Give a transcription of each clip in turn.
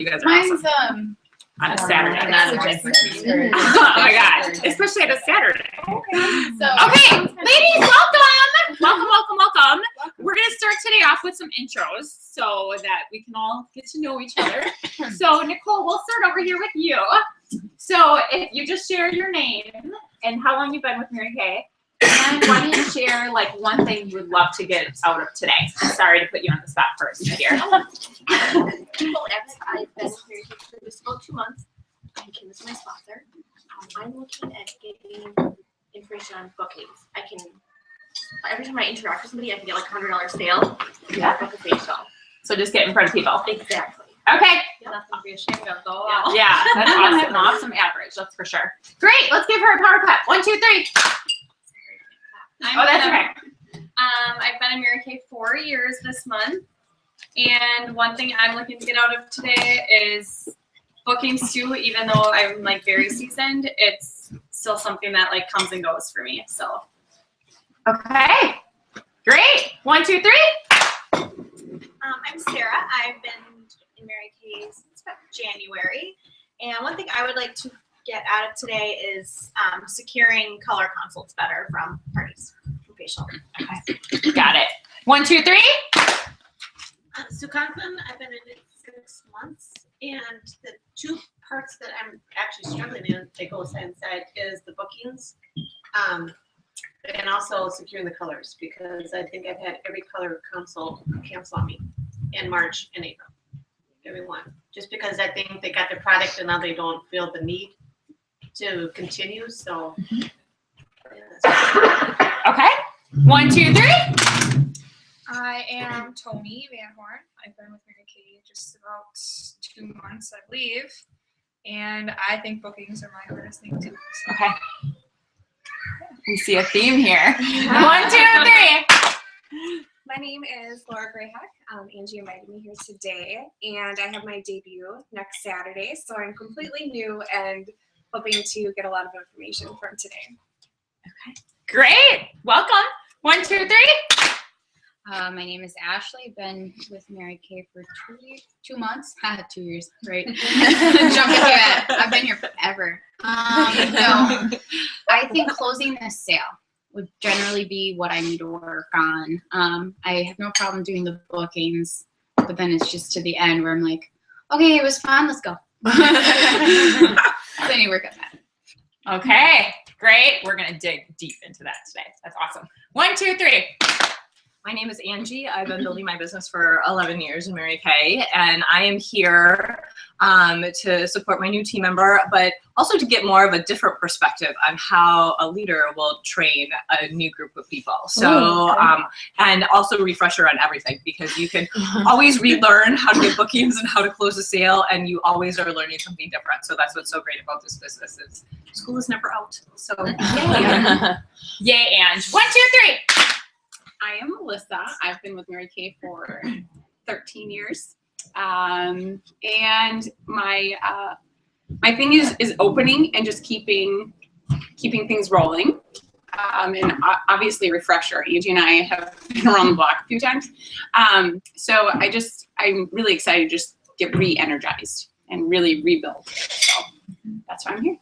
You guys are Mine's awesome. On a Saturday. Oh my God. Especially at a Saturday. Okay, Ladies, welcome. Welcome. We're going to start today off with some intros so that we can all get to know each other. So, Nicole, we'll start over here with you. So, if you just share your name and how long you've been with Mary Kay, and why don't you share like one thing you would love to get out of today? I'm sorry to put you on the spot first, my dear. I've been with Mary Kay for just about 2 months. And Kim is my sponsor. I'm looking at getting information on bookings. I can, every time I interact with somebody, I can get like $100 sale. Yeah. Book a facial. So just get in front of people. Exactly. Okay. Nothing to be ashamed of, though. Yeah, that's awesome. An awesome average, that's for sure. Great. Let's give her a power clap. 1, 2, 3. That's okay. I've been in Mary Kay 4 years this month, and one thing I'm looking to get out of today is bookings too. Even though I'm like very seasoned, it's still something that like comes and goes for me. So. Okay. Great. 1, 2, 3. I'm Sarah. I've been in Mary Kay since about January, and one thing I would like to get out of today is securing color consults better from parties for facial. Okay. Got it. 1, 2, 3. Sue Conklin, I've been in it 6 months, and the two parts that I'm actually struggling in, they go side and side, is the bookings, and also securing the colors, because I think I've had every color consult cancel on me in March and April. Everyone. Just because I think they got the product and now they don't feel the need to continue, so. Okay. 1, 2, 3. I am Tony Van Horn. I've been with Mary Kay just about 2 months, I believe. And I think bookings are my hardest thing too. So. Okay. We see a theme here. 1, 2, 3. My name is Laura Grayhack. Angie invited me here today, and I have my debut next Saturday, so I'm completely new and hoping to get a lot of information from today. Okay. Great. Welcome. 1, 2, 3. My name is Ashley. Been with Mary Kay for 2 months. 2 years, right? Jumping to it. I've been here forever. No, I think closing this sale would generally be what I need to work on. I have no problem doing the bookings, but then it's just to the end where I'm like, okay, it was fun. Let's go. So I need to work on that. Okay. Great. We're going to dig deep into that today. That's awesome. 1, 2, 3. My name is Angie. I've been building my business for 11 years in Mary Kay, and I am here to support my new team member, but also to get more of a different perspective on how a leader will train a new group of people. So, and also a refresher on everything, because you can always relearn how to get bookings and how to close a sale, and you always are learning something different. So that's what's so great about this business is school is never out. So yay. Yay, Ange. 1, 2, 3. I am Melissa. I've been with Mary Kay for 13 years. And my thing is opening and just keeping things rolling. And obviously refresher. Angie and I have been around the block a few times. So I'm really excited to just get re-energized and really rebuild. So that's why I'm here.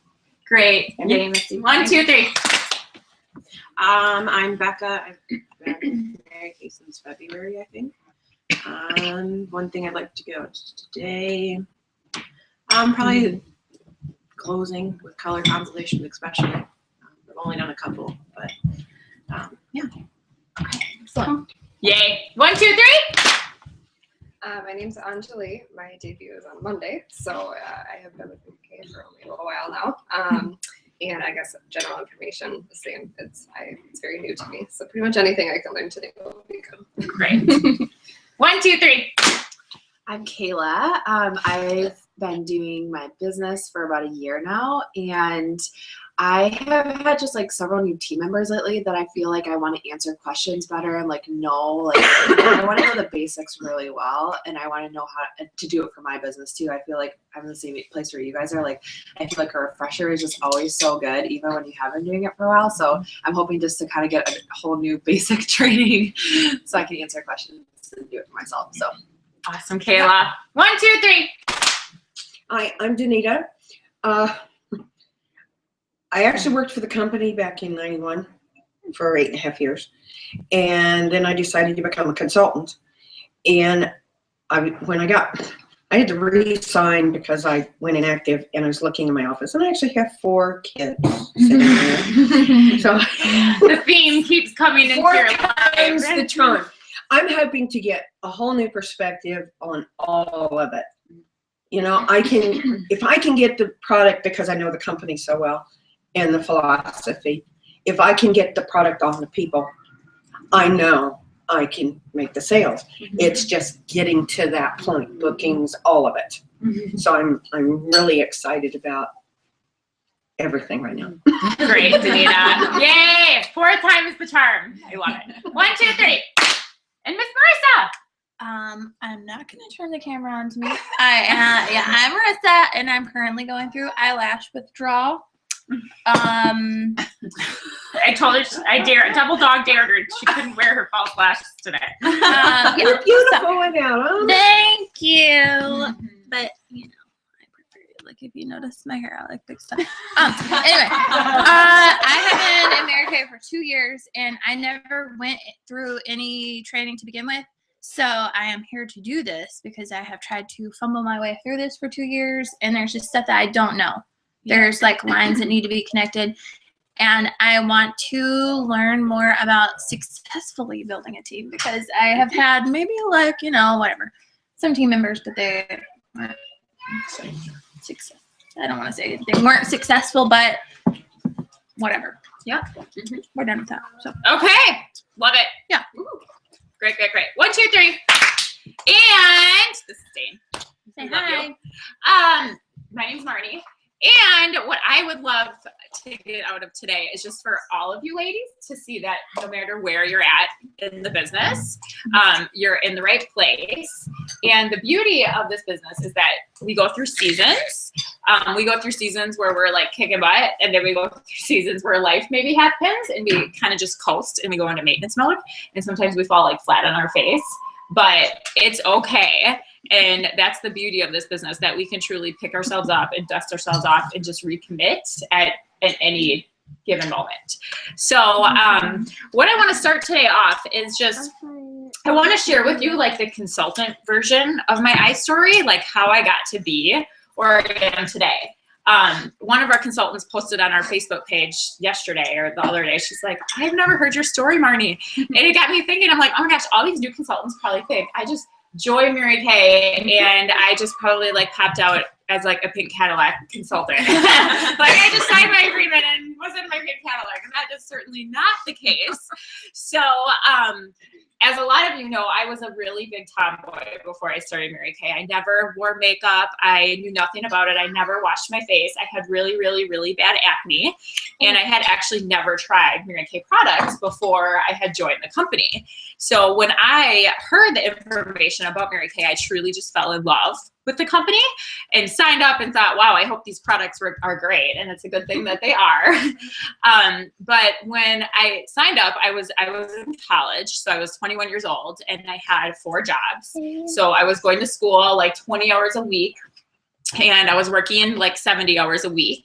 Great. Yay, Missy. 1, 2, 3. I'm Becca. I've been in Mary Kay since February, I think. One thing I'd like to get out today, probably closing with color constellations, especially. I've only done a couple, but yeah. Okay, excellent. Yay. 1, 2, 3. My name's Anjali. My debut is on Monday, so I have been with Mary Kay for only a little while now. And I guess general information, the same. It's very new to me, so pretty much anything I can learn today will be good. Great. 1, 2, 3. I'm Kayla. I've been doing my business for about a year now, and I have had just like several new team members lately that I feel like I want to answer questions better and like know, like I want to know the basics really well, and I want to know how to do it for my business too. I feel like I'm in the same place where you guys are. Like I feel like a refresher is just always so good, even when you have been doing it for a while. So I'm hoping just to kind of get a whole new basic training so I can answer questions and do it for myself. So awesome, Kayla. 1, 2, 3. Hi, I'm Danita. I actually worked for the company back in '91 for 8.5 years. And then I decided to become a consultant. And I had to resign because I went inactive and I was looking in my office. And I actually have 4 kids sitting there. So the theme keeps coming into 4 your times life. the charm. I'm hoping to get a whole new perspective on all of it. You know, if I can get the product because I know the company so well and the philosophy, if I can get the product on the people, I know I can make the sales. It's just getting to that point, bookings, all of it. So I'm really excited about everything right now. Great, Danita. Yay! 4 times the charm. I love it. 1, 2, 3. And Miss Marissa. I'm not going to turn the camera on to me. I'm Marissa, and I'm currently going through eyelash withdrawal. I told her, double dog dared her. She couldn't wear her false lashes today. You're beautiful without them. Thank you. But, you know, I prefer it. Like, if you notice my hair, I like big stuff. Anyway, I have been in Mary Kay for 2 years, and I never went through any training to begin with. So I am here to do this because I have tried to fumble my way through this for 2 years, and there's just stuff that I don't know. There's like lines that need to be connected, and I want to learn more about successfully building a team because I have had maybe like, you know, whatever, some team members, but they weren't successful. I don't want to say they weren't successful, but whatever. Yeah, we're done with that. So Okay, love it. Yeah. Ooh. Great. 1, 2, 3. And this is Dane. Say Love hi. you. My name's Marnie. And what I would love to get out of today is just for all of you ladies to see that no matter where you're at in the business, you're in the right place. And the beauty of this business is that we go through seasons. We go through seasons where we're like kicking butt, and then we go through seasons where life maybe happens and we kind of just coast and we go into maintenance mode. And sometimes we fall like flat on our face, but it's okay. And that's the beauty of this business, that we can truly pick ourselves up and dust ourselves off and just recommit at any given moment. So what I want to start today off is just, I want to share with you like the consultant version of my iStory, like how I got to be where I am today. One of our consultants posted on our Facebook page yesterday or the other day. She's like, I've never heard your story, Marnie. And it got me thinking, I'm like, oh my gosh, all these new consultants probably think I just joined Mary Kay and I just probably like popped out as like a pink Cadillac consultant. Like I just signed my agreement and was in my pink Cadillac, and that is certainly not the case. So as a lot of you know, I was a really big tomboy before I started Mary Kay. I never wore makeup. I knew nothing about it. I never washed my face. I had really, really, really bad acne. And I had actually never tried Mary Kay products before I had joined the company. So when I heard the information about Mary Kay, I truly just fell in love with the company and signed up and thought, wow, I hope these products are great. And it's a good thing that they are. But when I signed up, I was in college. So I was 21 years old and I had 4 jobs. So I was going to school like 20 hours a week. And I was working like 70 hours a week.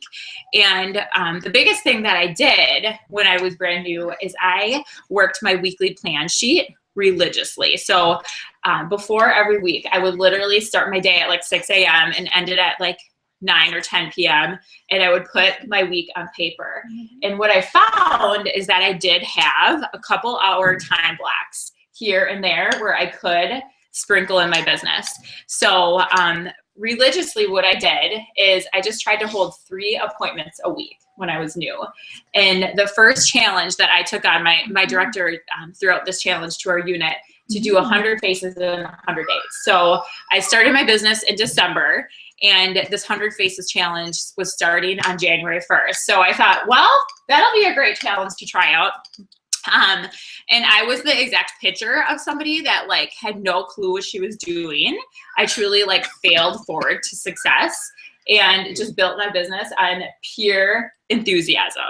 And the biggest thing that I did when I was brand new is I worked my weekly plan sheet religiously. So before every week, I would literally start my day at like 6 a.m. and end it at like 9 or 10 p.m. And I would put my week on paper. And what I found is that I did have a couple hour time blocks here and there where I could sprinkle in my business. So religiously, what I did is I just tried to hold 3 appointments a week when I was new. And the first challenge that I took on, my director threw out this challenge to our unit to do 100 faces in 100 days. So I started my business in December, and this 100 faces challenge was starting on January 1st. So I thought, well, that'll be a great challenge to try out. And I was the exact picture of somebody that like had no clue what she was doing. I truly like failed forward to success and just built my business on pure enthusiasm.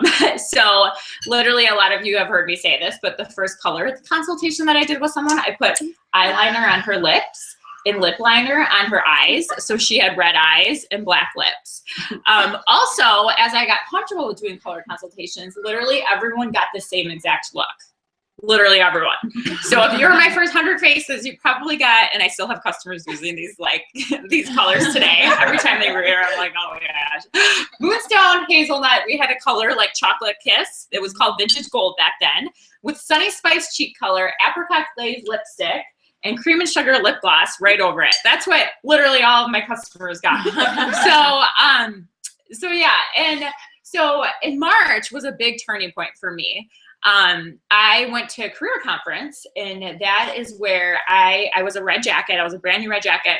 So literally a lot of you have heard me say this, but the first color consultation that I did with someone, I put eyeliner on her lips and lip liner on her eyes. So she had red eyes and black lips. Also, as I got comfortable with doing color consultations, literally everyone got the same exact look. Literally everyone. So if you were my first 100 faces, you probably got, and I still have customers using these like these colors today. Every time they wear, I'm like, oh my gosh. Moonstone Hazelnut, we had a color like Chocolate Kiss. It was called Vintage Gold back then, with Sunny Spice cheek color, Apricot Glaze lipstick, and Cream and Sugar lip gloss right over it. That's what literally all of my customers got. So yeah, and so in March was a big turning point for me. I went to a career conference, and that is where I was a red jacket. I was a brand new red jacket.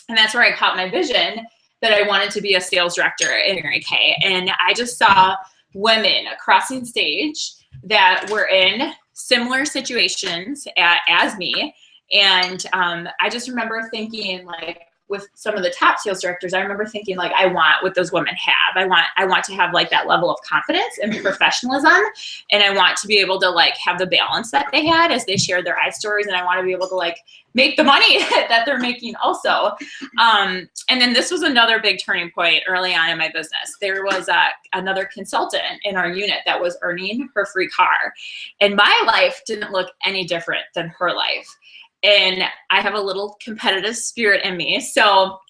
And that's where I caught my vision that I wanted to be a sales director in Mary Kay. And I just saw women crossing stage that were in similar situations as me. And I just remember thinking, like, with some of the top sales directors, I remember thinking, like, I want what those women have. I want to have like that level of confidence and professionalism, and I want to be able to like have the balance that they had as they shared their stories, and I want to be able to like make the money that they're making also. And then this was another big turning point early on in my business. There was another consultant in our unit that was earning her free car, and my life didn't look any different than her life. And I have a little competitive spirit in me. So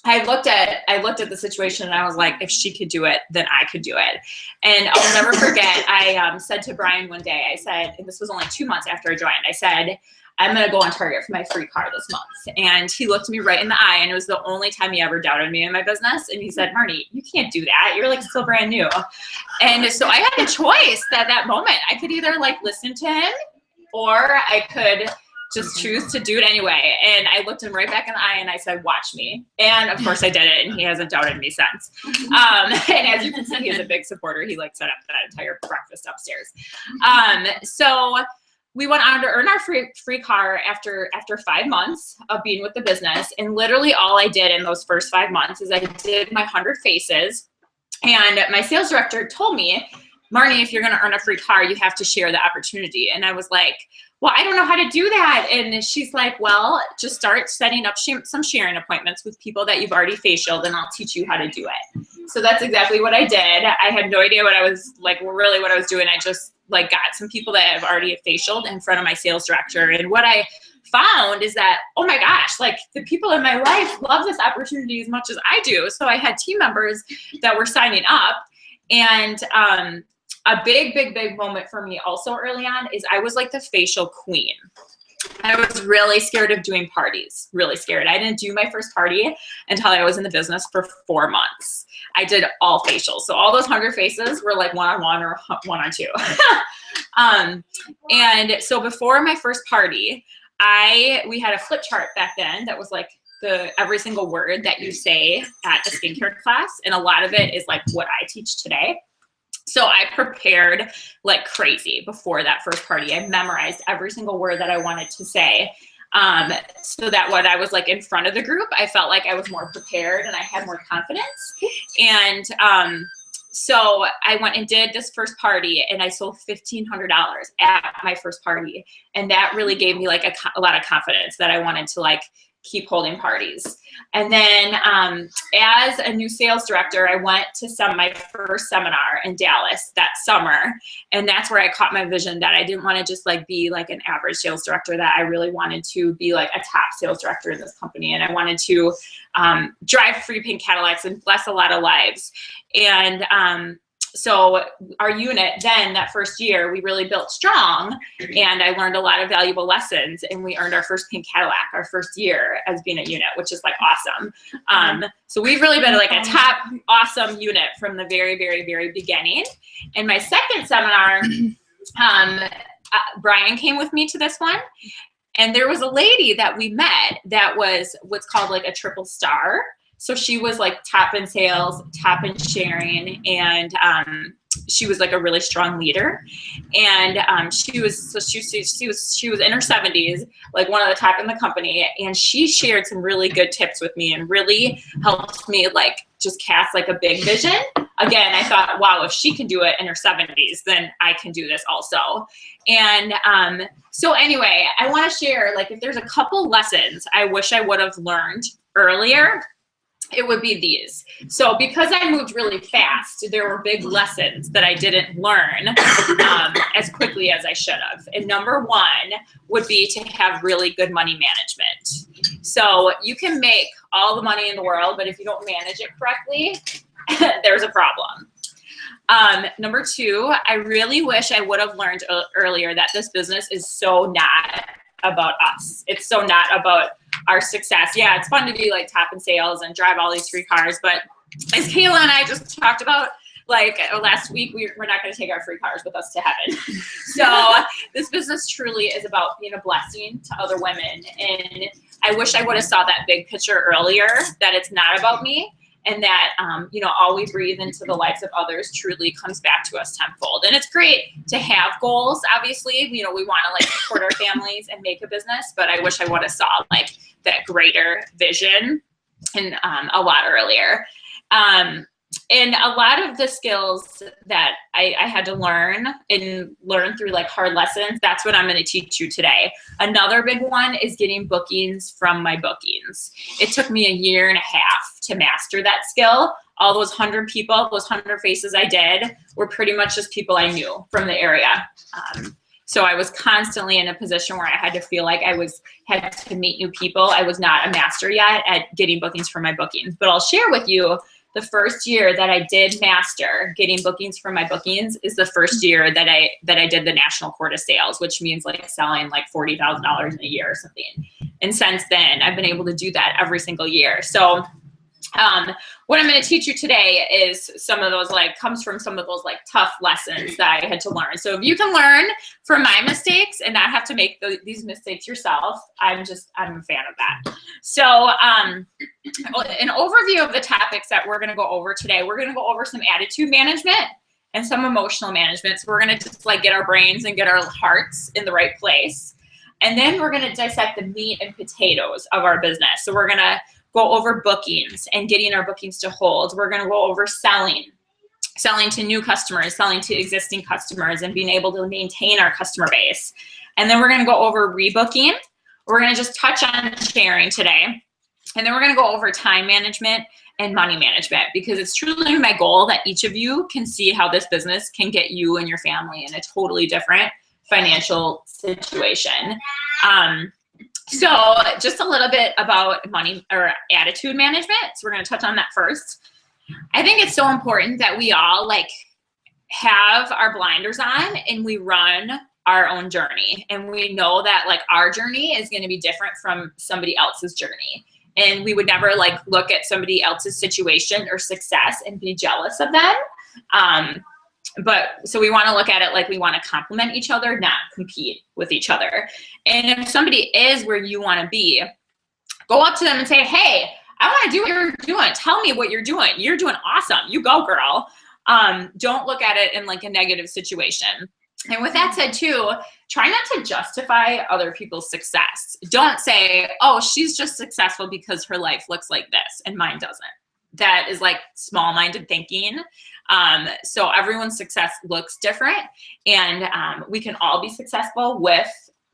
I looked at the situation, and I was like, if she could do it, then I could do it. And I'll never forget, I said to Brian one day, I said, and this was only 2 months after I joined, I said, I'm going to go on Target for my free car this month. And he looked me right in the eye, and it was the only time he ever doubted me in my business. And he said, Marnie, you can't do that. You're like still brand new. And so I had a choice that moment. I could either like listen to him, or I could just choose to do it anyway. And I looked him right back in the eye, and I said, watch me. And of course I did it, and he hasn't doubted me since. And as you can see, he's a big supporter. He like set up that entire breakfast upstairs. So we went on to earn our free car after 5 months of being with the business. And literally all I did in those first 5 months is I did my 100 faces. And my sales director told me, Marnie, if you're going to earn a free car, you have to share the opportunity. And I was like, well, I don't know how to do that. And she's like, well, just start setting up some sharing appointments with people that you've already facialed, and I'll teach you how to do it. So that's exactly what I did. I had no idea what I was like, really what I was doing. I just like got some people that have already facialed in front of my sales director. And what I found is that, oh my gosh, like the people in my life love this opportunity as much as I do. So I had team members that were signing up. And a big moment for me also early on is I was like the facial queen. I was really scared of doing parties, really scared. I didn't do my first party until I was in the business for 4 months. I did all facials. So all those 100 faces were like one-on-one or one-on-two. And so before my first party, we had a flip chart back then that was like every single word that you say at a skincare class. And a lot of it is like what I teach today. So I prepared like crazy before that first party. I memorized every single word that I wanted to say, so that when I was like in front of the group, I felt like I was more prepared and I had more confidence. And so I went and did this first party, and I sold $1,500 at my first party. And that really gave me like a lot of confidence that I wanted to like keep holding parties. And then as a new sales director, I went to my first seminar in Dallas that summer. And that's where I caught my vision that I didn't want to just like be like an average sales director, that I really wanted to be like a top sales director in this company. And I wanted to drive free pink Cadillacs and bless a lot of lives. And so our unit then, that first year, we really built strong, and I learned a lot of valuable lessons, and we earned our first pink Cadillac our first year as being a unit, which is like awesome. So we've really been like a top awesome unit from the very beginning. And my second seminar, Brian came with me to this one, and there was a lady that we met that was what's called like a triple star. So she was like top in sales, top in sharing, and she was like a really strong leader. And she was in her 70s, like one of the top in the company, and she shared some really good tips with me and really helped me like just cast like a big vision again, I thought, wow, if she can do it in her 70s, then I can do this also. And so anyway, I want to share, like, if there's a couple lessons I wish I would have learned earlier, it would be these. So because I moved really fast, there were big lessons that I didn't learn as quickly as I should have. And number one would be to have really good money management. So you can make all the money in the world, but if you don't manage it correctly, there's a problem. Number two, I really wish I would have learned earlier that this business is so not about us. It's so not about our success. Yeah, it's fun to be like top in sales and drive all these free cars, but as Kayla and I just talked about, like last week, we're not going to take our free cars with us to heaven. So this business truly is about being a blessing to other women. And I wish I would have saw that big picture earlier, that it's not about me, and that, you know, all we breathe into the lives of others truly comes back to us tenfold. And it's great to have goals, obviously. You know, we want to like support our families and make a business, but I wish I would have saw like that greater vision and a lot earlier. And a lot of the skills that I had to learn through like hard lessons, that's what I'm going to teach you today. Another big one is getting bookings from my bookings. It took me 1.5 years to master that skill. All those 100 people, those 100 faces I did were pretty much just people I knew from the area. So I was constantly in a position where I had to feel like I had to meet new people. I was not a master yet at getting bookings from my bookings, but I'll share with you the first year that I did master getting bookings from my bookings is the first year that I did the national quota sales, which means like selling like $40,000 in a year or something. And since then, I've been able to do that every single year. So what I'm going to teach you today is some of those comes from some of those tough lessons that I had to learn. So if you can learn from my mistakes and not have to make these mistakes yourself, I'm a fan of that. So an overview of the topics that we're going to go over today, we're going to go over some attitude management and some emotional management. So we're going to just get our brains and get our hearts in the right place. And then we're going to dissect the meat and potatoes of our business. So we're going to go over bookings and getting our bookings to hold. We're going to go over selling to new customers, selling to existing customers, and being able to maintain our customer base. And then we're going to go over rebooking. We're going to just touch on sharing today. And then we're going to go over time management and money management, because it's truly my goal that each of you can see how this business can get you and your family in a totally different financial situation. So just a little bit about money or attitude management. So we're going to touch on that first. I think it's so important that we all have our blinders on and we run our own journey. And we know that our journey is going to be different from somebody else's journey. And we would never look at somebody else's situation or success and be jealous of them. But so we want to look at it like we want to complement each other, not compete with each other. And if somebody is where you want to be, go up to them and say, hey, I want to do what you're doing. Tell me what you're doing. You're doing awesome. You go, girl. Don't look at it in a negative situation. And with that said too, try not to justify other people's success. Don't say, oh, she's just successful because her life looks like this and mine doesn't. That is small-minded thinking. So everyone's success looks different, and we can all be successful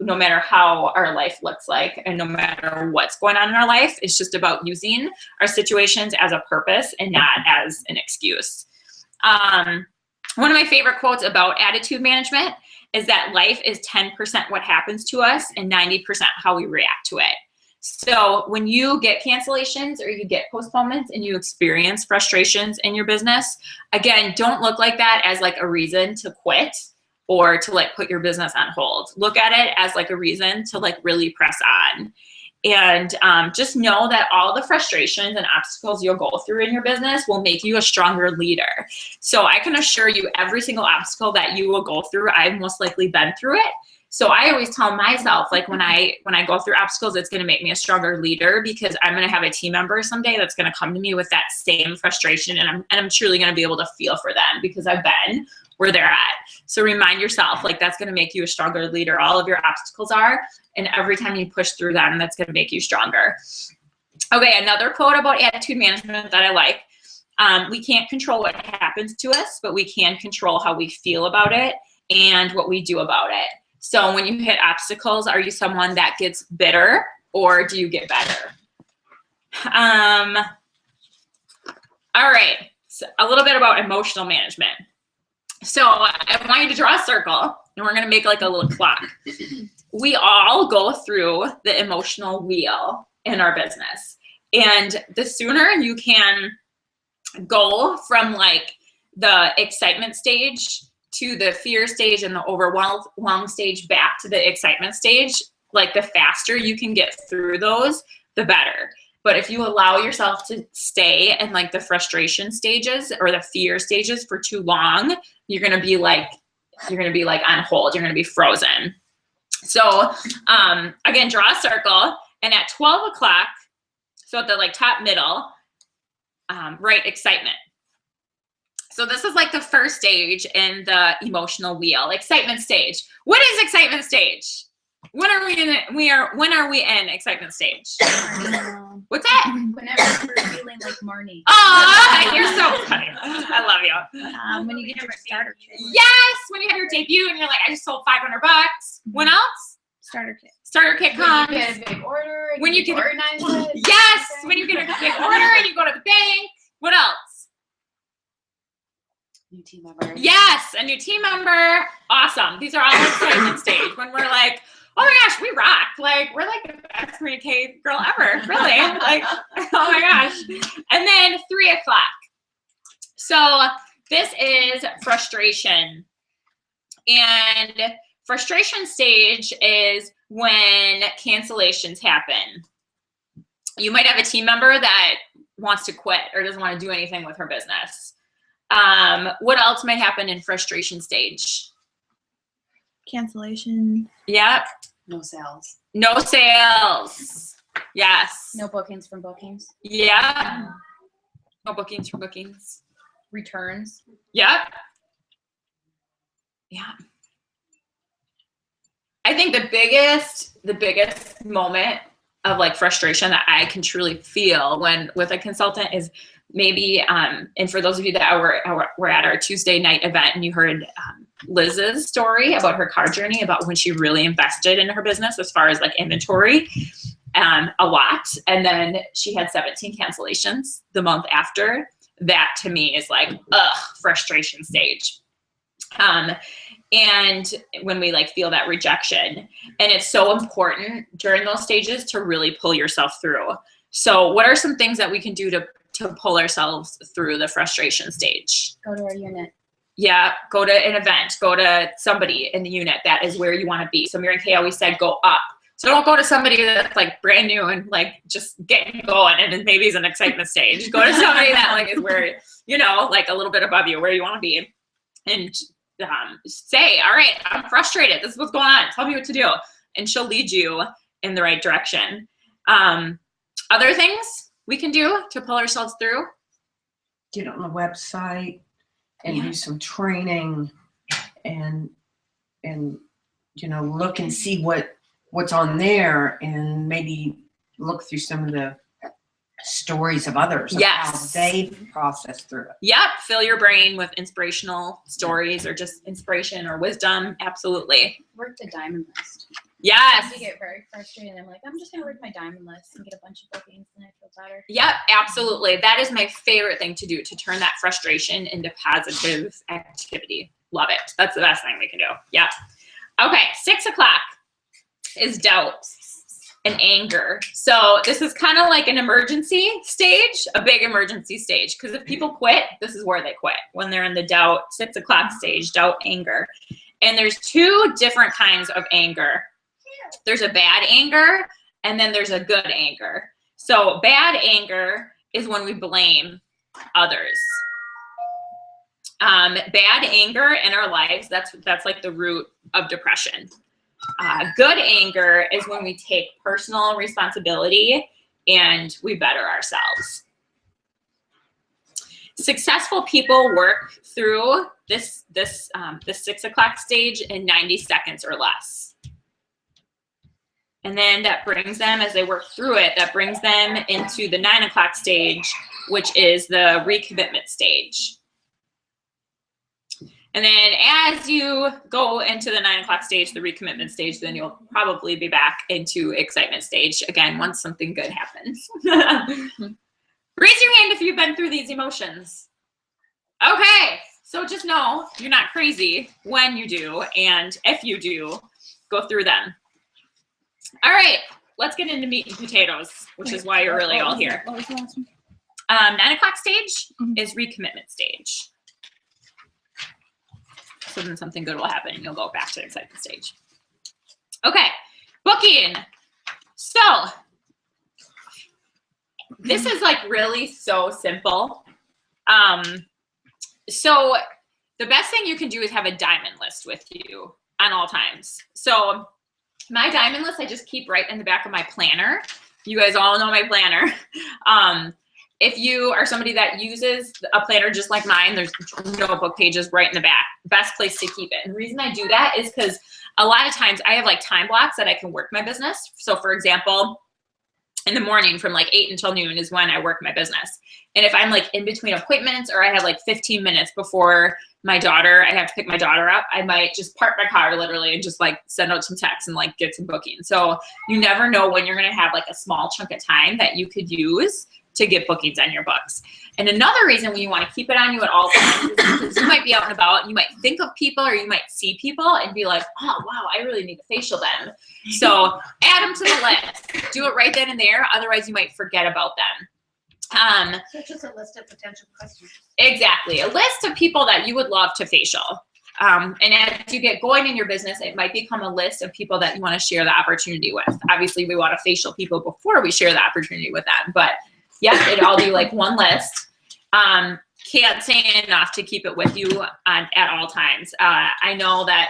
no matter how our life looks like and no matter what's going on in our life. It's just about using our situations as a purpose and not as an excuse. One of my favorite quotes about attitude management is that life is 10% what happens to us and 90% how we react to it. So when you get cancellations or you get postponements and you experience frustrations in your business, again, don't look like that as a reason to quit or to put your business on hold. Look at it as a reason to really press on. And just know that all the frustrations and obstacles you'll go through in your business will make you a stronger leader. So I can assure you every single obstacle that you will go through, I've most likely been through it. So I always tell myself, when I go through obstacles, it's going to make me a stronger leader, because I'm going to have a team member someday that's going to come to me with that same frustration, and I'm truly going to be able to feel for them because I've been where they're at. So remind yourself, that's going to make you a stronger leader. All of your obstacles are, and every time you push through them, that's going to make you stronger. Okay, another quote about attitude management that I like We can't control what happens to us, but we can control how we feel about it and what we do about it. So when you hit obstacles, are you someone that gets bitter or do you get better? All right, so a little bit about emotional management. So I want you to draw a circle and we're gonna make like a little clock. We all go through the emotional wheel in our business. And the sooner you can go from like the excitement stage to the fear stage and the overwhelm stage back to the excitement stage, like the faster you can get through those, the better. But if you allow yourself to stay in like the frustration stages or the fear stages for too long, you're gonna be like on hold. You're gonna be frozen. So again, draw a circle, and at 12 o'clock, so at the like top middle, write excitement. So this is like the first stage in the emotional wheel, excitement stage. What is excitement stage? When are we in it? When are we in excitement stage? What's that? Whenever we're feeling like morning. Oh, you're so funny. I love you. When you get your starter kit. Yes, when you have your debut and you're like, I just sold $500. When else? Starter kit. Starter kit comes. When you get a big order. When you get organize it. Yes, when you get a big order and you go to the bank. What else? New team member. Yes, a new team member. Awesome. These are all excitement stage when we're like, oh my gosh, we rock. Like, we're like the best Maria K girl ever. Really. Like, oh my gosh. And then 3 o'clock. So this is frustration. And frustration stage is when cancellations happen. You might have a team member that wants to quit or doesn't want to do anything with her business. What else might happen in frustration stage? Cancellation. Yep. No sales. No sales. Yes. No bookings from bookings. Yeah. No bookings from bookings. Returns. Yep. Yeah. I think the biggest moment of like frustration that I can truly feel when with a consultant is maybe, and for those of you that were at our Tuesday night event and you heard Liz's story about her car journey, about when she really invested in her business as far as like inventory, a lot. And then she had 17 cancellations the month after. That to me is like, frustration stage. And when we like feel that rejection, and it's so important during those stages to really pull yourself through. So what are some things that we can do to pull ourselves through the frustration stage? Go to our unit. Yeah, go to an event, go to somebody in the unit that is where you want to be. So Mary Kay always said, go up. So don't go to somebody that's like brand new and like just getting going and then maybe is an excitement stage. Go to somebody that like is where, you know, like a little bit above you, where you want to be, and say, all right, I'm frustrated. This is what's going on. Tell me what to do. And she'll lead you in the right direction. Other things we can do to pull ourselves through? Get on the website and do some training and you know, look and see what's on there, and maybe look through some of the stories of others. Yes. Of how they've processed through it. Yep. Fill your brain with inspirational stories or just inspiration or wisdom. Absolutely. Work the diamond list. Yes. I get very frustrated. I'm like, I'm just gonna work my diamond list and get a bunch of bookings, and I feel better. Yep, absolutely. That is my favorite thing to do, to turn that frustration into positive activity. Love it. That's the best thing we can do. Yep. Okay, 6 o'clock is doubt and anger. So this is kind of like an emergency stage, a big emergency stage. Because if people quit, this is where they quit. When they're in the doubt, 6 o'clock stage, doubt, anger. And there's 2 different kinds of anger. There's a bad anger, and then there's a good anger. So bad anger is when we blame others. Bad anger in our lives, that's like the root of depression. Good anger is when we take personal responsibility and we better ourselves. Successful people work through this 6 o'clock stage in 90 seconds or less. And then that brings them, as they work through it, that brings them into the 9 o'clock stage, which is the recommitment stage. And then as you go into the 9 o'clock stage, the recommitment stage, then you'll probably be back into excitement stage again once something good happens. Raise your hand if you've been through these emotions. Okay, so just know you're not crazy when you do, and if you do, go through them. All right, let's get into meat and potatoes, which is why you're really all here. What was the last one? 9 o'clock stage is recommitment stage. So then something good will happen and you'll go back to the excitement stage. Okay, booking. So this is like really so simple. So the best thing you can do is have a diamond list with you on all times. So my diamond list, I just keep right in the back of my planner. You guys all know my planner. If you are somebody that uses a planner just like mine, there's notebook pages right in the back. Best place to keep it. And the reason I do that is because a lot of times I have like time blocks that I can work my business. So for example, in the morning from like 8 until noon is when I work my business. And if I'm like in between appointments or I have like 15 minutes before I have to pick my daughter up, I might just park my car literally and just like send out some texts and like get some bookings. So you never know when you're going to have like a small chunk of time that you could use to get bookings on your books. And another reason when you want to keep it on you at all times is because you might be out and about and you might think of people or you might see people and be like, oh, wow, I really need a facial then. So add them to the list. Do it right then and there. Otherwise, you might forget about them. So it's just a list of potential customers. Exactly. A list of people that you would love to facial. And as you get going in your business, it might become a list of people that you want to share the opportunity with. Obviously, we want to facial people before we share the opportunity with them. But yes, it'll all be like one list. Can't say enough to keep it with you at all times. I know that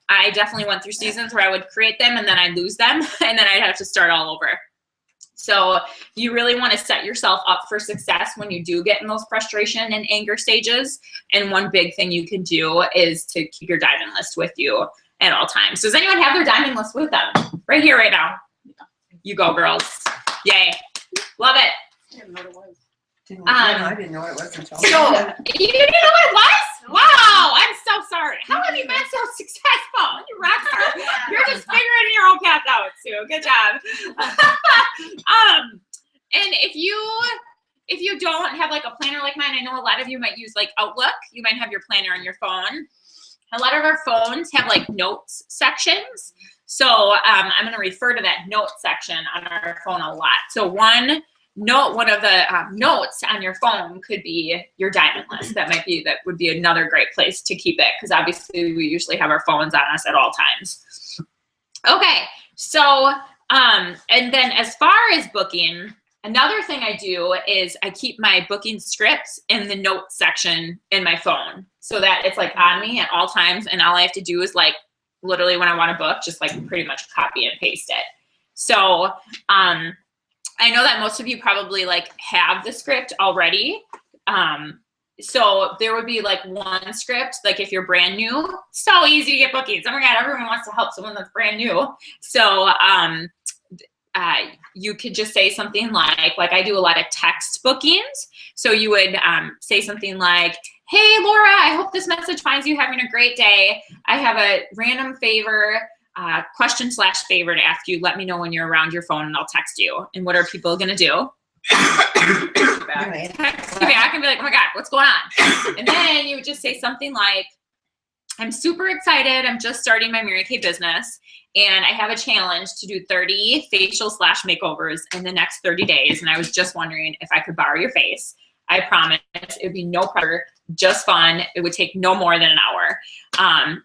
I definitely went through seasons where I would create them and then I'd lose them and then I'd have to start all over. So you really want to set yourself up for success when you do get in those frustration and anger stages. And one big thing you can do is to keep your diamond list with you at all times. Does anyone have their diamond list with them? Right here, right now. You go, girls. Yay. Love it. I didn't know what it was until. So, you didn't know what it was? Wow, I'm so sorry. How have you been so successful? You rock star. You're just figuring your own path out, Sue. Good job. And if you don't have like a planner like mine, I know a lot of you might use like Outlook. You might have your planner on your phone. A lot of our phones have like notes sections. So I'm going to refer to that note section on our phone a lot. So one of the notes on your phone could be your diamond list. That would be another great place to keep it because obviously we usually have our phones on us at all times. Okay, so and then as far as booking, another thing I do is I keep my booking scripts in the notes section in my phone so that it's like on me at all times, and all I have to do is like literally when I want to book, just like pretty much copy and paste it. So I know that most of you probably like have the script already. So there would be like one script, like if you're brand new, so easy to get bookings. Oh my God, everyone wants to help someone that's brand new. So you could just say something like I do a lot of text bookings. So you would say something like, hey, Laura, I hope this message finds you having a great day. I have a random favor. Question/favor to ask you. Let me know when you're around your phone and I'll text you. And what are people gonna do? Text you back and be like, oh my God, what's going on? And then you would just say something like, I'm super excited. I'm just starting my Mary Kay business and I have a challenge to do 30 facial/makeovers in the next 30 days. And I was just wondering if I could borrow your face. I promise it would be no pressure, just fun. It would take no more than an hour.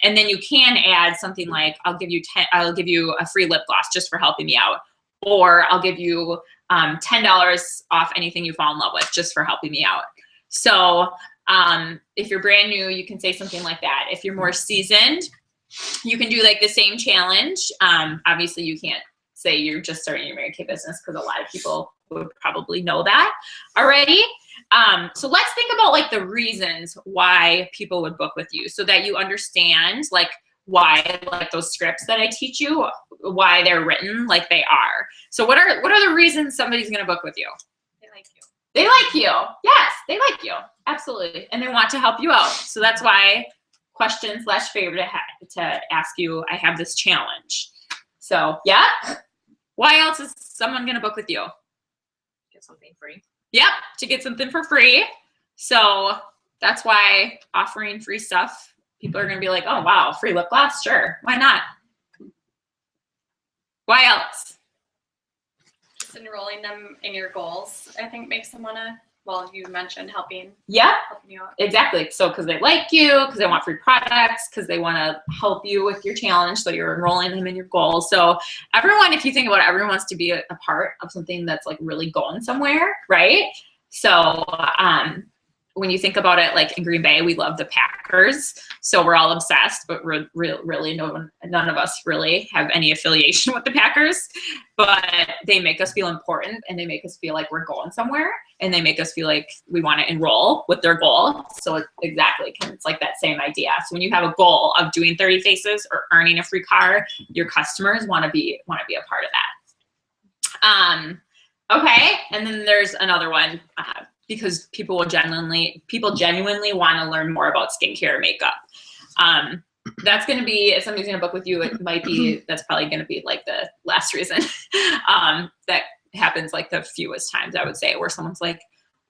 And then you can add something like, I'll give you a free lip gloss just for helping me out. Or I'll give you $10 off anything you fall in love with just for helping me out. So if you're brand new, you can say something like that. If you're more seasoned, you can do like the same challenge. Obviously you can't say you're just starting your Mary Kay business because a lot of people would probably know that already. So let's think about like the reasons why people would book with you so that you understand like why like those scripts that I teach you, why they're written like they are. So what are the reasons somebody's going to book with you? They like you. They like you. Yes, they like you. Absolutely. And they want to help you out. So that's why question/favor to ask you, I have this challenge. So yeah. Why else is someone going to book with you? Get something free. Yep, to get something for free. So that's why offering free stuff, people are going to be like, oh, wow, free lip gloss? Sure. Why not? Why else? Just enrolling them in your goals, I think, makes them want to, well, you mentioned helping Yeah, you out. exactly. So because they like you, because they want free products, because they want to help you with your challenge, so you're enrolling them in your goals. So everyone, if you think about it, everyone wants to be a part of something that's like really going somewhere, right? So when you think about it, like in Green Bay, we love the Packers, so we're all obsessed, but really none of us really have any affiliation with the Packers, but they make us feel important, and they make us feel like we're going somewhere, and they make us feel like we want to enroll with their goal. So it's like that same idea. So when you have a goal of doing 30 faces or earning a free car, your customers want to be a part of that. Okay, and then there's another one. Because people genuinely want to learn more about skincare and makeup. That's going to be, if somebody's going to book with you, that's probably going to be like the last reason. That happens like the fewest times, I would say, where someone's like,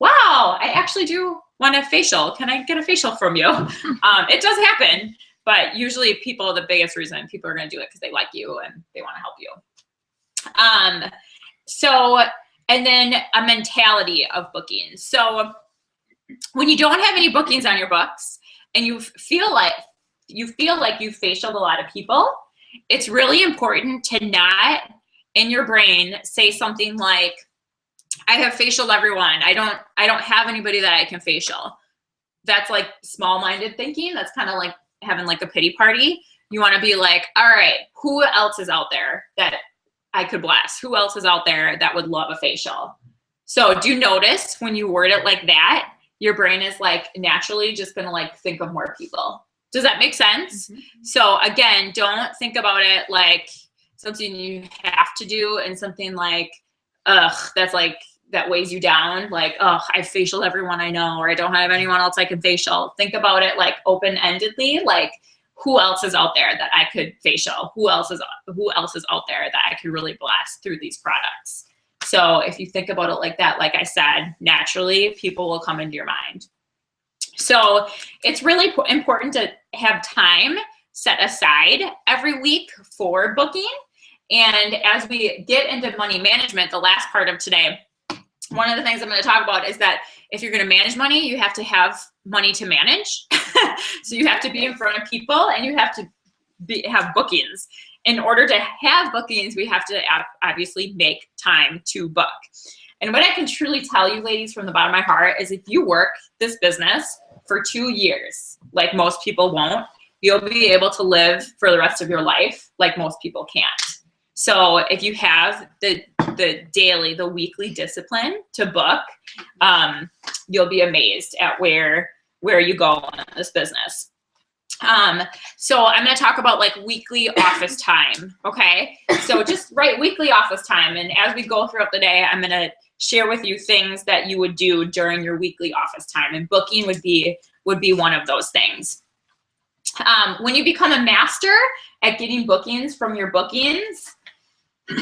wow, I actually do want a facial. Can I get a facial from you? It does happen, but usually the biggest reason people are going to do it because they like you and they want to help you. And then a mentality of bookings. So when you don't have any bookings on your books and you feel like you've facialed a lot of people, it's really important to not in your brain say something like, I have facialed everyone. I don't have anybody that I can facial. That's like small-minded thinking. That's kind of like having like a pity party. You want to be like, all right, who else is out there that I could bless? Who else is out there that would love a facial? So do you notice when you word it like that, your brain is like naturally just going to like think of more people. Does that make sense? Mm-hmm. So again, don't think about it like something you have to do and something like, that's like, that weighs you down. Like, I facialed everyone I know, or I don't have anyone else I can facial. Think about it like open-endedly, like, who else is out there that I could facial? Who else is out there that I could really bless through these products? So if you think about it like that, like I said, naturally people will come into your mind. So it's really important to have time set aside every week for booking. And as we get into money management, the last part of today, one of the things I'm going to talk about is that if you're going to manage money, you have to have money to manage. So you have to be in front of people and you have to have bookings. In order to have bookings, we have to obviously make time to book. And what I can truly tell you, ladies, from the bottom of my heart is if you work this business for 2 years, like most people won't, you'll be able to live for the rest of your life like most people can't. So if you have the weekly discipline to book, you'll be amazed at where you go in this business. So I'm going to talk about like weekly office time. Okay. So just write weekly office time. And as we go throughout the day, I'm going to share with you things that you would do during your weekly office time, and booking would be one of those things. When you become a master at getting bookings from your bookings,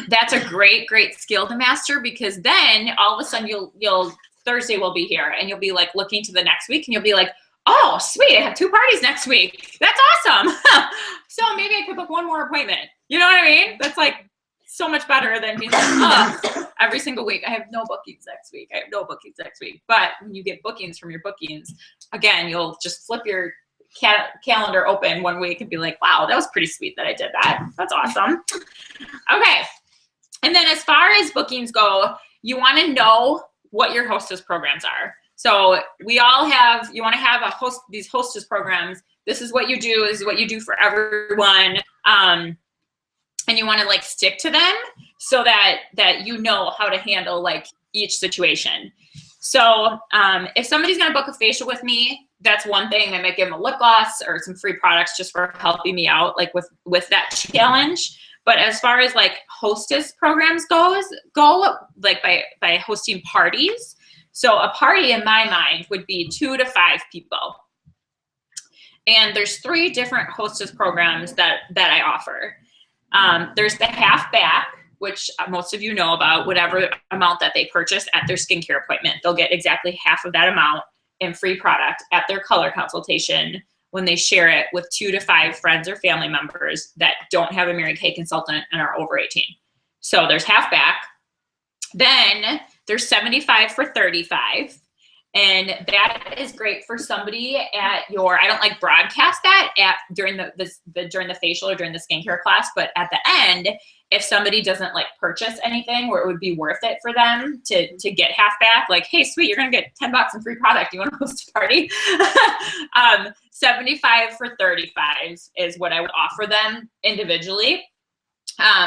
that's a great skill to master, because then all of a sudden you'll Thursday will be here and you'll be like looking to the next week and you'll be like, oh, sweet, I have 2 parties next week. That's awesome. So maybe I could book 1 more appointment. You know what I mean? That's like so much better than being like, every single week, I have no bookings next week. I have no bookings next week. But when you get bookings from your bookings, again, you'll just flip your calendar open one week and be like, wow, that was pretty sweet that I did that. That's awesome. Okay. And then as far as bookings go, you want to know what your hostess programs are. So you want to have these hostess programs. This is what you do. This is what you do for everyone. And you want to like stick to them so that you know how to handle like each situation. So if somebody's gonna book a facial with me, that's one thing. I might give them a lip gloss or some free products just for helping me out, like with that challenge. But as far as like hostess programs go like by hosting parties. So a party in my mind would be 2 to 5 people. And there's 3 different hostess programs that I offer. There's the half back, which most of you know about. Whatever amount that they purchase at their skincare appointment, they'll get exactly half of that amount in free product at their color consultation when they share it with 2 to 5 friends or family members that don't have a Mary Kay consultant and are over 18. So there's half back. Then there's 75 for 35. And that is great for somebody at your, I don't like broadcast that during the facial or during the skincare class, but at the end, if somebody doesn't like purchase anything where it would be worth it for them to get half back, like, hey, sweet, you're gonna get $10 in free product. You want to host a party? 75 for 35 is what I would offer them individually.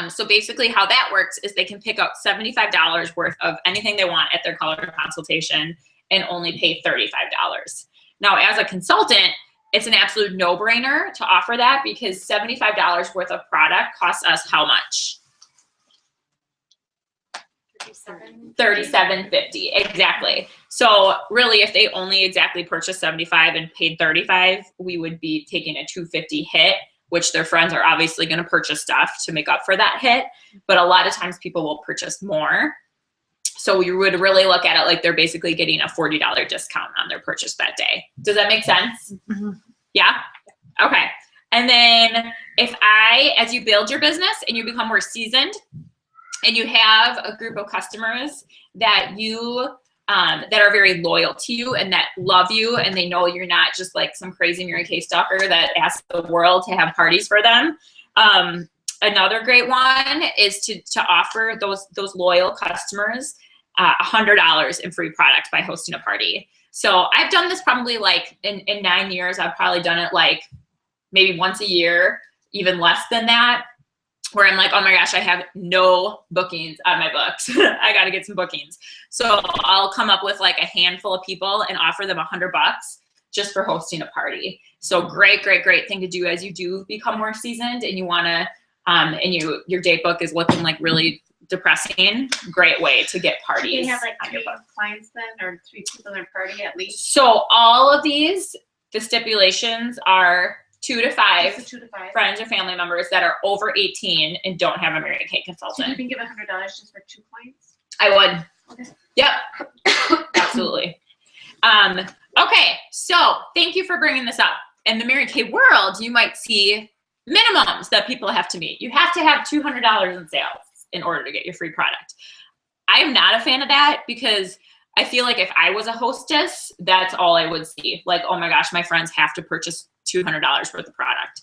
So basically how that works is they can pick up $75 worth of anything they want at their color consultation and only pay $35. Now, as a consultant, it's an absolute no-brainer to offer that because $75 worth of product costs us how much? $37.50, exactly. So really, if they only exactly purchased 75 and paid 35, we would be taking a $250 hit, which their friends are obviously going to purchase stuff to make up for that hit. But a lot of times people will purchase more. So we would really look at it like they're basically getting a $40 discount on their purchase that day. Does that make sense? Mm-hmm. Yeah? Okay. And then as you build your business and you become more seasoned and you have a group of customers that that are very loyal to you and that love you and they know you're not just like some crazy Mary Kay stalker that asks the world to have parties for them. Another great one is to offer those loyal customers $100 in free product by hosting a party. So I've done this probably like in 9 years, I've probably done it like maybe once a year, even less than that, where I'm like, oh my gosh, I have no bookings on my books. I got to get some bookings. So I'll come up with like a handful of people and offer them $100 just for hosting a party. So great thing to do as you do become more seasoned and you want to, and your date book is looking like really depressing. Great way to get parties. You have like 3 clients then, or 3 people in a party at least? So all of these, the stipulations are 2 to 5 friends or family members that are over 18 and don't have a Mary Kay consultant. So you can give $100 just for 2 clients? I would. Okay. Yep. Absolutely. Okay, so thank you for bringing this up. In the Mary Kay world, you might see minimums that people have to meet. You have to have $200 in sales in order to get your free product. I am not a fan of that because I feel like if I was a hostess, that's all I would see. Like, oh my gosh, my friends have to purchase $200 worth of product.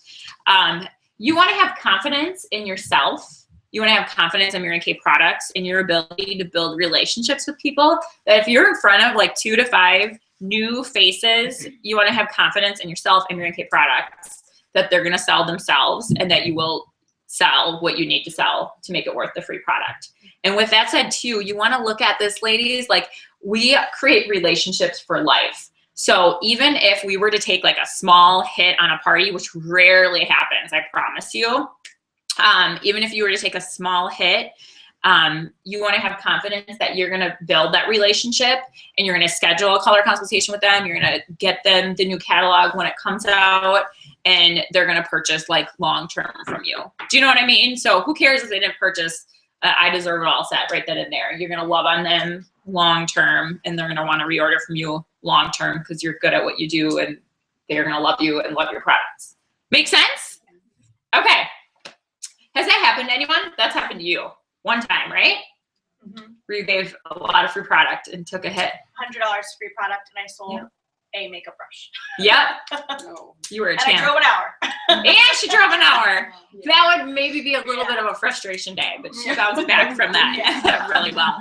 You want to have confidence in yourself. You want to have confidence in Mary Kay products and your ability to build relationships with people. That if you're in front of like 2 to 5 new faces, you want to have confidence in yourself and Mary Kay products that they're going to sell themselves and that you will sell what you need to sell to make it worth the free product. And with that said too, you want to look at this, ladies, like we create relationships for life. So even if we were to take like a small hit on a party, which rarely happens, I promise you, even if you were to take a small hit, you want to have confidence that you're going to build that relationship and you're going to schedule a color consultation with them. You're going to get them the new catalog when it comes out and they're going to purchase like long-term from you. Do you know what I mean? So who cares if they didn't purchase I Deserve It All set right then and there. You're going to love on them long-term and they're going to want to reorder from you long-term because you're good at what you do and they're going to love you and love your products. Make sense? Okay. Has that happened to anyone? That's happened to you one time, right? Mm-hmm. Where you gave a lot of free product and took a hit. $100 free product, and I sold a makeup brush. Yep. You were a champ. And I drove an hour. And she drove an hour. That would maybe be a little bit of a frustration day, but she bounced back from that really well.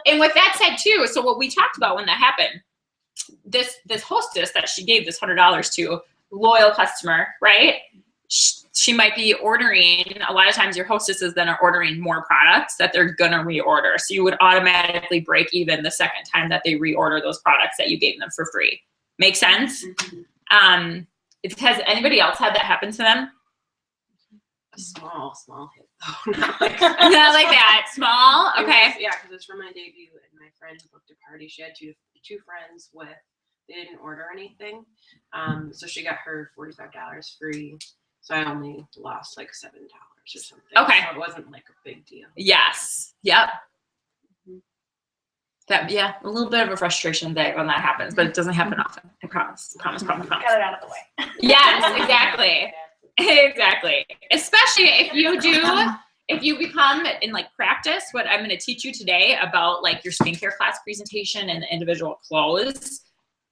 And with that said too, so what we talked about when that happened, this hostess that she gave this $100 to, loyal customer, right? she might be ordering, a lot of times your hostesses then are ordering more products that they're gonna reorder. So you would automatically break even the second time that they reorder those products that you gave them for free. Make sense? Has anybody else had that happen to them? A small hit. Not like Not like that. Small? Okay. Yeah, because it's for my debut, and my friend booked a party. She had two friends with. They didn't order anything, so she got her $45 free. So I only lost like $7 or something. Okay. So it wasn't like a big deal. Yes. Yep. That, yeah, a little bit of a frustration there when that happens, but it doesn't happen often. I promise. Promise. Got it out of the way. Yes, exactly. Exactly. Especially if you become in like practice, what I'm going to teach you today about like your skincare class presentation and the individual clothes,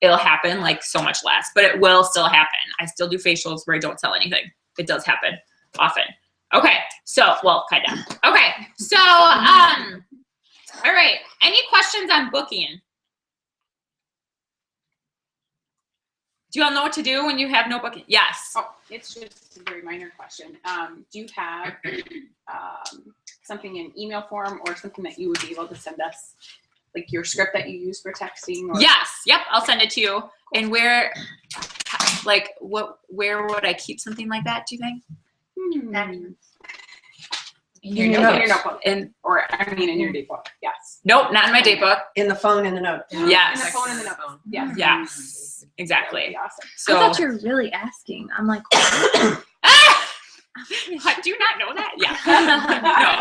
it'll happen like so much less, but it will still happen. I still do facials where I don't sell anything. It does happen often. Okay. So, well, kind of. Okay. So, all right. Any questions on booking? Do you all know what to do when you have no booking? Yes. Oh, it's just a very minor question. Do you have something in email form or something that you would be able to send us, like your script that you use for texting? Or yes. Yep. I'll send it to you. Cool. And where would I keep something like that? Do you think? In your notebook. In your date book. Yes. Nope, not in my date book. In the phone and the note. Yes. In the phone and the notebook. Yes. Yes. Exactly. Awesome. I thought you were really asking. I'm like, do you not know that? Yeah.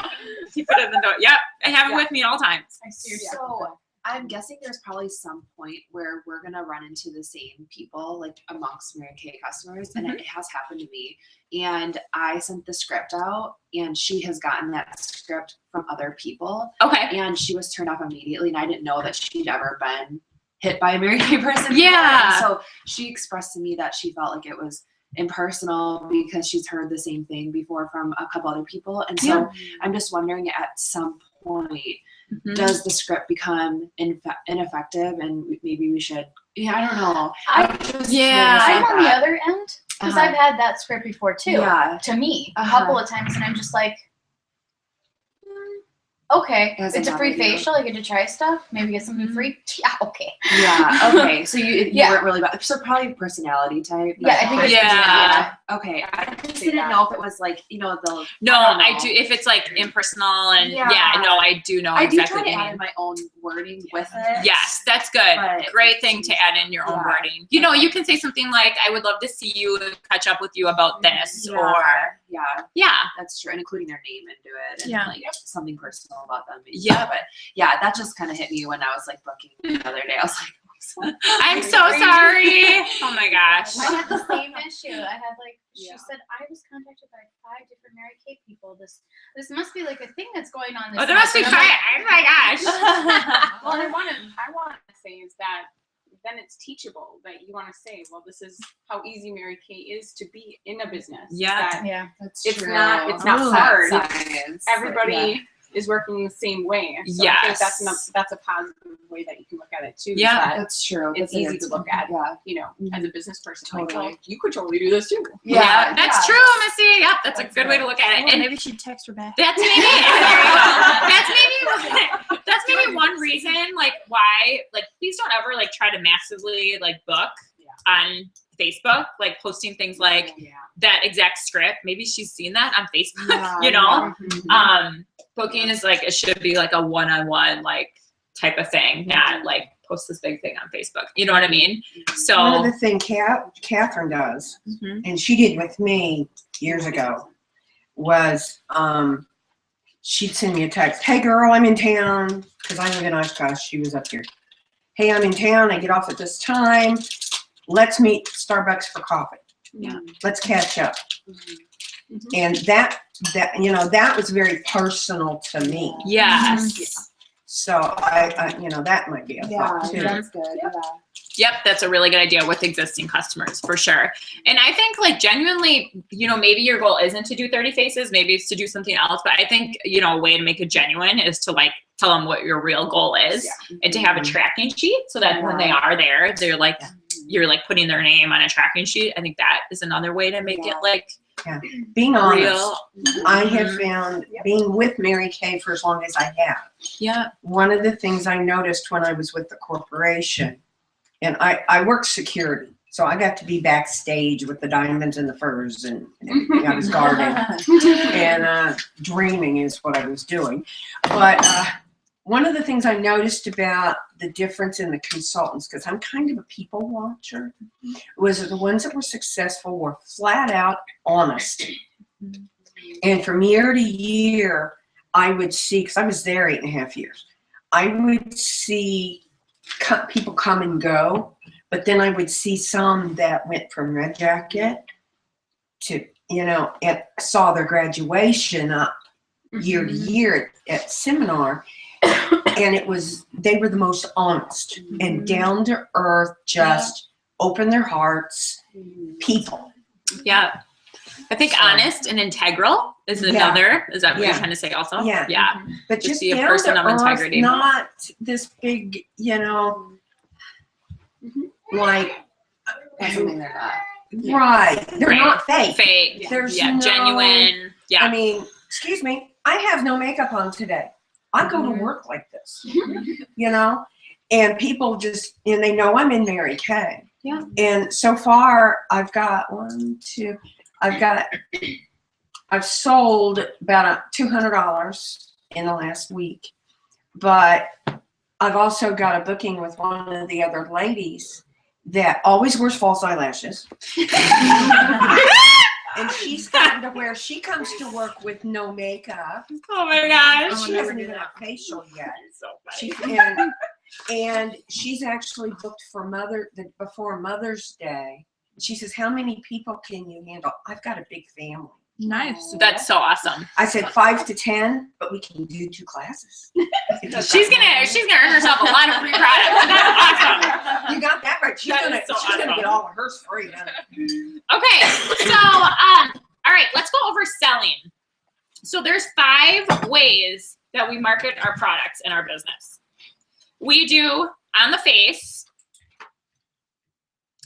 No. Keep it in the note. Yep. I have it with me all times. So I'm guessing there's probably some point where we're gonna run into the same people, like amongst Mary Kay customers, and it has happened to me. And I sent the script out, and she has gotten that script from other people. Okay. And she was turned off immediately, and I didn't know that she'd ever been hit by a Mary Kay person. Yeah. So she expressed to me that she felt like it was impersonal because she's heard the same thing before from a couple other people. And so I'm just wondering, at some point, does the script become ineffective, and maybe we should, I don't know. I'm on the other end because I've had that script before too. Yeah. To me, a couple of times, and I'm just like, okay, it's a free facial. I get to try stuff. Maybe get something free. Yeah, okay. Yeah. Okay. So you weren't really about. So probably personality type. Yeah, I think it's yeah. Okay. I just didn't know if it was like the. No, I do. If it's like impersonal and no, I do know I exactly. do try to add in my own wording with it. Yes, that's good. Great thing to add in your own wording. You know, you can say something like, "I would love to see you and catch up with you about this," or that's true, and including their name into it, and like something personal about them. Yeah, but that just kind of hit me when I was like booking the other day. I was like, I'm so sorry. Oh my gosh. I had the same issue. I had like she said I was contacted by 5 different Mary Kay people. This must be like a thing that's going on. There must be 5. Oh my gosh. Well, I want to say is that then it's teachable, that you want to say, well, this is how easy Mary Kay is to be in a business. Yeah, that's true. It's not hard. Science. Everybody is working the same way. So I think that's a positive way that you can look at it too. Yeah, that's true. It's easy to look at. You know, as a business person, totally. Like, you could totally do this too. Yeah, that's true, Missy. Yep, that's a good way to look at it. And maybe she'd text her back. That's maybe that's maybe one reason, like why, like please don't ever like try to massively like book on Facebook, like posting things like that exact script. Maybe she's seen that on Facebook, you know? Booking is like, it should be like a one-on-one like type of thing, not like post this big thing on Facebook. You know what I mean? So one of the things Catherine does, and she did with me years ago, was she'd send me a text, "Hey girl, I'm in town," because I live in Oshkosh. She was up here. "Hey, I'm in town. I get off at this time. Let's meet Starbucks for coffee. Let's catch up." And that was very personal to me. Yes. So I that might be a thought too. That's good. Yep, that's a really good idea with existing customers for sure. And I think like genuinely, you know, maybe your goal isn't to do 30 faces, maybe it's to do something else. But I think, you know, a way to make it genuine is to like tell them what your real goal is and to have a tracking sheet so that when they are there, they're like, you're like putting their name on a tracking sheet. I think that is another way to make it like Yeah. Being honest, Real. I have found being with Mary Kay for as long as I have. Yeah. One of the things I noticed when I was with the corporation, and I worked security, so I got to be backstage with the diamonds and the furs and everything. I was guarding and dreaming is what I was doing. But one of the things I noticed about the difference in the consultants, because I'm kind of a people watcher, was that the ones that were successful were flat out honest. And from year to year, I would see, because I was there 8.5 years, I would see people come and go, but then I would see some that went from red jacket to, and saw their graduation up year to year at seminar. And they were the most honest and down to earth, just open their hearts, people. Yeah. I think honest and integral is another. Is that what you're trying to say also? Yeah. Yeah. But just be a down person to of earth, integrity. not this big, like. That's something they're not. Right. They're Right. not fake. Fake. There's yeah. no, Genuine. Yeah. I mean, excuse me, I have no makeup on today. I go to work like this, and people just, and they know I'm in Mary Kay. Yeah. And so far, I've sold about $200 in the last week, but I've also got a booking with one of the other ladies that always wears false eyelashes. And she's gotten to where she comes to work with no makeup. Oh my gosh. She hasn't even had a facial yet. So funny. And she's actually booked for before Mother's Day. She says, "How many people can you handle?" I've got a big family. Nice. That's so awesome. I said 5 to 10, but we can do 2 classes. She's gonna earn herself a lot of free product. That's awesome. You got that right. She's gonna get all of hers free. Okay, so all right, let's go over selling. So there's 5 ways that we market our products in our business. We do on the face,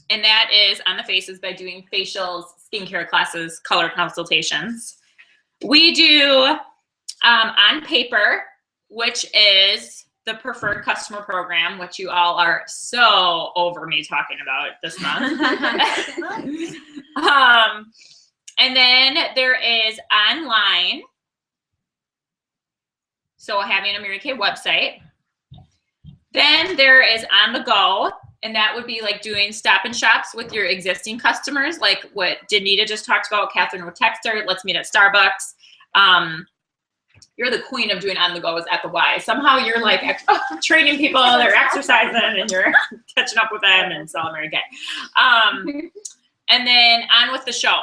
and that is on the face is by doing facials, skincare classes, color consultations. We do on paper, which is the preferred customer program, which you all are so over me talking about this month. And then there is online. So having a Mary Kay website. Then there is on the go, and that would be like doing stop and shops with your existing customers, like what Danita just talked about. Catherine would text her, let's meet at Starbucks. You're the queen of doing on the goes at the Y. Somehow you're like training people, they're exercising, and you're catching up with them and selling Mary Kay. And then on with the show.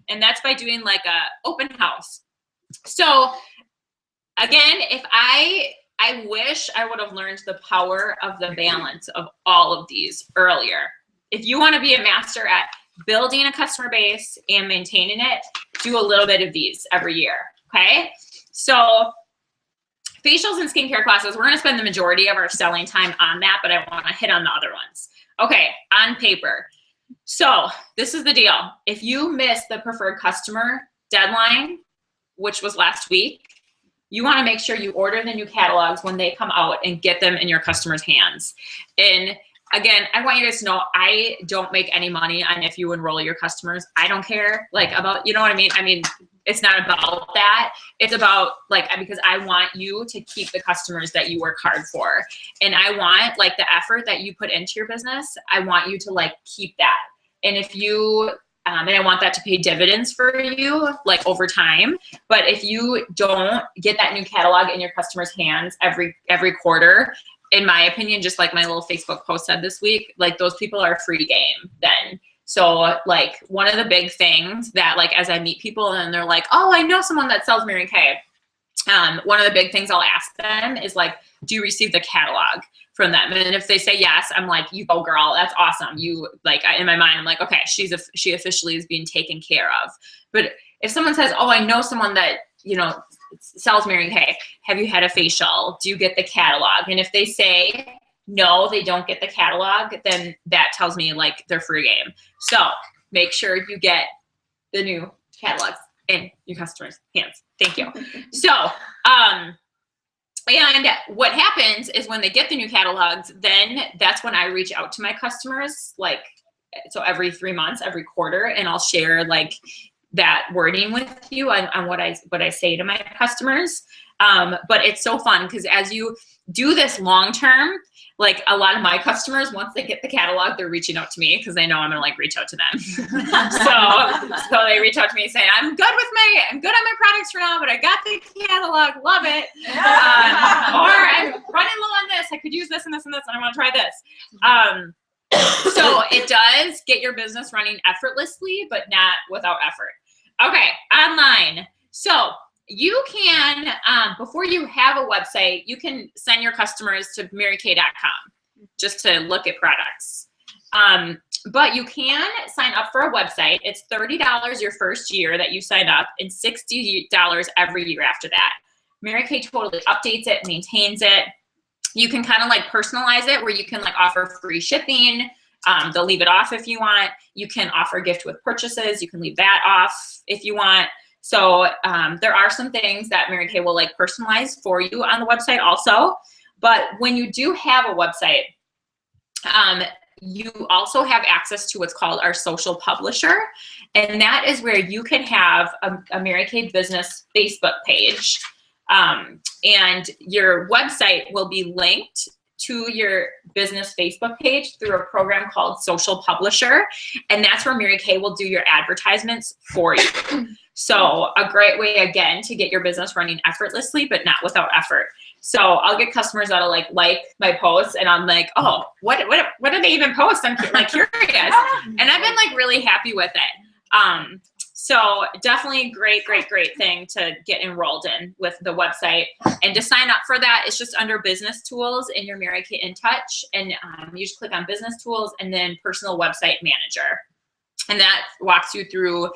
And that's by doing like a open house. So again, if I wish I would have learned the power of the balance of all of these earlier. If you want to be a master at building a customer base and maintaining it, do a little bit of these every year, okay? So facials and skincare classes, we're going to spend the majority of our selling time on that, but I want to hit on the other ones. Okay, on paper. So this is the deal. If you miss the preferred customer deadline, which was last week, you want to make sure you order the new catalogs when they come out and get them in your customers' hands. And again, I want you guys to know I don't make any money on if you enroll your customers. I don't care about, you know what I mean? I mean, it's not about that. It's about because I want you to keep the customers that you work hard for. And I want the effort that you put into your business, I want you to keep that. And if you, and I want that to pay dividends for you over time. But if you don't get that new catalog in your customers' hands every quarter, in my opinion, just like my little Facebook post said this week, those people are free game then. So one of the big things that as I meet people and they're like, oh, I know someone that sells Mary Kay. One of the big things I'll ask them is do you receive the catalog from them? And if they say yes, I'm like, you go girl, that's awesome. You in my mind, I'm like, okay, she officially is being taken care of. But if someone says, oh, I know someone that, sells Mary Kay, have you had a facial? Do you get the catalog? And if they say no, they don't get the catalog, then that tells me they're free game. So make sure you get the new catalogs in your customers' hands. Thank you. So, and what happens is when they get the new catalogs, then that's when I reach out to my customers, like, so every 3 months, every quarter, and I'll share like that wording with you on what I say to my customers. But it's so fun because as you do this long term, like a lot of my customers, once they get the catalog, they're reaching out to me because they know I'm gonna like reach out to them. so they reach out to me saying, I'm good on my products for now, but I got the catalog, love it. Or I'm running low on this, I could use this and this and this, and I want to try this. So it does get your business running effortlessly, but not without effort. Okay, online. So you can, before you have a website, you can send your customers to marykay.com just to look at products. But you can sign up for a website. It's $30 your first year that you sign up and $60 every year after that. Mary Kay totally updates it, maintains it. You can kind of like personalize it where you can like offer free shipping. They'll leave it off if you want. You can offer a gift with purchases. You can leave that off if you want. So there are some things that Mary Kay will like personalize for you on the website also. But when you do have a website, you also have access to what's called our social publisher. And that is where you can have a Mary Kay business Facebook page. And your website will be linked to your business Facebook page through a program called Social Publisher. And that's where Mary Kay will do your advertisements for you. So a great way, again, to get your business running effortlessly, but not without effort. So I'll get customers that'll like my posts, and I'm like, oh, what did they even post? I'm like curious. And I've been like really happy with it. So definitely great thing to get enrolled in with the website. And to sign up for that, it's just under business tools in your Mary Kay In Touch. And you just click on business tools and then personal website manager. And that walks you through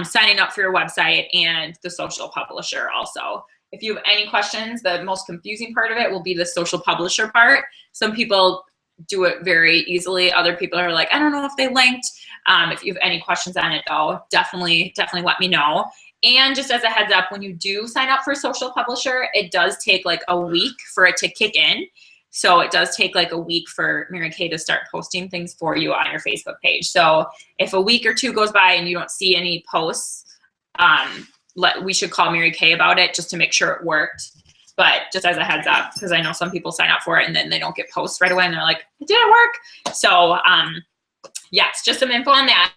signing up for your website and the social publisher also. If you have any questions, the most confusing part of it will be the social publisher part. Some people do it very easily. Other people are like, I don't know if they linked. If you have any questions on it though, definitely let me know. And just as a heads up, when you do sign up for social publisher, it does take like a week for it to kick in. So it does take like a week for Mary Kay to start posting things for you on your Facebook page. So if a week or two goes by and you don't see any posts, we should call Mary Kay about it just to make sure it worked. But just as a heads up, because I know some people sign up for it and then they don't get posts right away and they're like, it didn't work. So yes, just some info on that.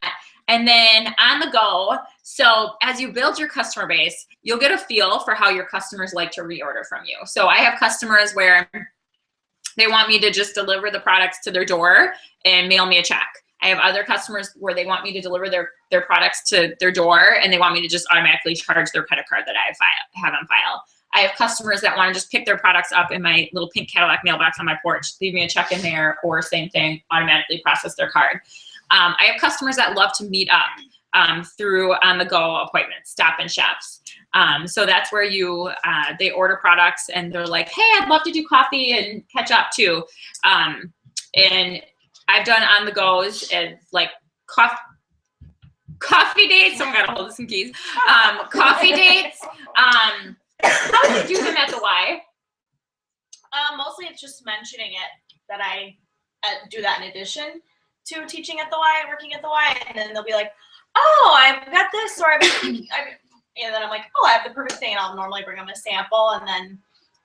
And then on the go, so as you build your customer base, you'll get a feel for how your customers like to reorder from you. So I have customers where they want me to just deliver the products to their door and mail me a check. I have other customers where they want me to deliver their products to their door and they want me to just automatically charge their credit card that I have on file. I have customers that want to just pick their products up in my little pink Cadillac mailbox on my porch, leave me a check in there, or same thing, automatically process their card. I have customers that love to meet up through on-the-go appointments, Stop and Shops. So that's where they order products and they're like, hey, I'd love to do coffee and catch up too. And I've done on-the-goes and like coffee dates. Someone got a hold of some keys. Coffee dates. How do you do them at the Y? Mostly it's just mentioning it that I do that in addition to teaching at the Y and working at the Y, and then they'll be like, oh, I've got this, or and then I'm like, oh, I have the perfect thing, and I'll normally bring them a sample, and then,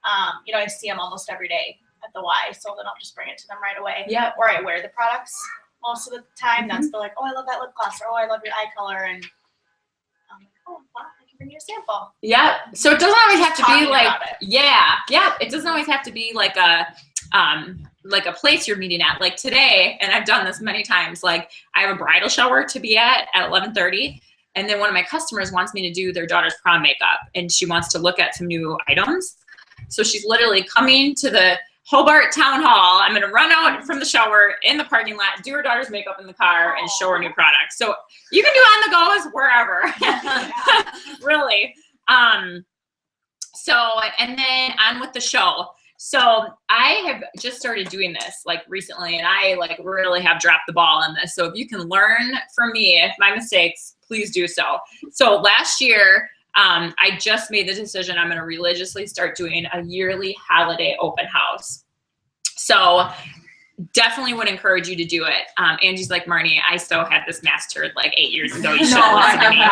I see them almost every day at the Y, so then I'll just bring it to them right away. Yeah. Or I wear the products most of the time. They're like, oh, I love that lip gloss, or oh, I love your eye color, and I'm like, oh, wow, I can bring you a sample. Yeah. So it doesn't always have to be like, it doesn't always have to be like a place you're meeting at. Like today, and I've done this many times, like I have a bridal shower to be at 11:30, and then one of my customers wants me to do their daughter's prom makeup, and she wants to look at some new items. So she's literally coming to the Hobart Town Hall. I'm going to run out from the shower in the parking lot, do her daughter's makeup in the car, and show her new products. So you can do on the goes wherever, really. So, and then on with the show. So I have just started doing this like recently, and I like really have dropped the ball on this. So if you can learn from me my mistakes, please do so. So last year, I just made the decision I'm going to religiously start doing a yearly holiday open house. So definitely would encourage you to do it. Angie's like, Marnie, I so had this mastered like 8 years ago. You should have listened to me.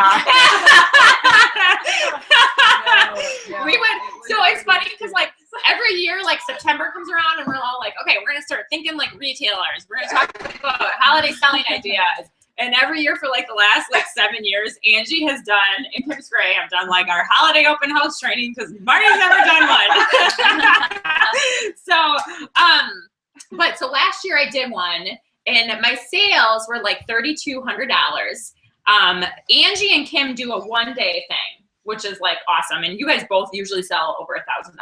We would, so it's funny because like every year, like September comes around and we're all like, okay, we're going to start thinking like retailers. We're going to talk about holiday selling ideas. And every year for like the last like 7 years, Angie has done, and Kim Gray have done like our holiday open house training because Marnie's never done one. So last year I did one, and my sales were like $3,200. Angie and Kim do a one-day thing, which is like awesome. And you guys both usually sell over $1,000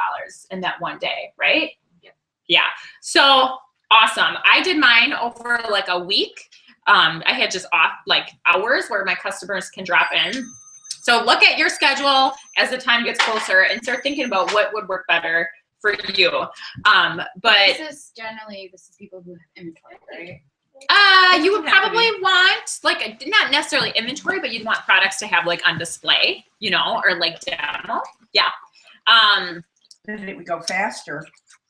in that one day, right? Yeah. So awesome. I did mine over like a week. I had just off like hours where my customers can drop in. So look at your schedule as the time gets closer and start thinking about what would work better for you. But this is people who have inventory, right? you would probably want like not necessarily inventory, but you'd want products to have like on display, you know, or like demo. Yeah. Then it would go faster.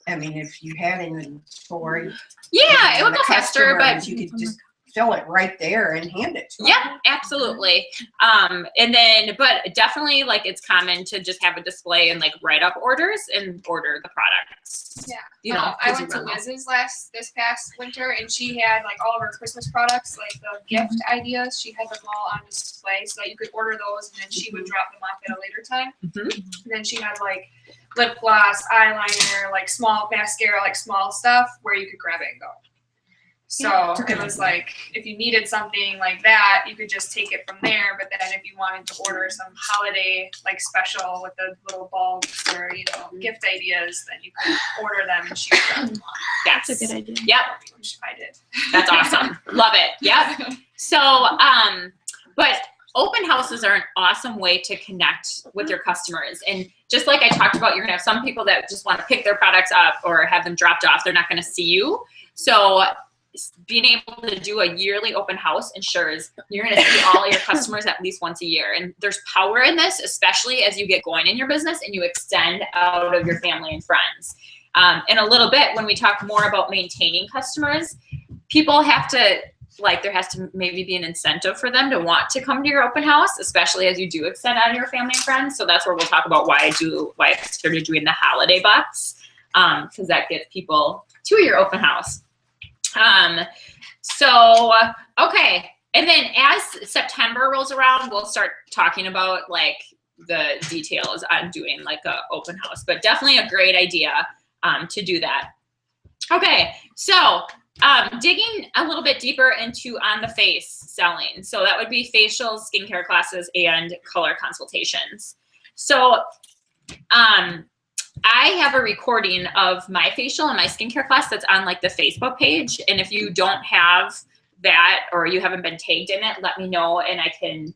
I mean, if you had inventory. Yeah, it would go faster, but you could just fill it right there and hand it to them. Yeah, absolutely. And then, but definitely like it's common to just have a display and like write up orders and order the products. Yeah. You know, I went to Liz's this past winter, and she had like all of her Christmas products, like the gift ideas. She had them all on display so that you could order those, and then she would drop them off at a later time. And then she had like lip gloss, eyeliner, like small mascara, like small stuff where you could grab it and go. So it was like, if you needed something like that, you could just take it from there. But then if you wanted to order some holiday like special with the little bulbs or, you know, gift ideas, then you could order them and she would grab them. That's a good idea. Yep. Which I did. That's awesome. Love it. Yep. So, but open houses are an awesome way to connect with your customers. And just like I talked about, you're gonna have some people that just want to pick their products up or have them dropped off. They're not gonna see you. So being able to do a yearly open house ensures you're going to see all your customers at least once a year. And there's power in this, especially as you get going in your business and you extend out of your family and friends. In a little bit, when we talk more about maintaining customers, people have to, like, there has to maybe be an incentive for them to want to come to your open house, especially as you do extend out of your family and friends. So that's where we'll talk about why I started doing the holiday bucks, because that gets people to your open house. Okay. And then as September rolls around, we'll start talking about like the details on doing like a open house, but definitely a great idea, to do that. Okay. So, digging a little bit deeper into on the face selling. So that would be facials, skincare classes, and color consultations. So, I have a recording of my facial and my skincare class that's on like the Facebook page. And if you don't have that or you haven't been tagged in it, let me know and I can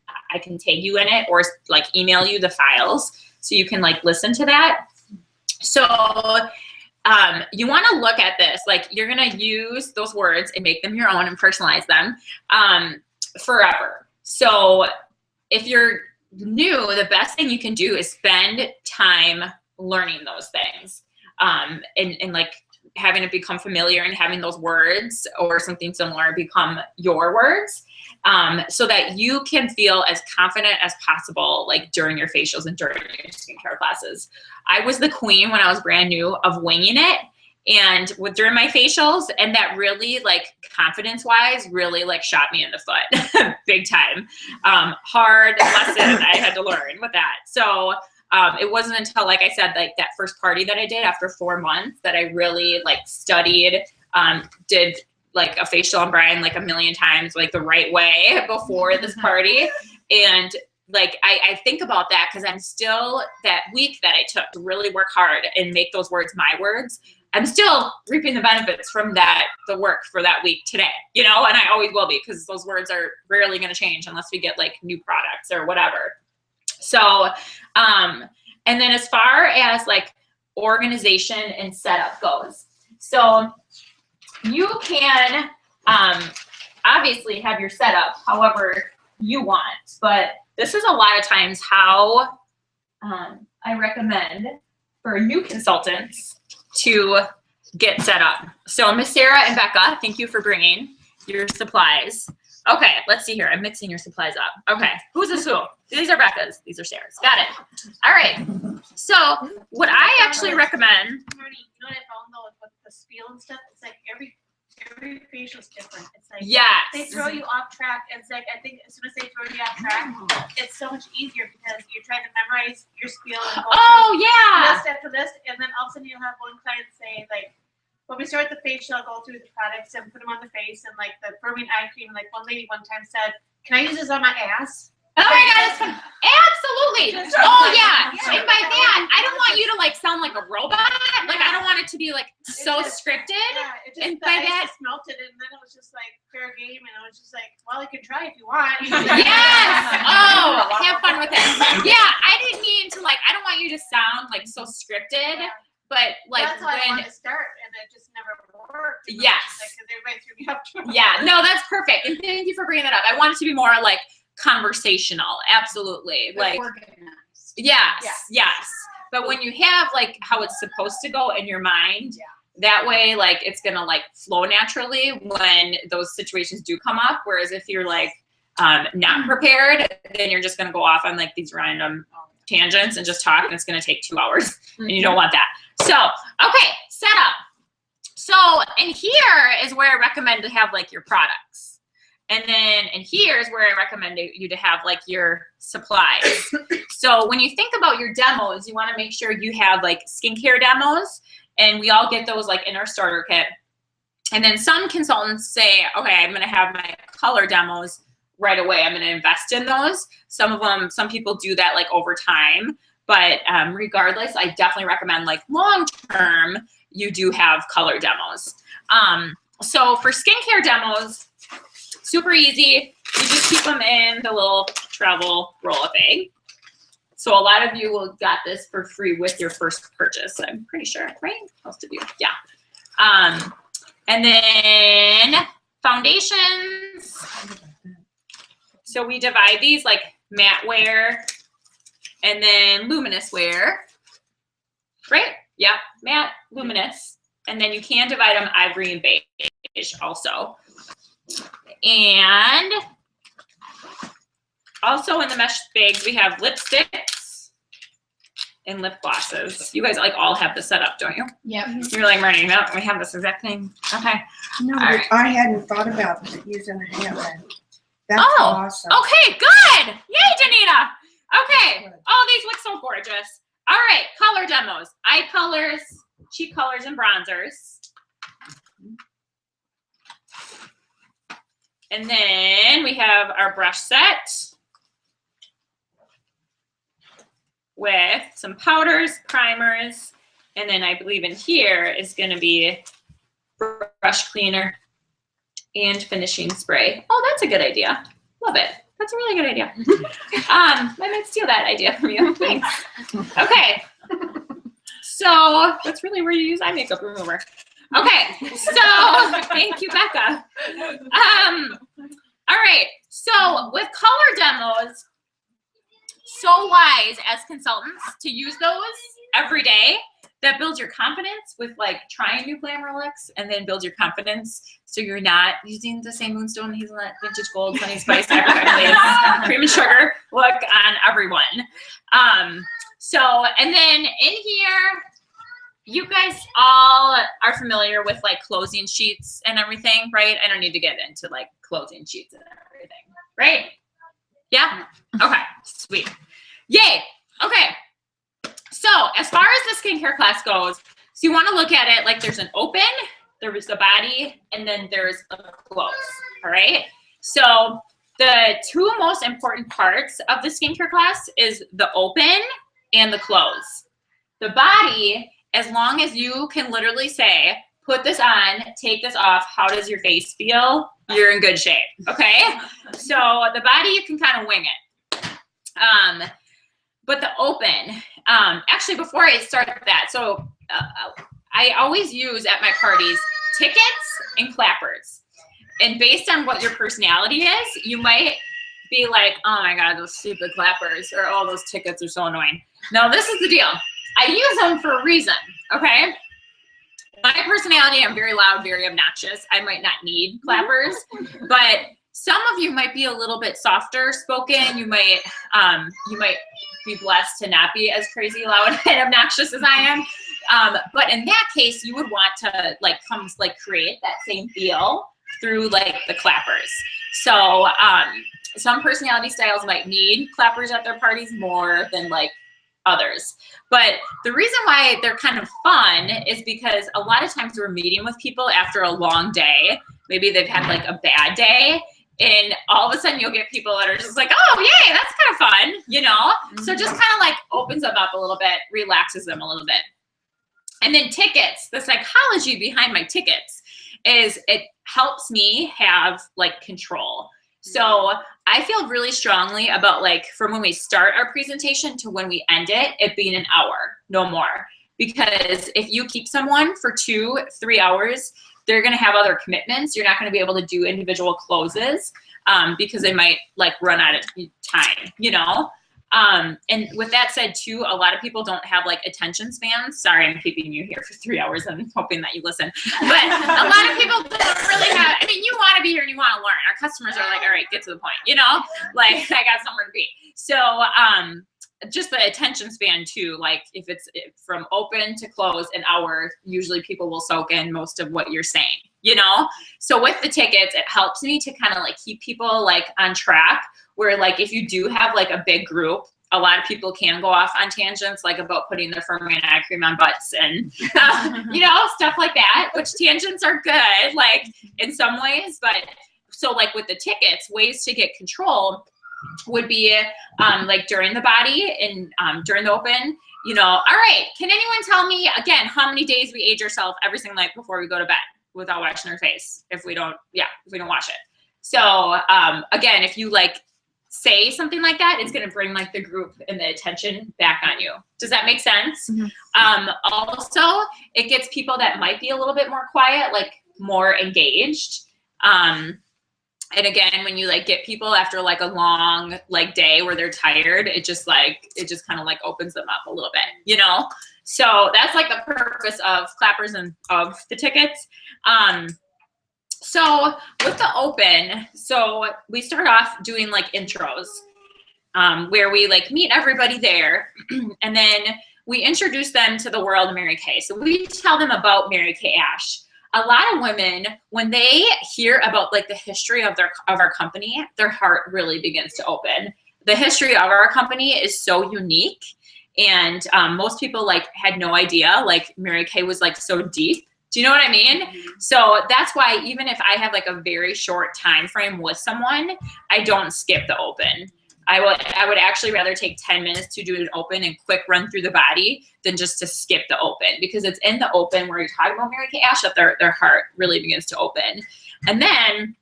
tag you in it or like email you the files so you can like listen to that. So you want to look at this, like you're going to use those words and make them your own and personalize them forever. So if you're new, the best thing you can do is spend time learning those things, and like having it become familiar and having those words or something similar become your words, so that you can feel as confident as possible, like during your facials and during your skincare classes. I was the queen when I was brand new of winging it and during my facials, and that really like confidence wise really like shot me in the foot big time. Hard lesson I had to learn with that. So it wasn't until, like I said, like that first party that I did after 4 months that I really like studied, did like a facial on Brian like a million times, like the right way before this party. And like, I think about that because I'm still, that week that I took to really work hard and make those words my words, I'm still reaping the benefits from that, the work for that week today, you know, and I always will be because those words are rarely going to change unless we get like new products or whatever. So, and then as far as like organization and setup goes. So you can obviously have your setup however you want, but this is a lot of times how I recommend for new consultants to get set up. So Miss Sarah and Becca, thank you for bringing your supplies. Okay, let's see here. I'm mixing your supplies up. Okay, who's this who? These are Becca's. These are Sarah's. Got it. All right. So what I actually recommend. Marty, you know what I found though with the spiel and stuff? It's like every facial is different. It's like Yes. they throw you off track. It's like I think as soon as they throw you off track, it's so much easier because you're trying to memorize your spiel and go through list after list, and then all of a sudden you'll have one client say like, when we start the facial, I'll go through the products and put them on the face, and like the firming eye cream. Like one lady one time said, "Can I use this on my ass?" Oh my God, absolutely. Oh yeah. And by that, I don't want you to like sound like a robot. Like I don't want it to be like so scripted. Yeah, it just, and by that, just melted, and then it was just like fair game, and it was just like, well, you can try if you want. yes. Oh, have fun with it. Yeah, I didn't mean to like. I don't want you to sound like so scripted. But like that's why I when wanted to start, and it just never worked. Yes. Because everybody threw me up. Yeah, no, that's perfect. And thank you for bringing that up. I want it to be more like conversational. Absolutely. Like organized. Yes. But when you have like how it's supposed to go in your mind, that way like it's gonna like flow naturally when those situations do come up. Whereas if you're like not prepared, then you're just gonna go off on like these random tangents and just talk, and it's gonna take 2 hours. And you don't want that. So, okay, setup. So, and here is where I recommend to have like your products. And here's where I recommend you to have like your supplies. So when you think about your demos, you want to make sure you have like skincare demos, and we all get those like in our starter kit. And then some consultants say, okay, I'm going to have my color demos right away. I'm going to invest in those. Some people do that like over time. But regardless, I definitely recommend like long-term, you do have color demos. So for skincare demos, super easy. You just keep them in the little travel roll-up bag. So a lot of you will got this for free with your first purchase. I'm pretty sure, right? Most of you, yeah. And then foundations. So we divide these like matte wear and then luminous wear, right? Yeah, matte, luminous. And then you can divide them ivory and beige also. And also in the mesh bags, we have lipsticks and lip glosses. You guys like all have this set up, don't you? Yep. You're like, Marty, no, we have this exact thing. Okay. No, All right. I hadn't thought about using a handbag. That's Oh, awesome. okay, good. Yay, Danita. Okay. Oh, these look so gorgeous. All right, color demos. Eye colors, cheek colors, and bronzers. And then we have our brush set with some powders, primers, and then I believe in here is going to be brush cleaner and finishing spray. Oh, that's a good idea. Love it. That's a really good idea. I might steal that idea from you. Thanks. Okay. So that's really where you use eye makeup remover. Okay. So thank you, Becca. All right. So with color demos, so wise as consultants to use those every day. That builds your confidence with like trying new glamour looks, and then builds your confidence so you're not using the same Moonstone, Hazelnut, Vintage Gold, Honey Spice, cream and sugar look on everyone. So, and then in here, you guys all are familiar with like closing sheets and everything, right? I don't need to get into like closing sheets and everything, right? Yeah? Okay, sweet. Yay, okay. So as far as the skincare class goes, so you want to look at it like there's an open, there's the body, and then there's a close, all right? So the two most important parts of the skincare class is the open and the close. The body, as long as you can literally say, put this on, take this off, how does your face feel? You're in good shape, okay? So the body, you can kind of wing it. But the open, actually before I start that, so I always use at my parties tickets and clappers. And based on what your personality is, you might be like, oh my God, those stupid clappers, or oh, those tickets are so annoying. No, this is the deal. I use them for a reason, okay? My personality, I'm very loud, very obnoxious. I might not need clappers, but some of you might be a little bit softer spoken. You might be blessed to not be as crazy, loud, and obnoxious as I am. But in that case, you would want to create that same feel through like the clappers. So some personality styles might need clappers at their parties more than like others. But the reason why they're kind of fun is because a lot of times we're meeting with people after a long day. Maybe they've had like a bad day, and all of a sudden you'll get people that are just like, oh, yay, that's kind of fun, you know? Mm-hmm. So just kind of like opens them up a little bit, relaxes them a little bit. And then tickets, the psychology behind my tickets is it helps me have like control. So I feel really strongly about like from when we start our presentation to when we end it, it being an hour, no more. Because if you keep someone for 2-3 hours, they're going to have other commitments. You're not going to be able to do individual closes because they might like run out of time, you know? And with that said too, a lot of people don't have like attention spans. Sorry, I'm keeping you here for 3 hours and hoping that you listen. But a lot of people don't really have, I mean, you want to be here and you want to learn. Our customers are like, all right, get to the point, you know, like I got somewhere to be. So, just the attention span too, like if it's from open to close an hour, usually people will soak in most of what you're saying, you know? So with the tickets, it helps me to kind of like keep people like on track where like if you do have like a big group, a lot of people can go off on tangents like about putting their firmament eye cream on butts and, you know, stuff like that, which tangents are good, like in some ways. But so like with the tickets, ways to get control would be like during the body and during the open, you know, all right, can anyone tell me again how many days we age ourselves every single night before we go to bed without washing our face if we don't wash it. So again, if you like say something like that, it's going to bring like the group and the attention back on you. Does that make sense? Mm-hmm. Also, it gets people that might be a little bit more quiet, like more engaged. And again, when you like get people after like a long like day where they're tired, it just kind of like opens them up a little bit, you know? So that's like the purpose of clappers and of the tickets. So with the open, so we start off doing like intros where we like meet everybody there and then we introduce them to the world of Mary Kay. So we tell them about Mary Kay Ash. A lot of women, when they hear about like the history of our company, their heart really begins to open. The history of our company is so unique, and most people like had no idea like Mary Kay was like so deep. Do you know what I mean? So that's why even if I have like a very short time frame with someone, I don't skip the open. I would actually rather take 10 minutes to do an open and quick run through the body than just to skip the open, because it's in the open where you're talking about Mary Kay Ash that their heart really begins to open. And then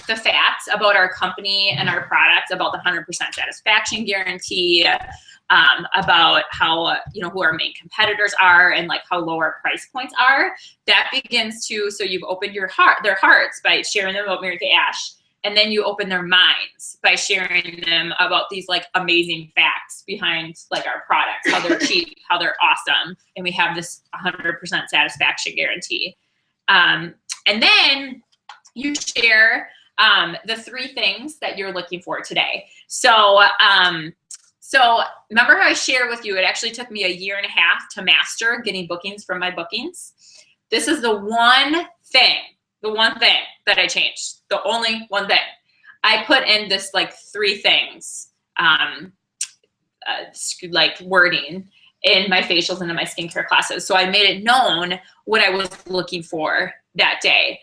the facts about our company and our products, about the 100% satisfaction guarantee, about how, you know, who our main competitors are and like how low our price points are, that begins to, so you've opened their hearts by sharing them about Mary Kay Ash. And then you open their minds by sharing them about these like amazing facts behind like our products, how they're cheap, how they're awesome. And we have this 100% satisfaction guarantee. And then you share the 3 things that you're looking for today. So remember how I shared with you, it actually took me 1.5 years to master getting bookings from my bookings. This is the one thing that I changed, the only one thing. I put in this like 3 things, like wording in my facials and in my skincare classes. So I made it known what I was looking for that day.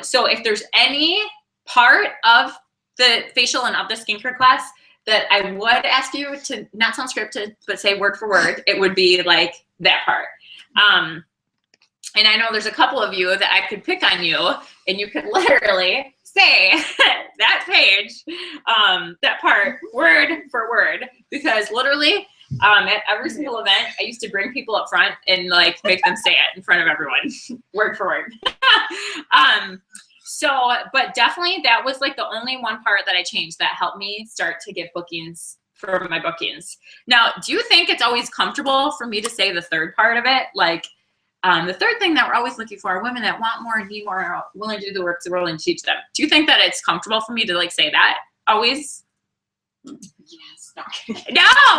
So if there's any part of the facial and of the skincare class that I would ask you to not sound scripted, but say word for word, it would be like that part. And I know there's a couple of you that I could pick on you and you could literally say that page, that part, word for word, because literally at every single event, I used to bring people up front and like make them say it in front of everyone, word for word. So, but definitely that was like the only one part that I changed that helped me start to get bookings for my bookings. Now, do you think it's always comfortable for me to say the third part of it? Like, the third thing that we're always looking for are women that want more, need more, are willing to do the work, so we're willing to teach them. Do you think that it's comfortable for me to like say that always? Yes. No,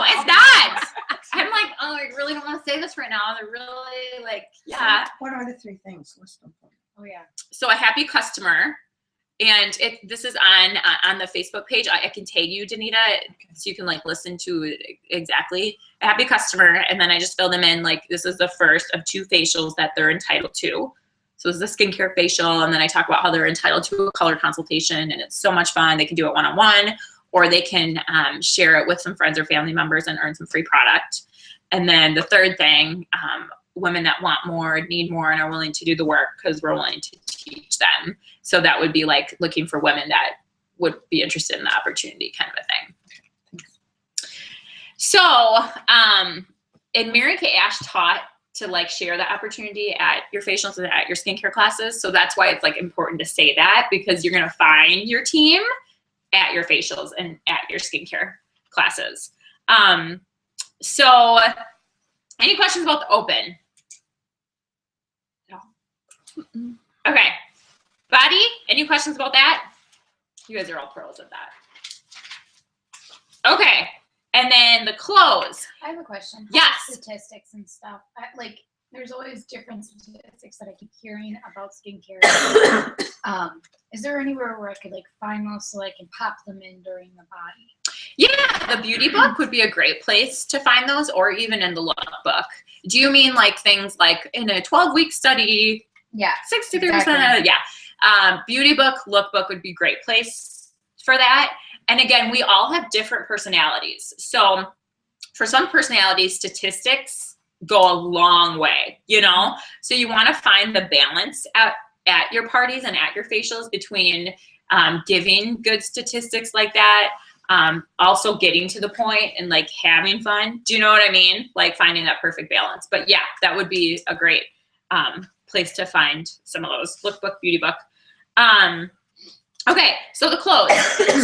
it's not. I'm like, oh, I really don't want to say this right now. They're really like, yeah. What are the 3 things? List them. Oh yeah. So a happy customer, and this is on the Facebook page. I can tag you, Danita, so you can like listen to it exactly. A happy customer, and then I just fill them in like this is the first of 2 facials that they're entitled to. So it's the skincare facial, and then I talk about how they're entitled to a color consultation, and it's so much fun. They can do it one-on-one, or they can share it with some friends or family members and earn some free product. And then the third thing, women that want more, need more, and are willing to do the work because we're willing to teach them. So that would be like looking for women that would be interested in the opportunity kind of a thing. So, and Mary Kay Ash taught to like share the opportunity at your facials and at your skincare classes. So that's why it's like important to say that, because you're going to find your team at your facials and at your skincare classes. So any questions about the open? No. Okay. Body, any questions about that? You guys are all pros at that. Okay. And then the close. I have a question. Yes. Statistics and stuff. Like, there's always different statistics that I keep hearing about skincare. Is there anywhere where I could like find those so I can pop them in during the body? Yeah, the beauty book would be a great place to find those, or even in the lookbook. Do you mean like things like in a 12-week study? Yeah. 63%. Exactly. Yeah. Beauty book, lookbook would be a great place for that. And again, we all have different personalities. So for some personalities, statistics go a long way, you know? So you want to find the balance at your parties and at your facials between giving good statistics like that, also getting to the point and like having fun. Do you know what I mean? Like finding that perfect balance. But yeah, that would be a great place to find some of those. Lookbook, beauty book. Okay, so the close.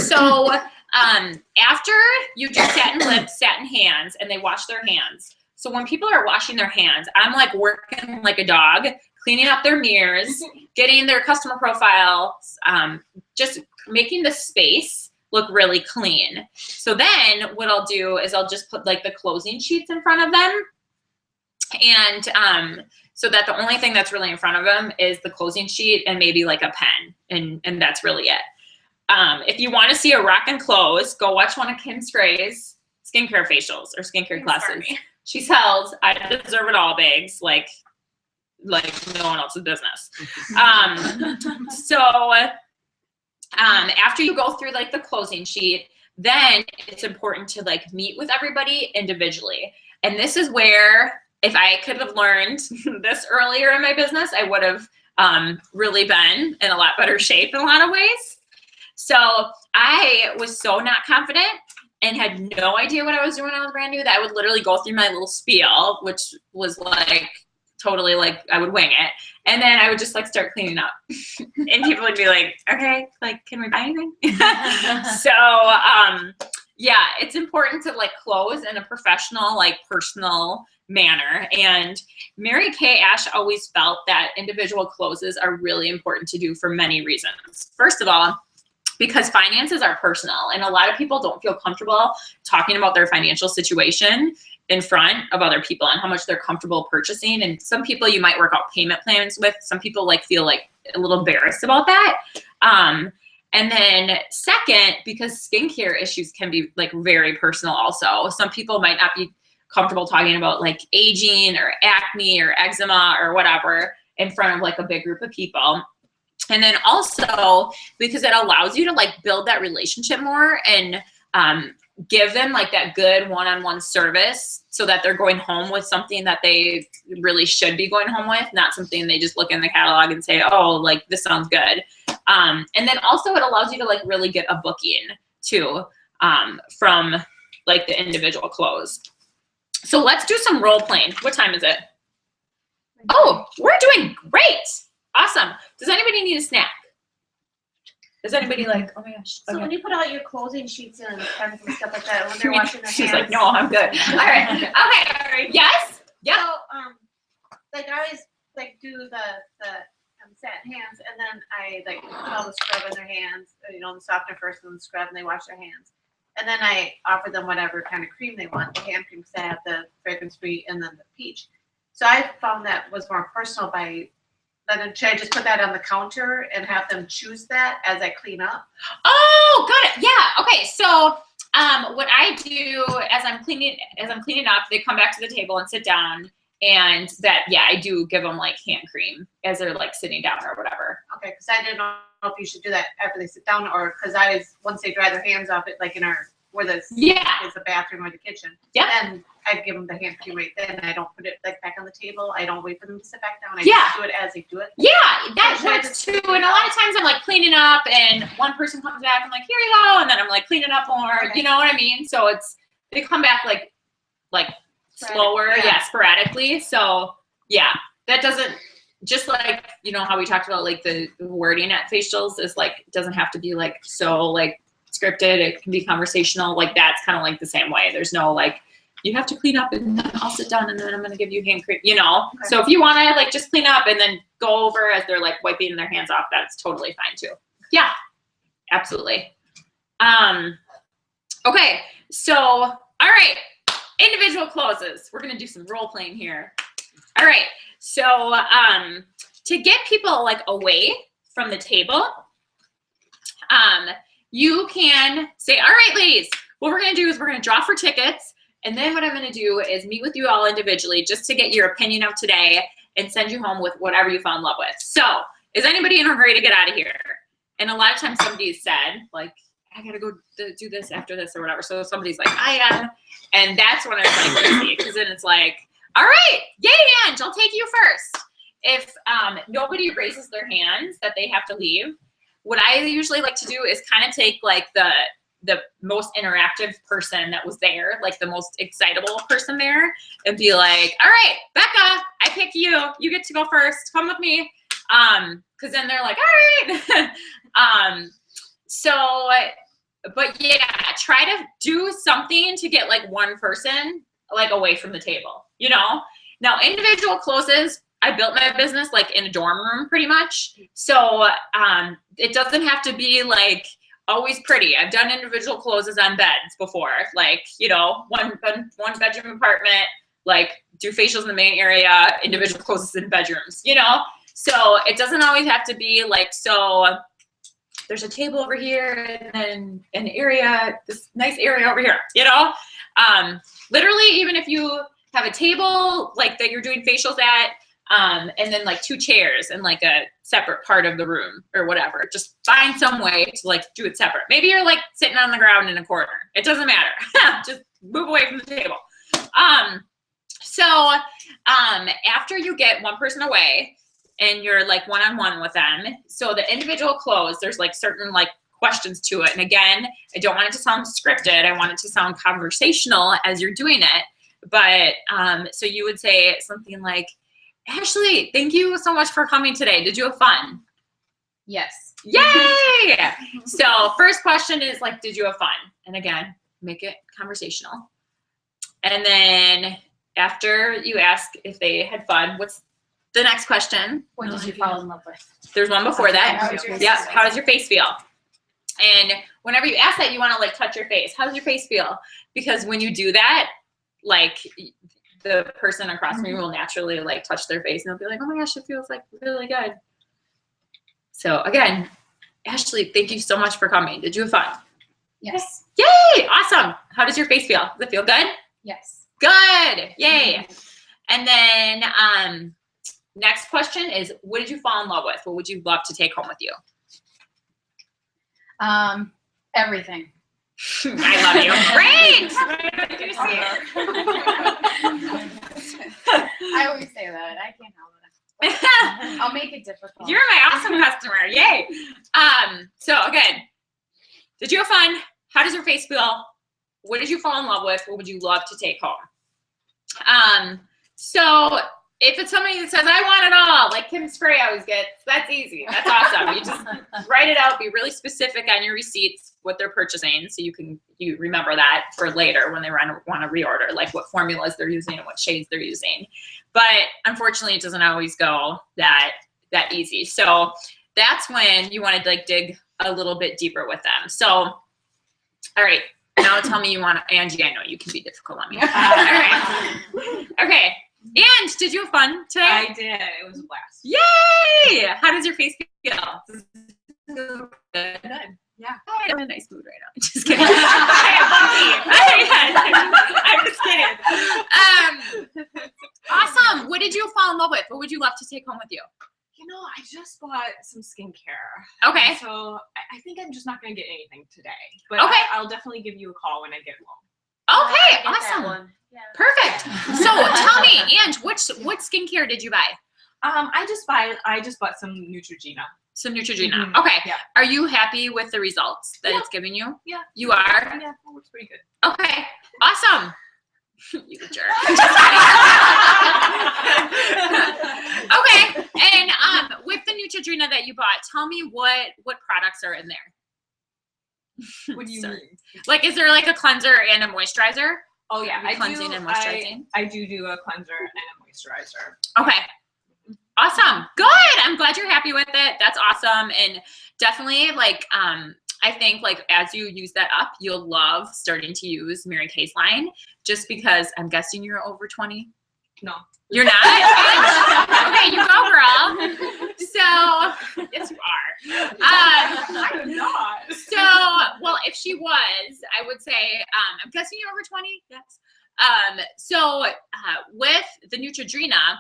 So after you do satin lips, satin hands, and they wash their hands. So when people are washing their hands, I'm like working like a dog, cleaning up their mirrors, getting their customer profiles, just making the space look really clean. So then what I'll do is I'll just put like the closing sheets in front of them. And so that the only thing that's really in front of them is the closing sheet and maybe like a pen, and that's really it. If you want to see a rock and close, go watch one of Kim Scray's skincare facials or skincare classes. She sells I Deserve It All bags like no one else's business. So after you go through like the closing sheet, then it's important to like meet with everybody individually. And this is where, if I could have learned this earlier in my business, I would have really been in a lot better shape in a lot of ways. So I was so not confident and had no idea what I was doing when I was brand new that I would literally go through my little spiel, which was like totally like I would wing it. And then I would just like start cleaning up. And people would be like, okay, like, can we buy anything? So yeah, it's important to like close in a professional, like personal manner. And Mary Kay Ash always felt that individual closes are really important to do for many reasons. First of all, because finances are personal, and a lot of people don't feel comfortable talking about their financial situation in front of other people and how much they're comfortable purchasing. And some people you might work out payment plans with. Some people like feel like a little embarrassed about that. And then second, because skincare issues can be like very personal also. Some people might not be comfortable talking about like aging or acne or eczema or whatever in front of like a big group of people. And then also because it allows you to like build that relationship more and give them like that good one-on-one service so that they're going home with something that they really should be going home with, not something they just look in the catalog and say, oh, like this sounds good. And then also it allows you to like really get a booking too, from like the individual clothes. So let's do some role playing. What time is it? Oh, we're doing great. Awesome. Does anybody need a snack? Is anybody like, oh my gosh. So when you put out your clothing sheets and pens and stuff like that, when they're washing their She's hands. like, no, I'm good. All right. Okay. Yes. Yep. So, like I always like do the satin hands, and then I like put all the scrub in their hands, you know, the softener first, and then the scrub, and they wash their hands. And then I offer them whatever kind of cream they want, the hand cream, because I have the fragrance free and then the peach. So I found that was more personal by, then should I just put that on the counter and have them choose that as I clean up? Oh, got it. Yeah. Okay. So what I do as I'm cleaning up, they come back to the table and sit down. And that, yeah, I do give them like hand cream as they're like sitting down or whatever. Okay, because I didn't know if you should do that after they sit down, or because once they dry their hands off it, like in our, where the Yeah. is the bathroom or the kitchen. Yeah. Then I give them the hand cream right then. I don't put it like back on the table. I don't wait for them to sit back down. I Yeah. just do it as they do it. Yeah, that Should I works just too. do And a lot of times I'm like cleaning up and one person comes back, I'm like, here you go. And then I'm like cleaning up more, Okay. you know what I mean? So they come back like slower, yeah. sporadically. So yeah, that doesn't, just like, you know, how we talked about like the wording at facials is like, doesn't have to be like so like scripted. It can be conversational. Like that's kind of like the same way. There's no like, you have to clean up and then I'll sit down and then I'm going to give you hand cream, you know? Okay. So if you want to like just clean up and then go over as they're like wiping their hands off, that's totally fine too. Yeah, absolutely. Okay. So, all right. Individual closes. We're going to do some role playing here. All right. So, to get people like away from the table, you can say, all right, ladies, what we're going to do is we're going to draw for tickets. And then what I'm going to do is meet with you all individually just to get your opinion of today and send you home with whatever you fell in love with. So is anybody in a hurry to get out of here? And a lot of times somebody's said like, I got to go do this after this or whatever. So somebody's like, I am. And that's when it's like easy, because then it's like, all right, yay, Ange, I'll take you first. If nobody raises their hands that they have to leave, what I usually like to do is kind of take like the most interactive person that was there, like the most excitable person there, and be like, all right, Becca, I pick you. You get to go first. Come with me. Because then they're like, all right. So, but yeah, try to do something to get like one person like away from the table, you know? Now, individual closes, I built my business like in a dorm room pretty much. So it doesn't have to be like always pretty. I've done individual closes on beds before, like, you know, one bedroom apartment, like do facials in the main area, individual closes in bedrooms, you know? So it doesn't always have to be like, so there's a table over here and then an area, this nice area over here, you know? Literally, even if you have a table like that you're doing facials at, and then like 2 chairs and like a separate part of the room or whatever, just find some way to like do it separate. Maybe you're like sitting on the ground in a corner. It doesn't matter. Just move away from the table. So after you get one person away and you're like one-on-one with them, so the individual close, there's like certain like questions to it. And again, I don't want it to sound scripted. I want it to sound conversational as you're doing it. But so you would say something like, Ashley, thank you so much for coming today. Did you have fun? Yes. Yay! So first question is like, did you have fun? And again, make it conversational. And then after you ask if they had fun, what's the next question? What did you fall in love with? There's one before that. How does your face Yep. feel? How does your face feel? And whenever you ask that, you want to like touch your face. How does your face feel? Because when you do that, like the person across from you will naturally like touch their face and they'll be like, oh my gosh, it feels like really good. So again, Ashley, thank you so much for coming. Did you have fun? Yes. Yay! Awesome. How does your face feel? Does it feel good? Yes. Good. Yay. And then next question is, what did you fall in love with? What would you love to take home with you? Everything. I love you. Great. I always say that. I can't help it. I'll make it difficult. You're my awesome customer. Yay. So again, did you have fun? How does your face feel? What did you fall in love with? What would you love to take home? So if it's somebody that says, I want it all, like Kim Spray always gets, that's easy. That's awesome. You just write it out, be really specific on your receipts, what they're purchasing, so you remember that for later when they want to reorder, like what formulas they're using and what shades they're using. But unfortunately, it doesn't always go that easy. So that's when you want to like dig a little bit deeper with them. So, all right. Now tell me you want Angie. I know you can be difficult on me. All right. Okay. And did you have fun today? I did. It was a blast. Yay! How does your face feel? Good. Yeah. I'm in a nice mood right now. Just kidding. I'm just kidding. Awesome. What did you fall in love with? What would you love to take home with you? You know, I just bought some skincare. Okay. So I think I'm just not going to get anything today. But Okay. I'll definitely give you a call when I get home. Okay, awesome. Yeah. Perfect. So tell me, Ange, what skincare did you buy? I just bought some Neutrogena. Some Neutrogena. Mhm. Okay. Yeah. Are you happy with the results that it's giving you? Yeah. You are? Yeah, that looks pretty good. Okay. Awesome. You a jerk. Okay. And with the Neutrogena that you bought, tell me what products are in there. What do you Sorry. mean? Like, is there like a cleanser and a moisturizer? Oh yeah, Cleansing and moisturizing. I do a cleanser and a moisturizer. Okay. Awesome. Good. I'm glad you're happy with it. That's awesome. And definitely like, I think like as you use that up, you'll love starting to use Mary Kay's line just because I'm guessing you're over 20. No. You're not? Okay, you go, girl. So, yes, you are. I'm not. So, well, if she was, I would say, I'm guessing you're over 20. Yes. So, with the Neutrogena,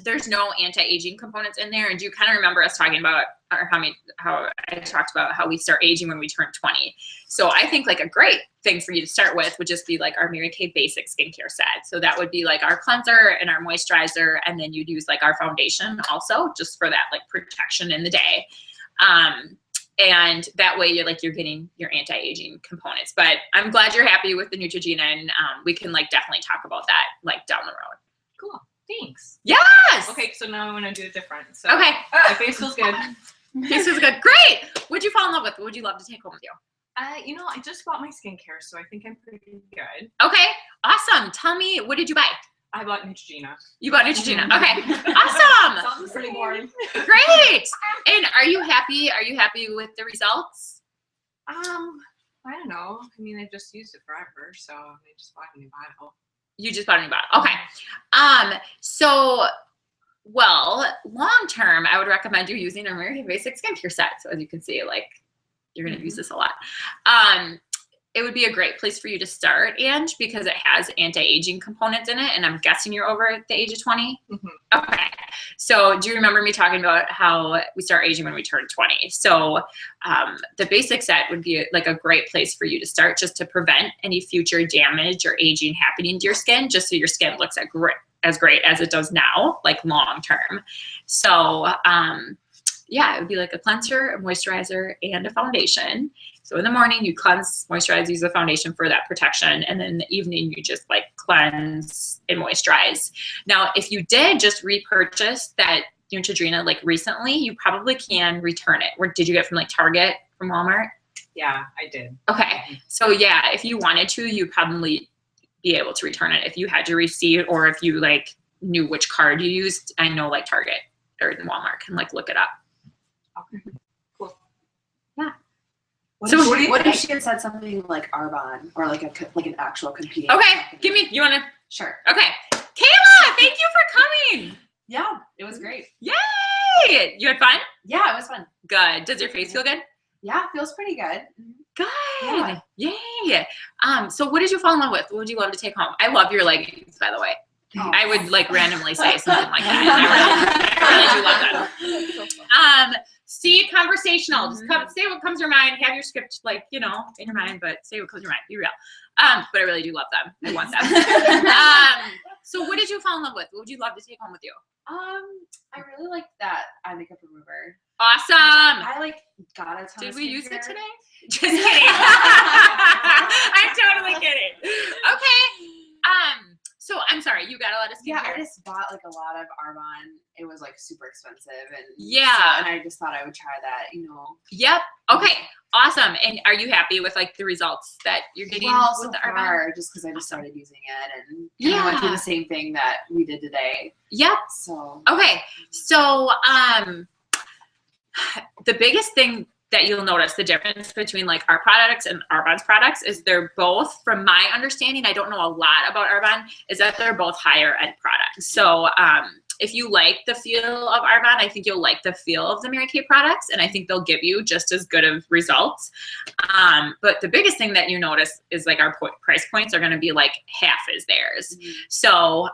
there's no anti-aging components in there. And do you kind of remember us talking about, or how I talked about how we start aging when we turn 20? So I think like a great thing for you to start with would just be like our Mary Kay basic skincare set. So that would be like our cleanser and our moisturizer, and then you'd use like our foundation also just for that like protection in the day. And that way you're getting your anti-aging components. But I'm glad you're happy with the Neutrogena, and we can like definitely talk about that like down the road. Cool. Thanks. Yes. Okay, so now I want to do it different. So Okay. my face feels good. Face is good. Great. What'd you fall in love with? What would you love to take home with you? You know, I just bought my skincare, so I think I'm pretty good. Okay. Awesome. Tell me, what did you buy? I bought Neutrogena. You bought Neutrogena. Okay. Awesome. Sounds pretty boring. Great. And are you happy? Are you happy with the results? I don't know. I mean, I've just used it forever, so I just bought a new bottle. You just bought a new bottle. Okay. So, well, long term, I would recommend you using a Mary Kay basic skincare set. So as you can see, like, you're going to use this a lot. It would be a great place for you to start, Ange, because it has anti-aging components in it, and I'm guessing you're over the age of 20? Mm-hmm. Okay. So do you remember me talking about how we start aging when we turn 20? So the basic set would be like a great place for you to start just to prevent any future damage or aging happening to your skin, just so your skin looks as great as it does now, like long term. So yeah, it would be like a cleanser, a moisturizer, and a foundation. So in the morning, you cleanse, moisturize, use the foundation for that protection. And then in the evening, you just like cleanse and moisturize. Now, if you did just repurchase that Neutrogena like recently, you probably can return it. Or did you get from like Target, from Walmart? Yeah, I did. Okay. So yeah, if you wanted to, you'd probably be able to return it if you had your receipt, or if you like knew which card you used. I know like Target or Walmart can like look it up. Okay. Cool. Yeah. What if she had said something like Arbonne or like an actual competing? Okay, company? you want to? Sure. Okay. Kayla, thank you for coming. Yeah, it was great. Yay! You had fun? Yeah, it was fun. Good. Does your face feel good? Yeah, it feels pretty good. Good. Yeah. Yay. So what did you fall in love with? What would you love to take home? I love your leggings, by the way. Oh. I would like randomly say something like that. I really do love that. See, conversational. Just say what comes to your mind. Have your script like, in your mind, but say what comes to your mind. Be real. But I really do love them. I want them. So what did you fall in love with? What would you love to take home with you? I really like that eye makeup remover. Awesome. I like got a ton Did of we use it skincare. today? Just kidding. I'm totally kidding. Okay. So I'm sorry, you got a lot of Yeah, skincare. I just bought like a lot of Arbonne. It was like super expensive, and Yeah. and I just thought I would try that. Yep. Okay. Awesome. And are you happy with like the results that you're getting Well, with so the Arbonne? far, just because I just started using it and kinda went through the same thing that we did today. Yep. So Okay. So the biggest thing that you'll notice the difference between like our products and Arbonne's products is they're both, from my understanding, I don't know a lot about Arbonne, is that they're both higher end products. So if you like the feel of Arbonne, I think you'll like the feel of the Mary Kay products, and I think they'll give you just as good of results. But the biggest thing that you notice is like our price points are going to be like half as theirs. So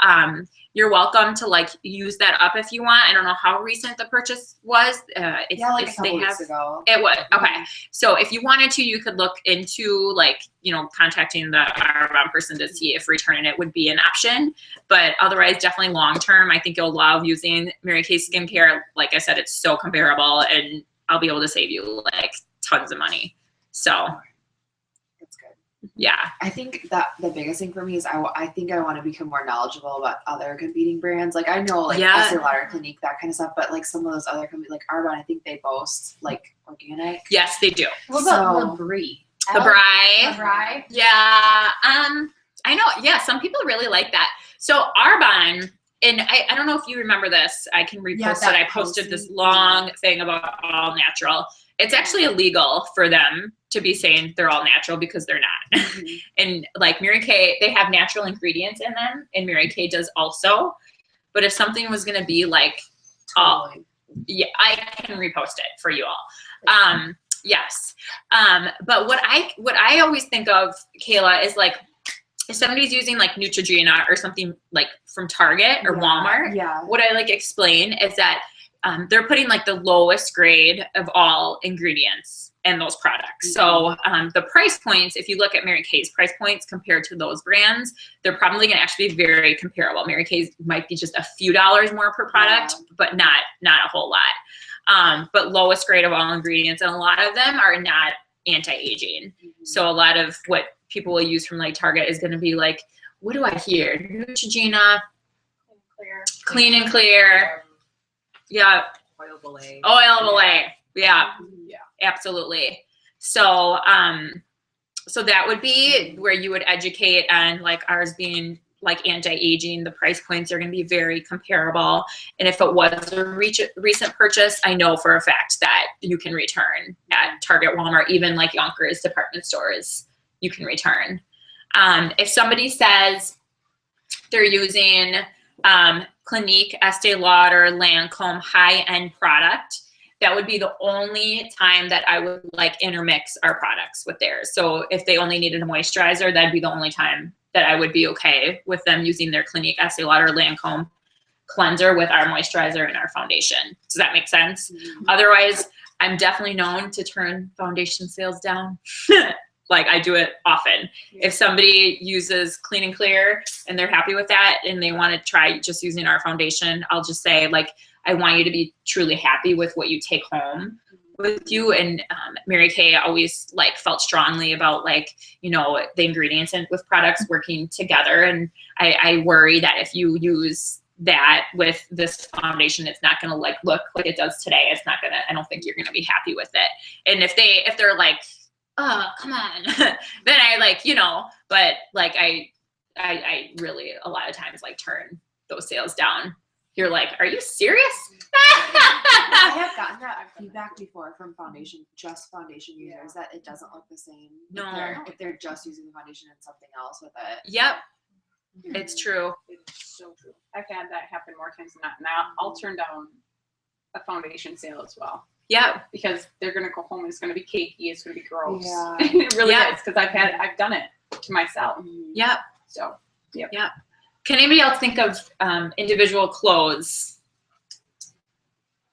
you're welcome to like use that up if you want. I don't know how recent the purchase was. like a couple weeks ago. It would. Okay. So if you wanted to, you could look into like, contacting the Arbonne person to see if returning it would be an option. But otherwise, definitely long term, I think you'll love using Mary Kay skincare. Like I said, it's so comparable, and I'll be able to save you like tons of money. So That's good. yeah. I think that the biggest thing for me is I think I want to become more knowledgeable about other competing brands. Like I know like Estee Lauder, Clinique, that kind of stuff, but like some of those other companies like Arbonne, I think they boast like organic. Yes, they do. What about Labrie? Labrie. Yeah. I know. Yeah. Some people really like that. So Arbonne, and I don't know if you remember this. I can repost it. I posted this long thing about all natural. It's actually illegal for them to be saying they're all natural because they're not. And like Mary Kay, they have natural ingredients in them, and Mary Kay does also. But if something was going to be like, yeah, I can repost it for you all. Yes. But what I always think of, Kayla, is like if somebody's using like Neutrogena or something like from Target or Walmart, what I like explain is that they're putting like the lowest grade of all ingredients in those products. So the price points, if you look at Mary Kay's price points compared to those brands, they're probably going to actually be very comparable. Mary Kay's might be just a few dollars more per product, but not a whole lot. But lowest grade of all ingredients, and a lot of them are not anti-aging. So a lot of what people will use from like Target is going to be like, what do I hear? Neutrogena, clean and clear. Yeah. Oil belay. Yeah. Absolutely. So, so that would be where you would educate on like ours being like anti-aging. The price points are going to be very comparable. And if it was a recent purchase, I know for a fact that you can return at Target, Walmart, even like Yonkers department stores, you can return. If somebody says they're using Clinique, Estee Lauder, Lancome high-end product, that would be the only time that I would like intermix our products with theirs. So if they only needed a moisturizer, that'd be the only time that I would be okay with them using their Clinique, Estee Lauder, Lancome cleanser with our moisturizer and our foundation. Does that make sense? Otherwise, I'm definitely known to turn foundation sales down. Like I do it often. If somebody uses Clean and Clear and they're happy with that and they want to try just using our foundation, I'll just say like, I want you to be truly happy with what you take home with you. And Mary Kay always like felt strongly about like, the ingredients and with products working together. And I worry that if you use that with this foundation, it's not going to like look like it does today. It's not going to, I don't think you're going to be happy with it. And if they're like, oh, come on, then I like, but like I really a lot of times like turn those sales down. You're like, are you serious? I have gotten that feedback before from foundation users that it doesn't look the same. No. If they're just using the foundation and something else with it. Yep. It's true. It's so true. I've had that happen more times than not. Now I'll turn down a foundation sale as well. Yeah. Because they're gonna go home and it's gonna be cakey. It's gonna be gross. Yeah. It really is, because I've done it to myself. Yep. So. Yep. Yep. Can anybody else think of individual clothes?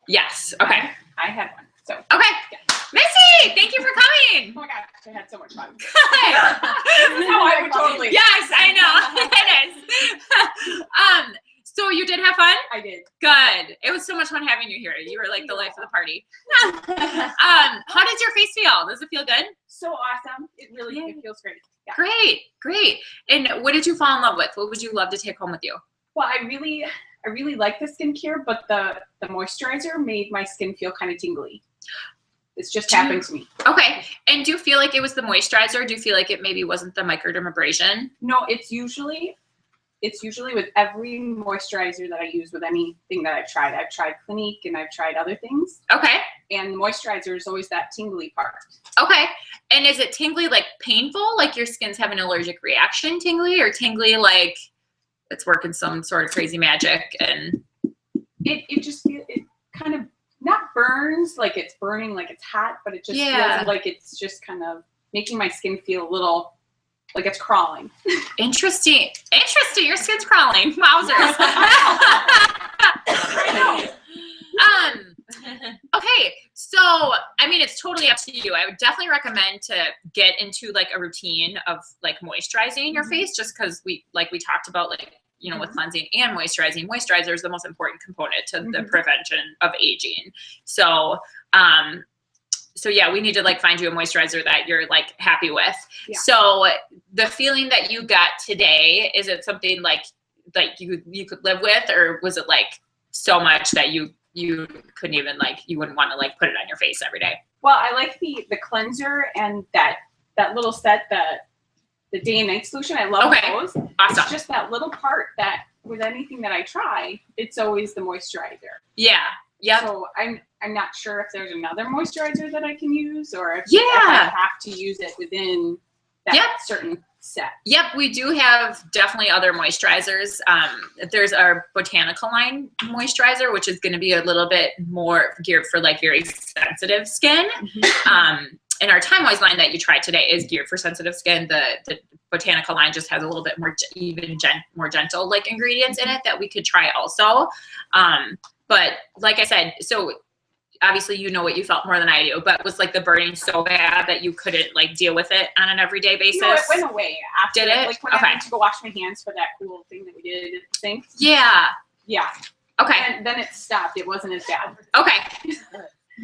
Yes. Okay. I had one. So. Okay. Yeah. Missy, thank you for coming. Oh my gosh, I had so much fun. Good. This is how I would totally. Yes, I know. It is. So you did have fun? I did. Good. It was so much fun having you here. You were like the life of the party. How does your face feel? Does it feel good? So awesome. It really it feels great. Yeah. Great, great. And what did you fall in love with? What would you love to take home with you? Well, I really like the skincare, but the moisturizer made my skin feel kind of tingly. It's just happened to me. Okay. And do you feel like it was the moisturizer? Do you feel like it maybe wasn't the microdermabrasion? No, it's usually with every moisturizer that I use with anything that I've tried. I've tried Clinique and I've tried other things. Okay. And the moisturizer is always that tingly part. Okay. And is it tingly like painful? Like your skin's having an allergic reaction tingly, or tingly like it's working some sort of crazy magic? And it kind of not burns like it's burning like it's hot, but it just feels like it's just kind of making my skin feel a little like it's crawling. Interesting. Your skin's crawling. Wowzers. Okay, so I mean, it's totally up to you. I would definitely recommend to get into like a routine of like moisturizing your face, just because we talked about, like, you know, with cleansing and moisturizing. Moisturizer is the most important component to the prevention of aging. So, so yeah, we need to like find you a moisturizer that you're like happy with. Yeah. So the feeling that you got today, is it something like you could live with, or was it like so much that you couldn't even, like, you wouldn't want to like put it on your face every day? Well, I like the cleanser and that little set, the day and night solution. I love those. Awesome. It's just that little part that with anything that I try, it's always the moisturizer. Yeah. Yeah. So I'm not sure if there's another moisturizer that I can use, or if I have to use it within that certain set. Yep, we do have definitely other moisturizers. There's our botanical line moisturizer, which is going to be a little bit more geared for like very sensitive skin. And our Time Wise line that you tried today is geared for sensitive skin. The botanical line just has a little bit more more gentle like ingredients in it that we could try also. But like I said, so obviously you know what you felt more than I do, but was like the burning so bad that you couldn't like deal with it on an everyday basis? No, it went away after. Did it? Like when I went to go wash my hands for that cool thing that we did at the sink. Yeah. Yeah. Okay. And then it stopped. It wasn't as bad. Okay.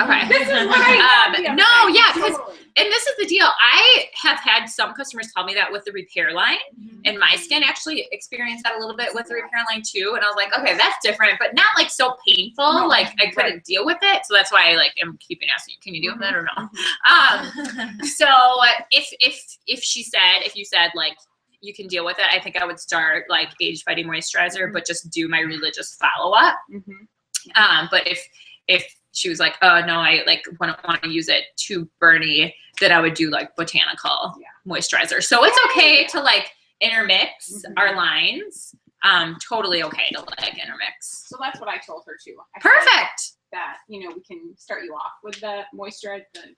Okay. This is what I have. No, yeah, because, and this is the deal. I have had some customers tell me that with the repair line, and my skin actually experienced that a little bit with the repair line too. And I was like, okay, that's different, but not like so painful. No, like I couldn't deal with it, so that's why I like am keeping asking you, can you deal with that or no? So if you said like you can deal with it, I think I would start like age fighting moisturizer, but just do my religious follow up. But if she was like, oh no, I like wouldn't want to use it too burny, then I would do like botanical moisturizer. So it's okay to like intermix our lines. Totally okay to like intermix. So that's what I told her too. Perfect. That, you know, we can start you off with the moisturizer, the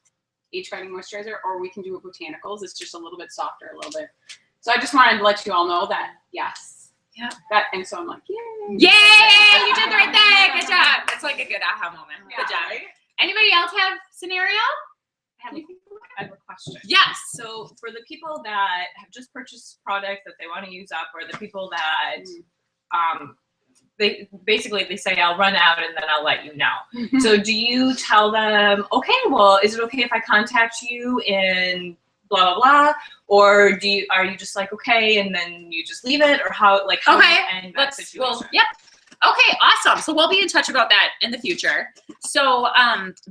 age fighting moisturizer, or we can do it botanicals. It's just a little bit softer, a little bit. So I just wanted to let you all know that, yes. Yeah. That, and so I'm like, yay. Yay! You did the right thing. Good job. It's like a good aha moment. Yeah, good job. right? Anybody else have scenario? I have a question. Yes. So for the people that have just purchased product that they want to use up, or the people that they say I'll run out and then I'll let you know. So do you tell them, okay, well, is it okay if I contact you in blah blah blah, or are you just like, okay, and then you just leave it, or how do you end that situation? Yep. Okay, awesome. So we'll be in touch about that in the future. So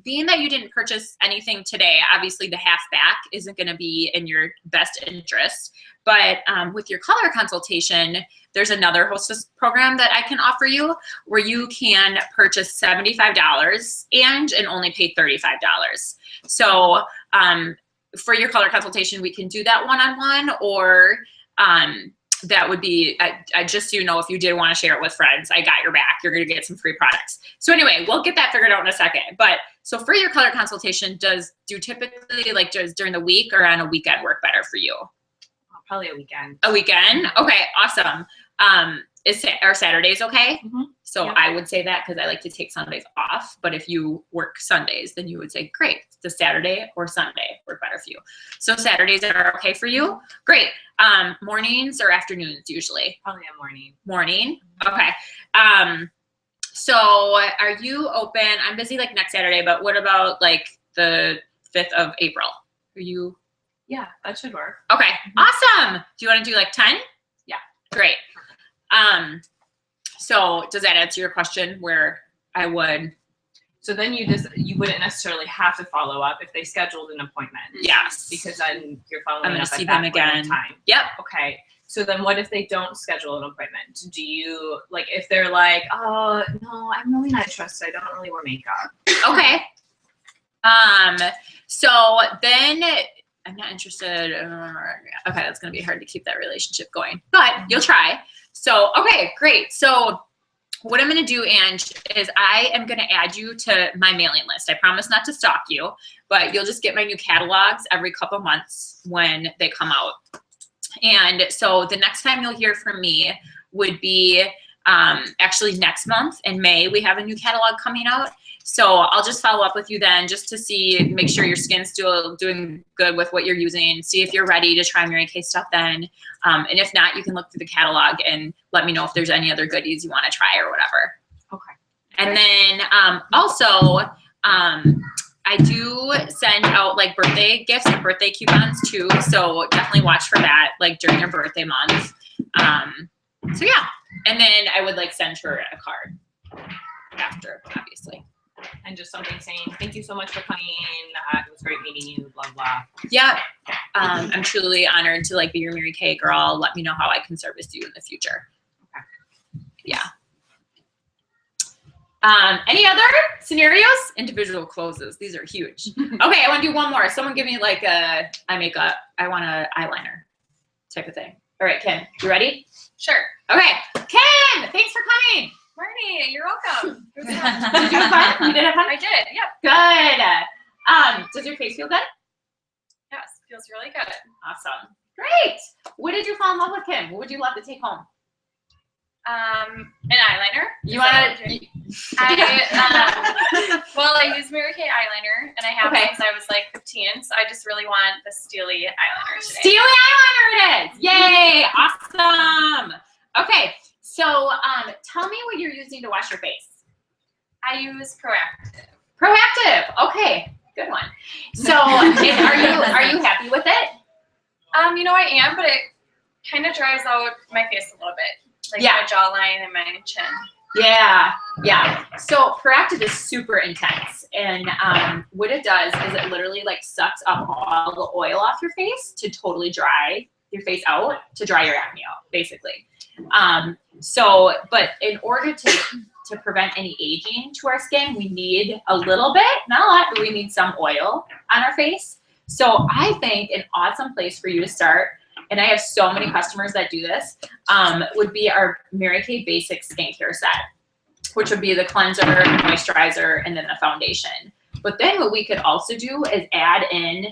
being that you didn't purchase anything today, obviously the half back isn't going to be in your best interest. But with your color consultation, there's another hostess program that I can offer you where you can purchase $75 and only pay $35. So for your color consultation, we can do that one-on-one, or that would be, I just so you know, if you did want to share it with friends, I got your back. You're going to get some free products. So anyway, we'll get that figured out in a second. But so for your color consultation, do typically like just during the week or on a weekend work better for you? Probably a weekend. A weekend? Okay, awesome. Are Saturdays okay? So I would say that because I like to take Sundays off. But if you work Sundays, then you would say, great, the Saturday or Sunday work better for you. So Saturdays are okay for you? Great. Mornings or afternoons usually? Probably a morning. Morning? Okay. So are you open? I'm busy like next Saturday, but what about like the 5th of April? Are you? Yeah, that should work. Okay, awesome. Do you want to do like 10? Yeah. Great. So does that answer your question where I would? So then you wouldn't necessarily have to follow up if they scheduled an appointment. Yes. Because then you're following I'm gonna up see at them that point in again. time. Yep. Okay. So then what if they don't schedule an appointment? Do you, like, if they're like, oh, no, I'm really not interested. I don't really wear makeup. Okay. So then I'm not interested. Okay, that's gonna be hard to keep that relationship going, but you'll try. So, okay, great. So what I'm gonna do, Ange, is I am gonna add you to my mailing list. I promise not to stalk you, but you'll just get my new catalogs every couple months when they come out. And so the next time you'll hear from me would be actually next month in May. We have a new catalog coming out. So I'll just follow up with you then just to see, make sure your skin's still doing good with what you're using, see if you're ready to try Mary Kay stuff then. And if not, you can look through the catalog and let me know if there's any other goodies you want to try or whatever. Okay. And then also, I do send out like birthday gifts and birthday coupons too. So definitely watch for that like during your birthday month. So yeah. And then I would like send her a card after, obviously. And just something saying, thank you so much for coming. It was great meeting you, blah, blah. Yeah. I'm truly honored to like be your Mary Kay girl. Let me know how I can service you in the future. Okay. Yeah. Any other scenarios? Individual closes. These are huge. Okay, I want to do one more. Someone give me like a eye makeup. I want an eyeliner type of thing. All right, Kim, you ready? Sure. Okay, Kim, thanks for coming. Marnie, you're welcome. Did you have fun? You did have fun? I did, yep. Good. Does your face feel good? Yes, feels really good. Awesome. Great. What did you fall in love with, Kim? What would you love to take home? An eyeliner. You want to? Well, I use Mary Kay eyeliner, and I have since I was like 15. So I just really want the steely eyeliner today. Steely eyeliner it is! Yay! Awesome. Okay, so tell me what you're using to wash your face. I use Proactive. Proactive. Okay, good one. So, are you happy with it? You know I am, but it kind of dries out my face a little bit. Like my jawline and my chin. Yeah, yeah. So Proactive is super intense, and what it does is it literally like sucks up all the oil off your face to totally dry your face out, to dry your acne out, basically. But in order to prevent any aging to our skin, we need a little bit, not a lot, but we need some oil on our face. So I think an awesome place for you to start, and I have so many customers that do this, would be our Mary Kay Basic Skincare Set, which would be the cleanser, moisturizer, and then the foundation. But then what we could also do is add in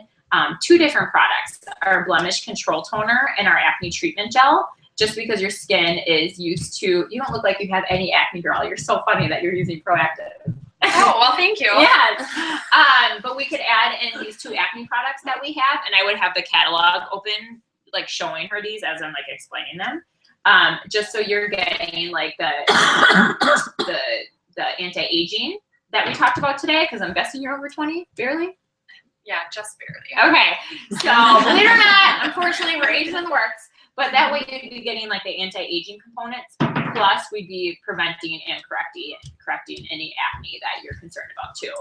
2 different products, our Blemish Control Toner and our Acne Treatment Gel, just because your skin is used to, you don't look like you have any acne, girl. You're so funny that you're using Proactive. Oh, well, thank you. Yes. But we could add in these 2 acne products that we have, and I would have the catalog open, like showing her these as I'm like explaining them, just so you're getting like the anti-aging that we talked about today, because I'm guessing you're over 20, barely? Yeah, just barely. Okay, so believe it or not, unfortunately we're aging in the works, but that way you'd be getting like the anti-aging components, plus we'd be preventing and correcting any acne that you're concerned about too.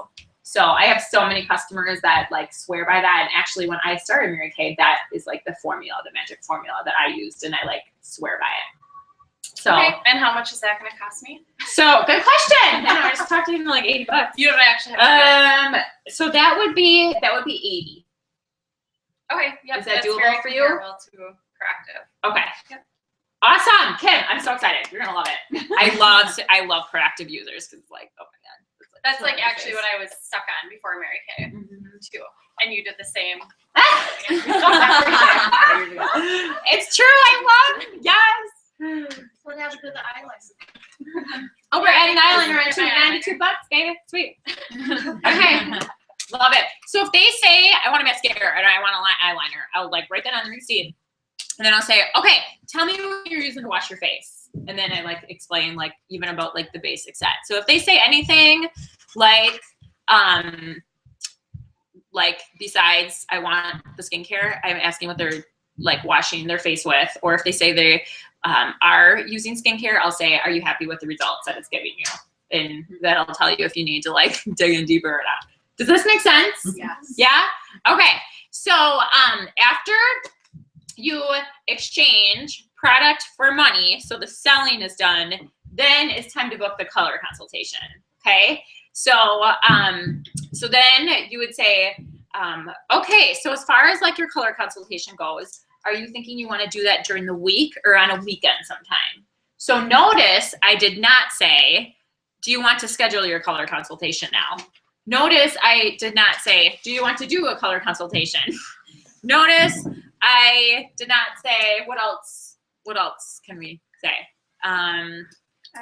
So I have so many customers that like swear by that. And actually when I started Mary Kay, that is like the formula, the magic formula that I used, and I like swear by it. So, okay. And how much is that going to cost me? So good question. I just talked to him like $80. You don't actually have to so that would be 80. Okay. Yep. Is that doable very for you? comparable to Proactive. Okay. Yep. Awesome, Kim. I'm so excited. You're gonna love it. I love Proactive users because like, oh my god. That's like actually what I was stuck on before Mary Kay too. And you did the same. It's true. I love. Yes. What happened to the eyeliner? Oh, we're adding eyeliner into $92, baby. Sweet. Okay. Love it. So if they say I want a mascara and I want an eyeliner, I'll like write that on the receipt. And then I'll say, okay, tell me what you're using to wash your face. And then I like explain like even about like the basic set. So if they say anything like besides I want the skincare, I'm asking what they're like washing their face with. Or if they say they are using skincare, I'll say, are you happy with the results that it's giving you? And that'll tell you if you need to like dig in deeper or not. Does this make sense? Yes. Yeah? Okay. So after you exchange product for money, so the selling is done, then it's time to book the color consultation. Okay. So so then you would say, okay, so as far as like your color consultation goes, are you thinking you want to do that during the week or on a weekend sometime? So notice I did not say, do you want to schedule your color consultation now? Notice I did not say, do you want to do a color consultation? Notice I did not say, what else can we say? Are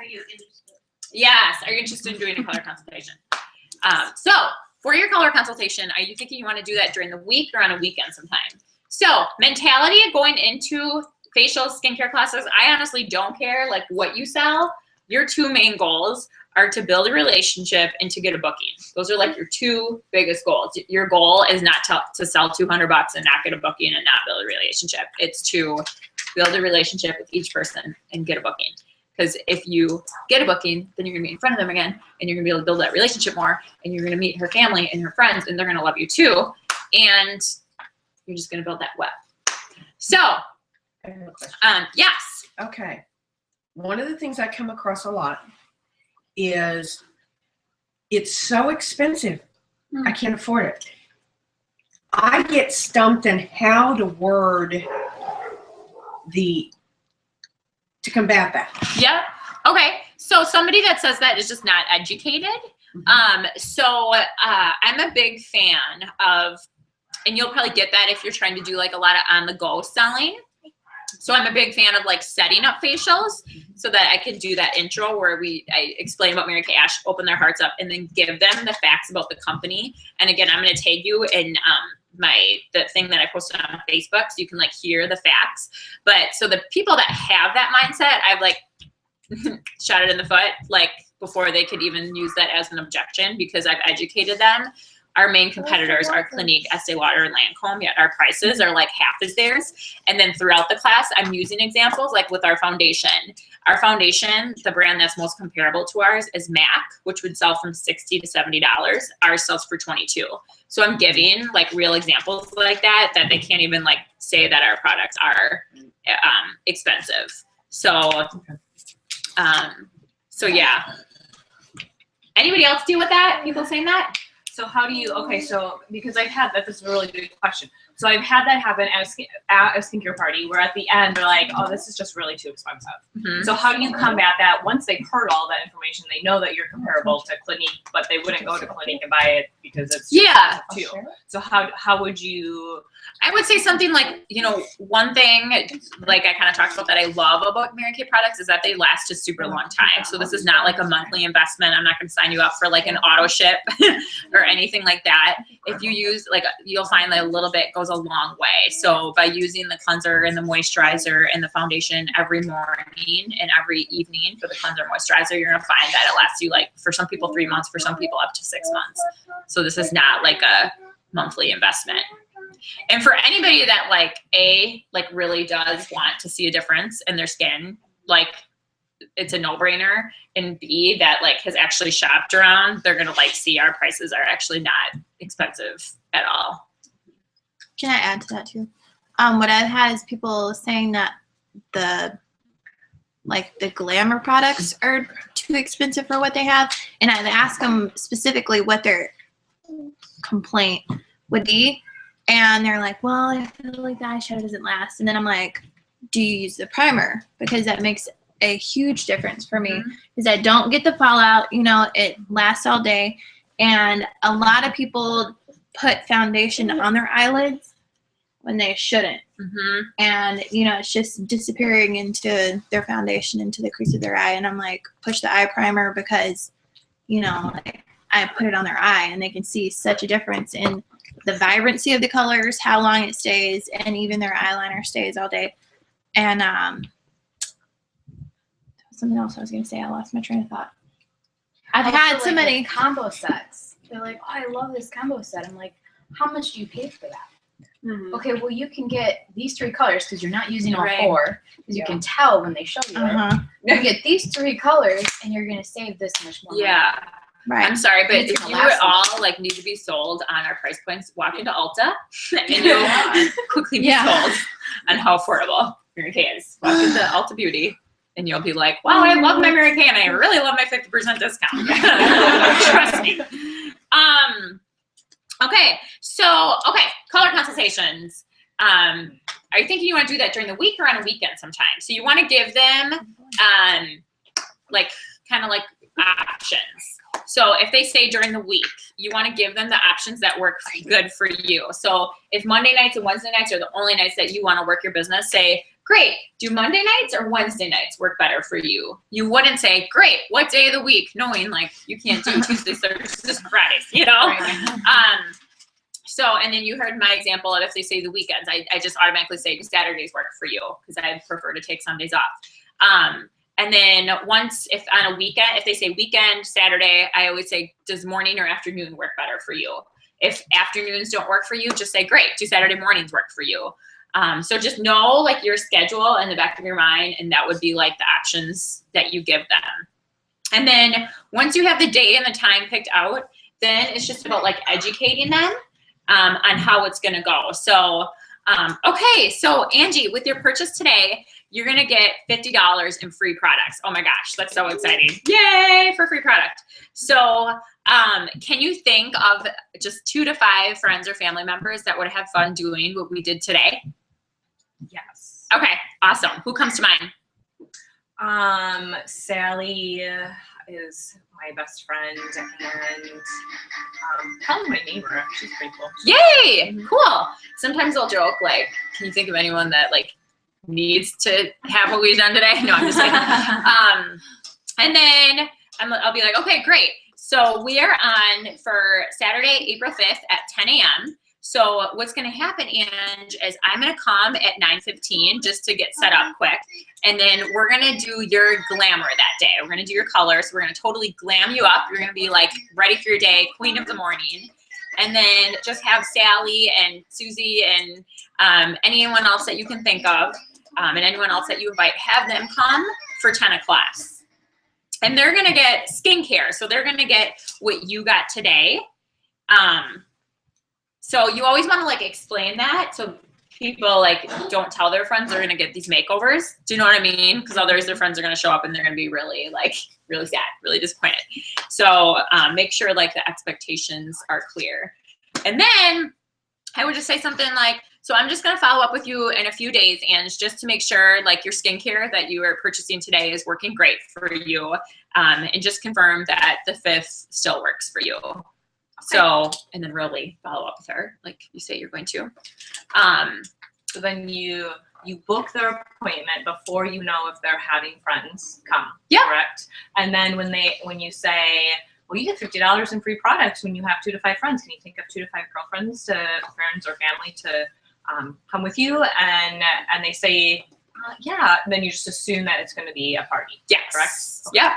you interested? Yes, are you interested in doing a color consultation? So for your color consultation, are you thinking you want to do that during the week or on a weekend sometime? So mentality of going into facial skincare classes, I honestly don't care like what you sell. Your two main goals are to build a relationship and to get a booking. Those are like your two biggest goals. Your goal is not to sell $200 and not get a booking and not build a relationship. It's to build a relationship with each person and get a booking. Because if you get a booking, then you're gonna be in front of them again and you're gonna be able to build that relationship more and you're gonna meet her family and her friends and they're gonna love you too. And you're just gonna build that web. So, yes. Okay. One of the things I come across a lot is it's so expensive. I can't afford it. I get stumped in how to word to combat that. Yeah. Okay. So somebody that says that is just not educated. So I'm a big fan of, and you'll probably get that if you're trying to do like a lot of on-the-go selling. So I'm a big fan of like setting up facials so that I can do that intro where I explain about Mary Kay Ash, open their hearts up, and then give them the facts about the company. And again, I'm going to tag you in the thing that I posted on Facebook so you can like hear the facts. But so the people that have that mindset, I've like shot it in the foot like before they could even use that as an objection because I've educated them. Our main competitors are Clinique, Estee Lauder, and Lancome, yet our prices are like half as theirs. And then throughout the class, I'm using examples like with our foundation. Our foundation, the brand that's most comparable to ours is MAC, which would sell from $60 to $70. Ours sells for $22. So I'm giving like real examples like that they can't even like say that our products are expensive. So, so yeah. Anybody else deal with that? People saying that? So how do you, okay, so because I've had that, this is a really good question. So I've had that happen at a skincare party where at the end they're like, oh, this is just really too expensive. So how do you combat that? Once they've heard all that information, they know that you're comparable to Clinique, but they wouldn't go to Clinique and buy it because it's too. So how would you? I would say something like, you know, one thing like I kind of talked about that I love about Mary Kay products is that they last a super long time. So this is not like a monthly investment. I'm not going to sign you up for like an auto ship or anything like that. If you use like, you'll find that a little bit goes a long way. So by using the cleanser and the moisturizer and the foundation every morning and every evening for the cleanser moisturizer, you're going to find that it lasts you like for some people 3 months, for some people up to 6 months. So this is not like a monthly investment. And for anybody that like really does want to see a difference in their skin, like it's a no-brainer, and B, that like has actually shopped around, they're gonna like see our prices are actually not expensive at all. Can I add to that too? What I've had is people saying that the glamour products are too expensive for what they have, and I'd ask them specifically what their complaint would be, and they're like, well, I feel like the eyeshadow doesn't last. And then I'm like, do you use the primer? Because that makes a huge difference for me, because I don't get the fallout, you know, it lasts all day. And a lot of people put foundation on their eyelids when they shouldn't. And, you know, it's just disappearing into their foundation, into the crease of their eye. And I'm like, push the eye primer, because, you know, like, I put it on their eye and they can see such a difference in the vibrancy of the colors, how long it stays, and even their eyeliner stays all day. And something else I was going to say. I lost my train of thought. I've had so many combo sets. They're like, oh, I love this combo set. I'm like, how much do you pay for that? Mm-hmm. Okay, well, you can get these 3 colors because you're not using all Right. 4. Because you can tell when they show you it. You get these 3 colors, and you're going to save this much more money. Yeah. Right. I'm sorry, but It's if gonna you last all like need to be sold on our price points, walk into Ulta and you'll quickly be sold on how affordable Mary Kay is. Walk into Ulta Beauty and you'll be like, wow, I love my Mary Kay and I really love my 50% discount. Trust me. Okay, so color consultations. Are you thinking you want to do that during the week or on a weekend sometime? So you want to give them like kind of like options. So if they say during the week, you want to give them the options that work good for you. So if Monday nights and Wednesday nights are the only nights that you want to work your business, say, great, do Monday nights or Wednesday nights work better for you? You wouldn't say, great, what day of the week? Knowing like you can't do Tuesdays, Thursdays, Fridays, you know? So, and then you heard my example of if they say the weekends, I just automatically say, do Saturdays work for you? Because I prefer to take Sundays off. And then once, if on a weekend, if they say weekend, Saturday, I always say, does morning or afternoon work better for you? If afternoons don't work for you, just say, great, do Saturday mornings work for you? So just know like your schedule in the back of your mind, and that would be like the options that you give them. And then once you have the day and the time picked out, then it's just about like educating them on how it's gonna go. So, okay, so Angie, with your purchase today, you're gonna get $50 in free products. Oh my gosh, that's so exciting. Yay for free product. So can you think of just 2 to 5 friends or family members that would have fun doing what we did today? Yes. Okay, awesome. Who comes to mind? Sally is my best friend and probably my neighbor. She's pretty cool. Yay, cool. Sometimes I'll joke like, can you think of anyone that like needs to have what we've done today? No, I'm just kidding. And then I'll be like, okay, great. So we are on for Saturday, April 5th at 10 a.m. So what's going to happen, Ange, is I'm going to come at 9:15 just to get set up quick. And then we're going to do your glamour that day. We're going to do your colors. We're going to totally glam you up. You're going to be like ready for your day, queen of the morning. And then just have Sally and Susie and anyone else that you can think of and anyone else that you invite, have them come for 10 o'clock. And they're going to get skincare. So they're going to get what you got today. So you always want to like explain that so people like don't tell their friends they're going to get these makeovers. Do you know what I mean? Because otherwise their friends are going to show up and they're going to be really like really sad, really disappointed. So make sure like the expectations are clear. And then I would just say something like, so I'm just going to follow up with you in a few days, Ange, just to make sure like your skincare that you are purchasing today is working great for you. And just confirm that the 5th still works for you. So, and then really follow up with her like you say you're going to. So then you book their appointment before you know if they're having friends come. Yeah. Correct. And then when you say, well, you get $50 in free products when you have 2 to 5 friends. Can you think of 2 to 5 girlfriends to friends or family to come with you? And they say, yeah. And then you just assume that it's going to be a party. Yes. Correct. Okay. Yeah.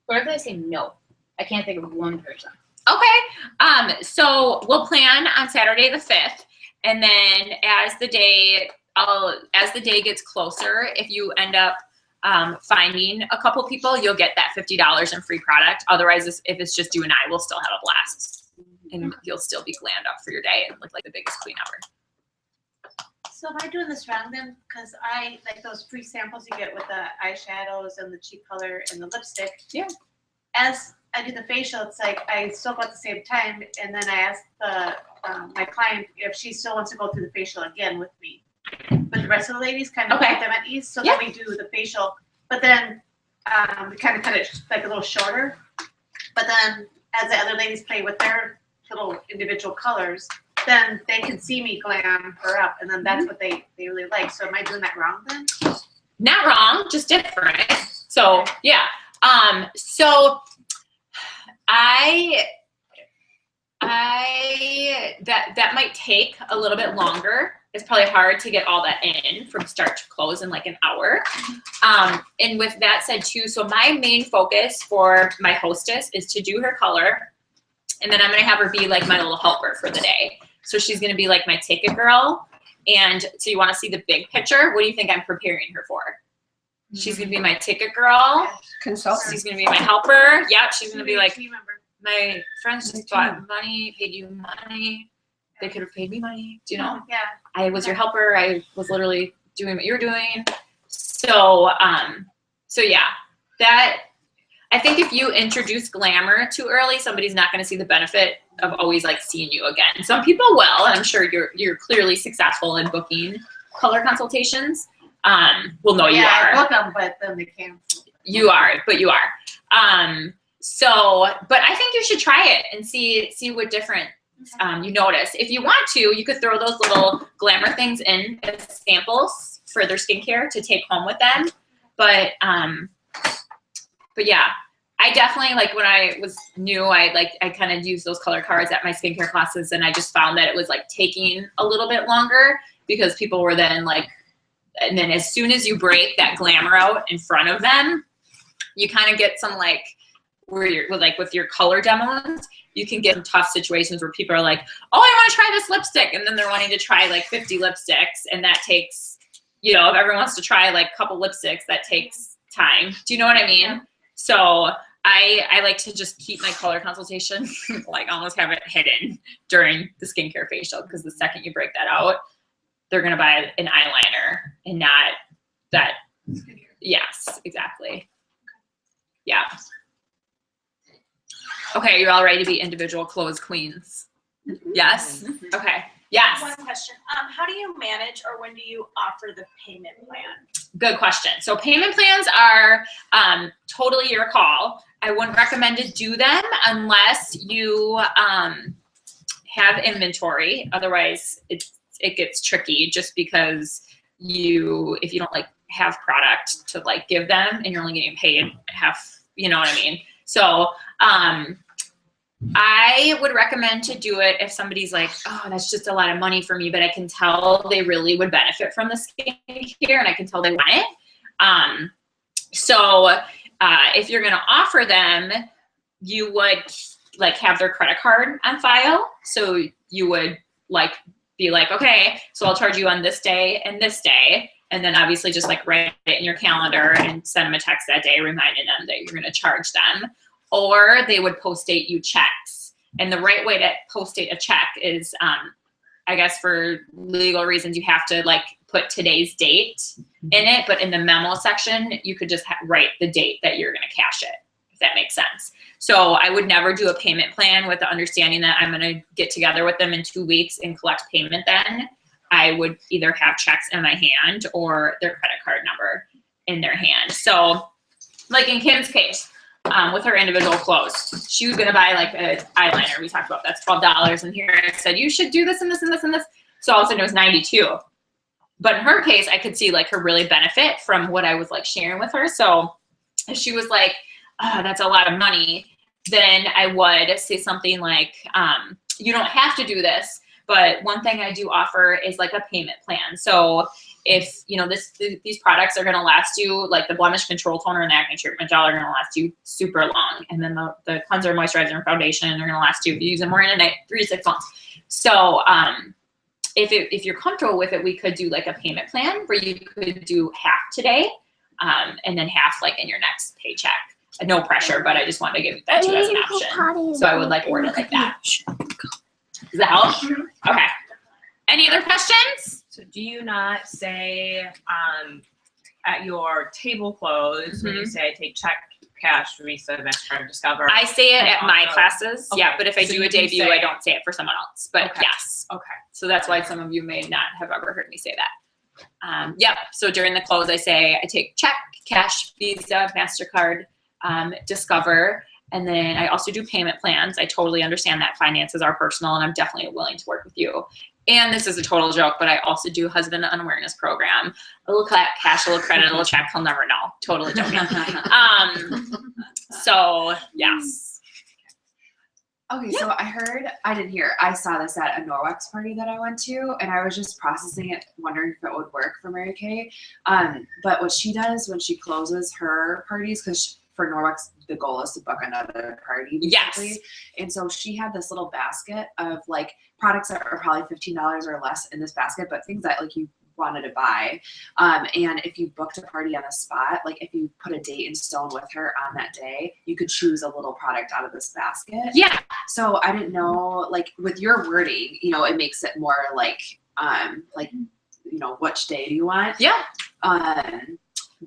What if they say no? I can't think of one person. Okay. So we'll plan on Saturday the 5th, and then as the day gets closer, if you end up finding a couple people, you'll get that $50 in free product. Otherwise, if it's just you and I, we'll still have a blast, and you'll still be glammed up for your day and look like the biggest queen ever. So am I doing this wrong then? Because I like those free samples you get with the eyeshadows and the cheap color and the lipstick. Yeah. As I do the facial, it's like I still go at the same time, and then I ask the my client if she still wants to go through the facial again with me. But the rest of the ladies kind of put them at ease, so then we do the facial. But then we kind of cut it like a little shorter. But then as the other ladies play with their little individual colors, then they can see me glam her up, and then that's what they really like. So am I doing that wrong then? Not wrong, just different. So yeah. So That might take a little bit longer. It's probably hard to get all that in from start to close in like an hour. And with that said too, so my main focus for my hostess is to do her color. And then I'm going to have her be like my little helper for the day. So she's going to be like my ticket girl. And so you want to see the big picture. What do you think I'm preparing her for? She's going to be my ticket girl. Consultant. She's going to be my helper. Yep. She's going to be like, my friends just bought money, paid you money. They could have paid me money. Do you know? Yeah. I was your helper. I was literally doing what you were doing. So, so yeah, that, I think if you introduce glamour too early, somebody's not going to see the benefit of always like seeing you again. Some people will, and I'm sure you're clearly successful in booking color consultations. Well, no, you are. I book them, but then they cancel. You are, but you are. So, but I think you should try it and see what different you notice. If you want to, you could throw those little glamour things in as samples for their skincare to take home with them. But yeah, I definitely, like when I was new, I kind of used those color cards at my skincare classes, and I just found that it was like taking a little bit longer because people were then like, and then as soon as you break that glamour out in front of them, you kind of get some like, where you're like with your color demos, you can get in tough situations where people are like, oh, I want to try this lipstick. And then they're wanting to try like 50 lipsticks. And that takes, you know, if everyone wants to try like a couple lipsticks, that takes time. Do you know what I mean? So I like to just keep my color consultation, like almost have it hidden during the skincare facial, because the second you break that out, they're going to buy an eyeliner and not that. Yes, exactly. Yeah. Okay, you're all ready to be individual clothes queens? Yes? Okay. Yes. One question. How do you manage, or when do you offer the payment plan? Good question. So payment plans are totally your call. I wouldn't recommend to do them unless you have inventory. Otherwise, it gets tricky, just because if you don't like have product to like give them and you're only getting paid half, you know what I mean? So I would recommend to do it if somebody's like, oh, that's just a lot of money for me, but I can tell they really would benefit from the skincare and I can tell they want it. So if you're going to offer them, you would like have their credit card on file. So you would like be like, okay, so I'll charge you on this day and this day. And then obviously just like write it in your calendar and send them a text that day reminding them that you're going to charge them. Or they would post-date you checks. And the right way to post-date a check is, I guess for legal reasons, you have to like put today's date in it. But in the memo section, you could just write the date that you're going to cash it, if that makes sense. So I would never do a payment plan with the understanding that I'm going to get together with them in 2 weeks and collect payment then. I would either have checks in my hand or their credit card number in their hand. So like in Kim's case, with her individual clothes, she was going to buy like an eyeliner. We talked about that's $12. And here I said, you should do this and this and this and this. So all of a sudden it was $92. But in her case, I could see like her really benefit from what I was like sharing with her. So if she was like, oh, that's a lot of money, then I would say something like, you don't have to do this. But one thing I do offer is like a payment plan. So if, you know, these products are going to last you, like the blemish control toner and the acne treatment gel are going to last you super long. And then the cleanser, moisturizer, and foundation are going to last you, if you use them more in a night, 3 to 6 months. So if you're comfortable with it, we could do like a payment plan where you could do half today and then half like in your next paycheck. No pressure, but I just wanted to give that to you as an option. So I would like word it like that. Does that help? Okay. Any other questions? So do you not say at your table close when you say I take check, cash, Visa, MasterCard, Discover? I say it at my classes. Okay. Yeah, but if I So do you a can debut, say- I don't say it for someone else. But Okay. yes. Okay. So that's why some of you may not have ever heard me say that. Yep. So during the close, I say I take check, cash, Visa, MasterCard, Discover. And then I also do payment plans. I totally understand that finances are personal and I'm definitely willing to work with you. And this is a total joke, but I also do husband unawareness program. A little cash, a little credit, a little check. He'll never know. Totally joking. So yes. Okay, so I didn't hear. I saw this at a Norwex party that I went to, and I was just processing it, wondering if it would work for Mary Kay. But what she does when she closes her parties, because for Norwex, the goal is to book another party, basically. Yes. And so she had this little basket of like products that are probably $15 or less in this basket, but things that like you wanted to buy. And if you booked a party on the spot, like if you put a date in stone with her on that day, you could choose a little product out of this basket. Yeah. So I didn't know, like with your wording, you know, it makes it more like, you know, which day do you want? Yeah.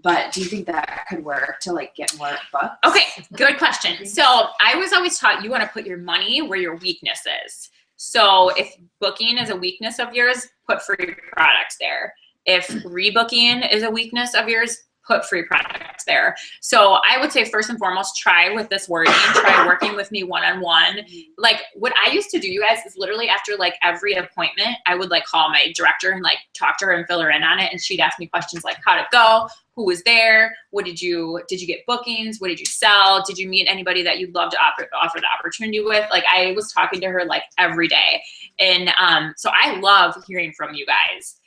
But do you think that could work to like get more books? Okay, good question. So I was always taught you want to put your money where your weakness is. So if booking is a weakness of yours, put free products there. If rebooking is a weakness of yours, put free products there. So I would say first and foremost, try with this wording, try working with me one-on-one. Like what I used to do, you guys, is literally after like every appointment, I would like call my director and like talk to her and fill her in on it. And she'd ask me questions like how'd it go? Who was there? What did you get bookings? What did you sell? Did you meet anybody that you'd love to offer the opportunity with? Like I was talking to her like every day. And so I love hearing from you guys.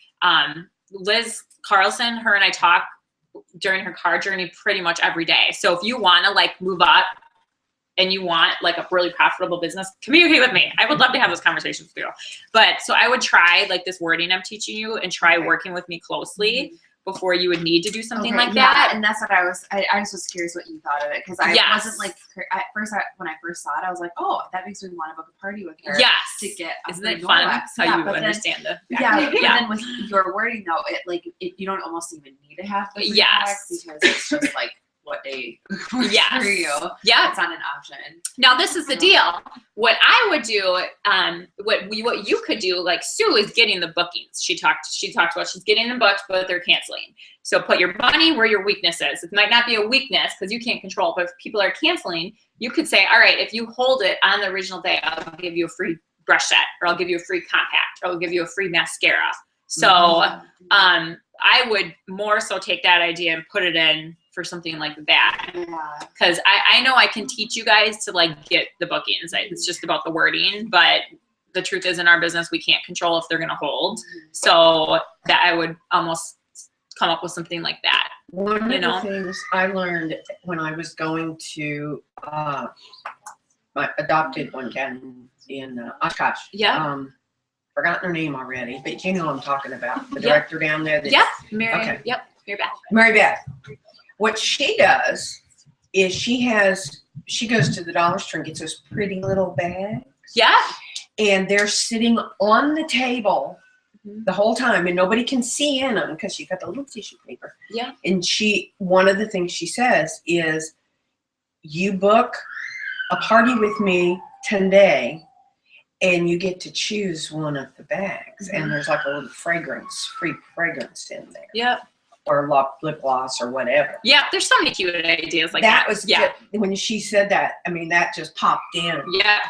Liz Carlson, her and I talk during her car journey pretty much every day. So if you want to like move up and you want like a really profitable business, communicate with me. I would love to have those conversations with you. But so I would try like this wording I'm teaching you and try working with me closely before you would need to do something like that. And that's what I just was curious what you thought of it, because I wasn't like at first. When I first saw it, I was like, oh, that makes me want to book a party with her. Yes. To get isn't it fun? That's how you understand the But then with your wording though, you don't almost even need to have the free products because it's just like what day works for you. Yeah. It's not an option. Now this is the deal. What I would do, what you could do, like Sue is getting the bookings. She talked about she's getting them booked, but they're canceling. So put your money where your weakness is. It might not be a weakness because you can't control, but if people are canceling, you could say, all right, if you hold it on the original day, I'll give you a free brush set, or I'll give you a free compact, or I'll give you a free mascara. So I would more so take that idea and put it in for something like that, because I know I can teach you guys to like get the bookings. It's just about the wording, but the truth is in our business we can't control if they're going to hold. So that I would almost come up with something like that. One of the things I learned when I was going to my adopted one down in Oshkosh. Yeah. Forgotten her name already, but you know what I'm talking about. The director down there. Mary. Yep. Mary Beth. Mary Beth. What she does is she goes to the dollar store and gets those pretty little bags. Yeah. And they're sitting on the table the whole time, and nobody can see in them because she's got the little tissue paper. Yeah. And one of the things she says is, you book a party with me today, and you get to choose one of the bags, and there's like a little free fragrance in there. Yep. Or lip gloss or whatever. Yeah, there's so many cute ideas like that. When she said that, I mean, that just popped in. Yeah.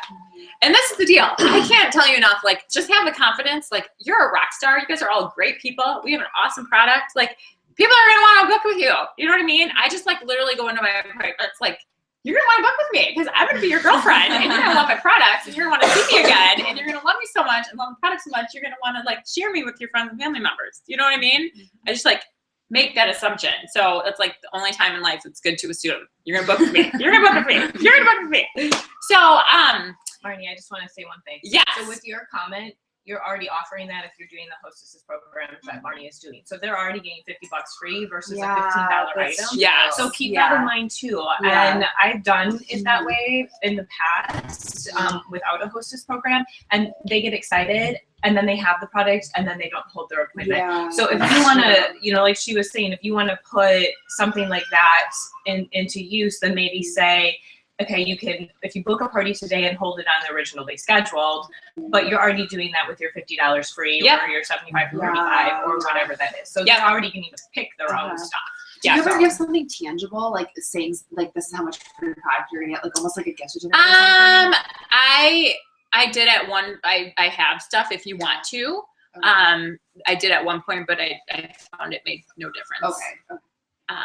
And this is the deal. I can't tell you enough. Like, just have the confidence. Like, you're a rock star. You guys are all great people. We have an awesome product. Like, people are going to want to book with you. You know what I mean? I just, like, literally go into my appointments, like, you're going to want to book with me because I'm going to be your girlfriend, and you're going to love my products, and you're going to want to see me again, and you're going to love me so much and love the product so much, you're going to want to, like, share me with your friends and family members. You know what I mean? I just, like, make that assumption. So it's like the only time in life it's good to assume you're gonna book with me. You're gonna book with me. You're gonna book with me. So Marnie, I just want to say one thing. Yes. So with your comment, you're already offering that if you're doing the hostesses programs that Marnie is doing. So they're already getting $50 free versus a $15 item. Yeah. So keep that in mind too. Yeah. And I've done it that way in the past without a hostess program, and they get excited and then they have the product and then they don't hold their appointment. Yeah, so if you want to, like she was saying, if you want to put something like that into use, then maybe say, okay, you can, if you book a party today and hold it on the original day scheduled, but you're already doing that with your $50 free or your $75 for $35 or whatever that is. So they're already getting to pick their own stuff. Do you ever give something tangible, like saying, like, this is how much free product you're gonna get, like almost like a gift certificate or something? I did at one. I have stuff if you want to. I did at one point, but I found it made no difference. Okay.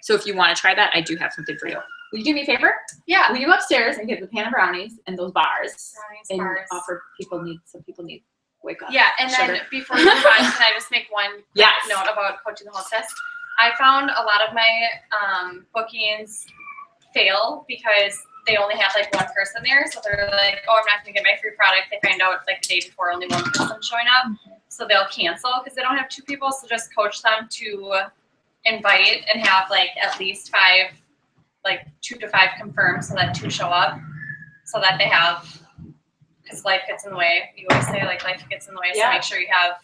So if you want to try that, I do have something for you. will you do me a favor? Yeah. Will you go upstairs and get the pan of brownies and those bars and bars. offer some people need wake up. Yeah, and sugar. then before you move on, can I just make one quick Yes. note about coaching the hostess? I found a lot of my bookings fail because they only have like one person there, so they're like, oh, I'm not gonna get my free product. They find out like the day before only one person showing up, so they'll cancel because they don't have 2 people. So just coach them to invite and have like at least 5, like 2 to 5 confirmed, so that 2 show up, so that they have, because life gets in the way. You always say like life gets in the way, so make sure you have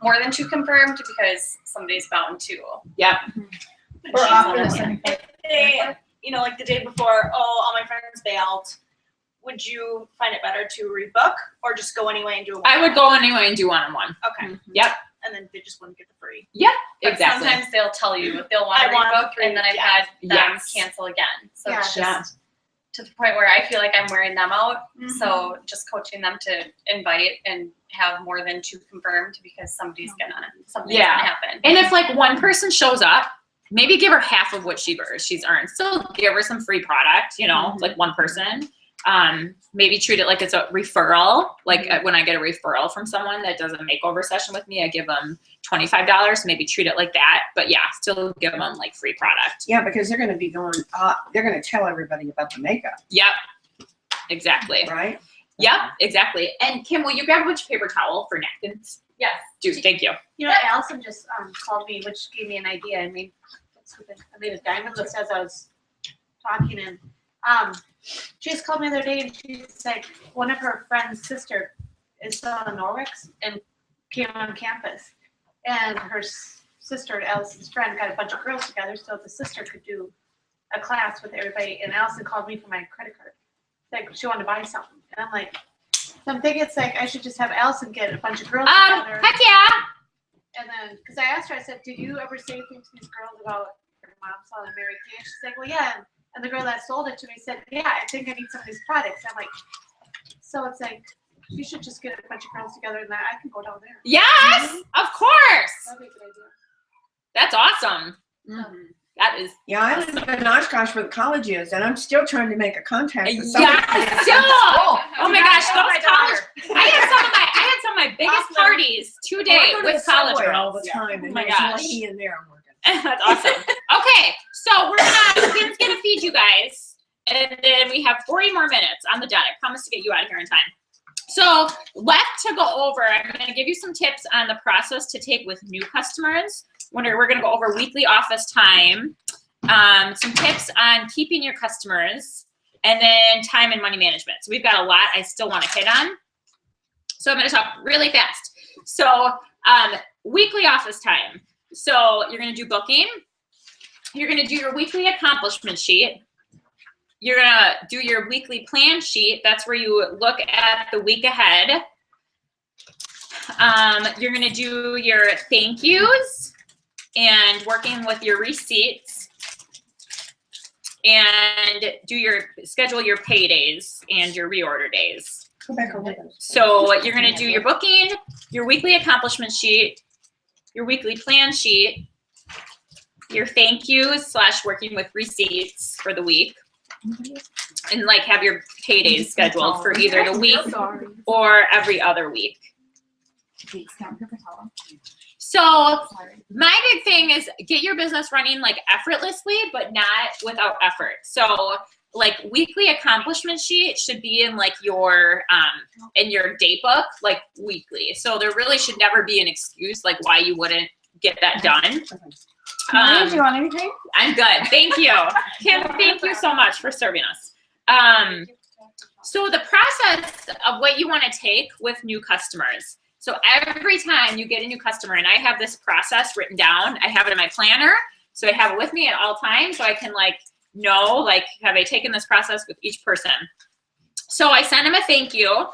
more than 2 confirmed because somebody's bound to. Yep. Or often if they, you know, like the day before, oh, all my friends bailed, would you find it better to rebook or just go anyway and do a I would go anyway and do one-on-one. Okay. Yep. And then they just wouldn't get the free. Yep. But Exactly. sometimes they'll tell you they'll want to I want rebook, free, and then I've yeah. had them Yes. cancel again. So it's Yeah. just to the point where I feel like I'm wearing them out. Mhm. So just coaching them to invite and have more than 2 confirmed because something's gonna happen. And if like one person shows up, maybe give her half of what she's earned. Still give her some free product, you know, like one person. Maybe treat it like it's a referral. Like when I get a referral from someone that does a makeover session with me, I give them $25. Maybe treat it like that. But yeah, still give them like free product. Yeah, because they're going to be going, they're going to tell everybody about the makeup. Yep. Exactly. Right? Yep, exactly. And Kim, will you grab a bunch of paper towel for napkins? Yes. Dude, thank you. You know, Allison just called me, which gave me an idea. I made a diamond list as I was talking, and she just called me the other day, and she's like, one of her friend's sister is still in Norwich and came on campus, and her sister, Allison's friend, got a bunch of girls together so the sister could do a class with everybody. And Allison called me for my credit card, like she wanted to buy something, and I'm like, so I'm thinking it's like I should just have Allison get a bunch of girls together. Heck yeah. And then, because I asked her, I said, did you ever say anything to these girls about your mom selling Mary Kay? And she's like, well, yeah. And the girl that sold it to me said, yeah, I think I need some of these products. I'm like, so it's like, you should just get a bunch of girls together and then I can go down there. Yes, of course. That'd be a good idea. That's awesome. That is. Yeah, I live in Oshkosh where the college is, and I'm still trying to make a contact with somebody. Yeah, still. Oh my gosh, those college. I had some of my biggest parties today I go to with the college Subway girls. all the time, Oh and my there's a gosh. lady in there I'm working. That's awesome. Okay, so Kim's gonna feed you guys, and then we have 40 more minutes on the dot. I promise to get you out of here in time. So left to go over, I'm gonna give you some tips on the process to take with new customers. We're gonna go over weekly office time, some tips on keeping your customers, and then time and money management. So we've got a lot I still wanna hit on. So I'm gonna talk really fast. So weekly office time. So you're gonna do booking. You're gonna do your weekly accomplishment sheet. You're gonna do your weekly plan sheet. That's where you look at the week ahead. You're gonna do your thank yous and working with your receipts, and schedule your paydays and your reorder days. Go back over those. So you're gonna do your booking, your weekly accomplishment sheet, your weekly plan sheet, your thank yous / working with receipts for the week, and like have your paydays scheduled for either the week or every other week. So my big thing is get your business running like effortlessly, but not without effort. So like weekly accomplishment sheet should be in like your in your day book, like weekly. So there really should never be an excuse like why you wouldn't get that done. Do you want anything? I'm good. Thank you. Kim, thank you so much for serving us. So the process of what you want to take with new customers. So every time you get a new customer, and I have this process written down, I have it in my planner. So I have it with me at all times so I can like know, like, have I taken this process with each person? So I send them a thank you.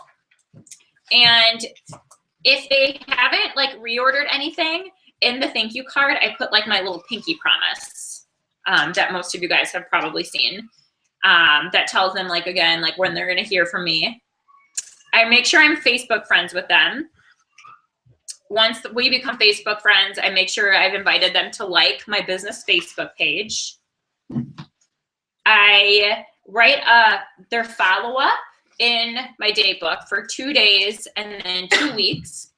And if they haven't like reordered anything, in the thank you card, I put like my little pinky promise that most of you guys have probably seen. That tells them like, again, like when they're gonna hear from me. I make sure I'm Facebook friends with them. Once we become Facebook friends, I make sure I've invited them to like my business Facebook page. I write their follow-up in my date book for 2 days and then 2 weeks.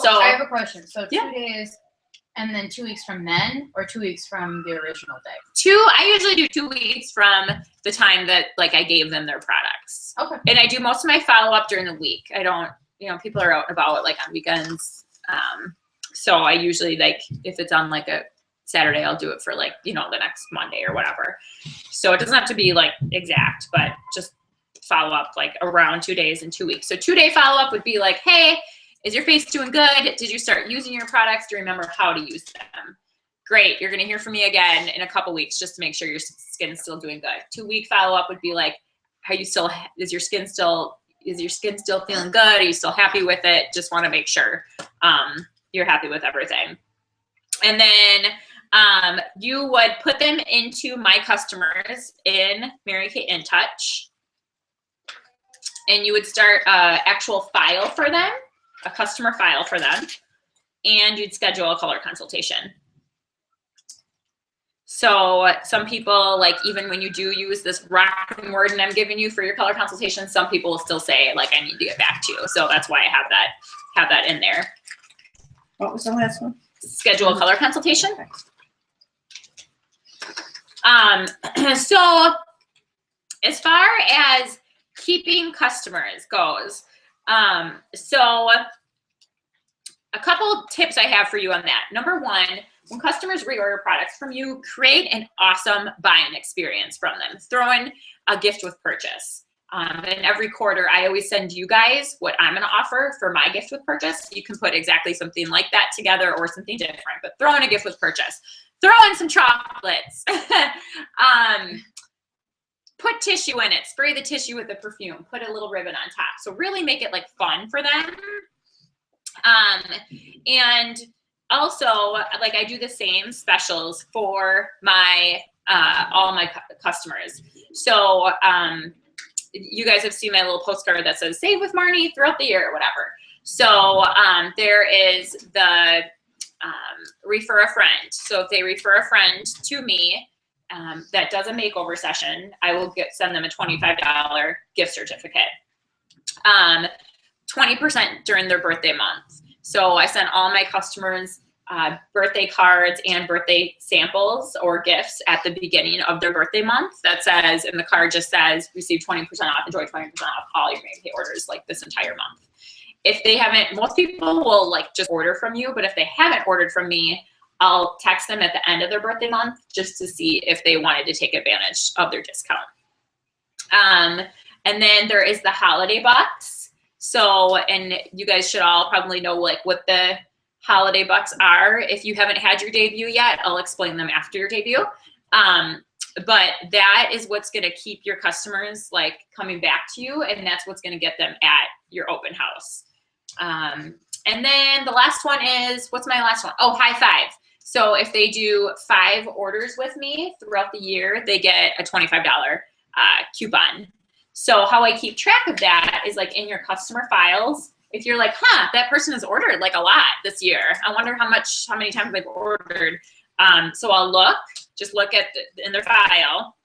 So I have a question. So 2 Yeah. days and then 2 weeks from then, or 2 weeks from the original day? I usually do 2 weeks from the time that like I gave them their products. Okay. And I do most of my follow-up during the week. I don't, people are out and about like on weekends. So I usually like, if it's on like a Saturday, I'll do it for like, the next Monday or whatever. So it doesn't have to be like exact, but just follow up like around 2 days and 2 weeks. So 2-day follow-up would be like, hey, is your face doing good? Did you start using your products? Do you remember how to use them? Great, you're gonna hear from me again in a couple weeks just to make sure your skin is still doing good. 2-week follow-up would be like, is your skin still feeling good? Are you still happy with it? Just wanna make sure you're happy with everything. And then you would put them into My Customers in Mary Kay In Touch. And you would start an actual file for them, a customer file for them, and you'd schedule a color consultation. So some people, like even when you do use this rocking word and I'm giving you for your color consultation, some people will still say like, I need to get back to you. So that's why I have that in there. What was the last one? Schedule a color consultation. So as far as keeping customers goes, so a couple tips I have for you on that. Number one, when customers reorder products from you, create an awesome buying experience from them. Throw in a gift with purchase. And every quarter, I always send you guys what I'm gonna offer for my gift with purchase. You can put exactly something like that together or something different, but throw in a gift with purchase. Throw in some chocolates. Put tissue in it. Spray the tissue with the perfume. Put a little ribbon on top. So really make it like fun for them. And also, like I do the same specials for my all my customers. So you guys have seen my little postcard that says "Save with Marnie" throughout the year or whatever. So there is the refer a friend. So if they refer a friend to me that does a makeover session, I will send them a $25 gift certificate. 20% during their birthday month. So I sent all my customers birthday cards and birthday samples or gifts at the beginning of their birthday month that says, and the card just says, receive 20% off, enjoy 20% off all your Mary Kay orders like this entire month. If they haven't, most people will like just order from you, but if they haven't ordered from me, I'll text them at the end of their birthday month just to see if they wanted to take advantage of their discount. And then there is the holiday box. So, and you guys should all probably know like what the holiday bucks are. If you haven't had your debut yet, I'll explain them after your debut. But that is what's gonna keep your customers like coming back to you, and that's what's gonna get them at your open house. And then the last one is, what's my last one? Oh, high five. So if they do 5 orders with me throughout the year, they get a $25 coupon. So how I keep track of that is like in your customer files. If you're like, huh, that person has ordered like a lot this year. I wonder how many times they've ordered. So I'll just look at in their file,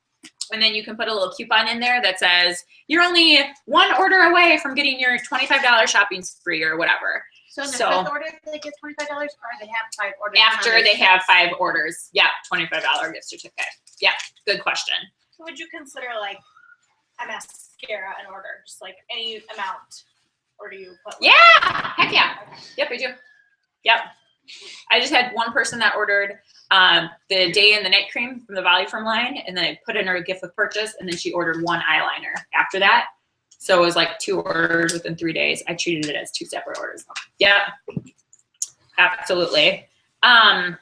and then you can put a little coupon in there that says, you're only 1 order away from getting your $25 shopping spree or whatever. So in the 5th order, they get $25, or they have 5 orders? After they have 5 orders, yeah, $25 gift certificate. Yeah, good question. So would you consider like a mascara an order, just like any amount, or do you put? Like, yeah, heck yeah. Yep, I do. Yep. I just had one person that ordered the day and the night cream from the Volume Firm line, and then I put in her gift with purchase, and then she ordered 1 eyeliner after that. So it was like 2 orders within 3 days. I treated it as 2 separate orders. Yeah, absolutely. And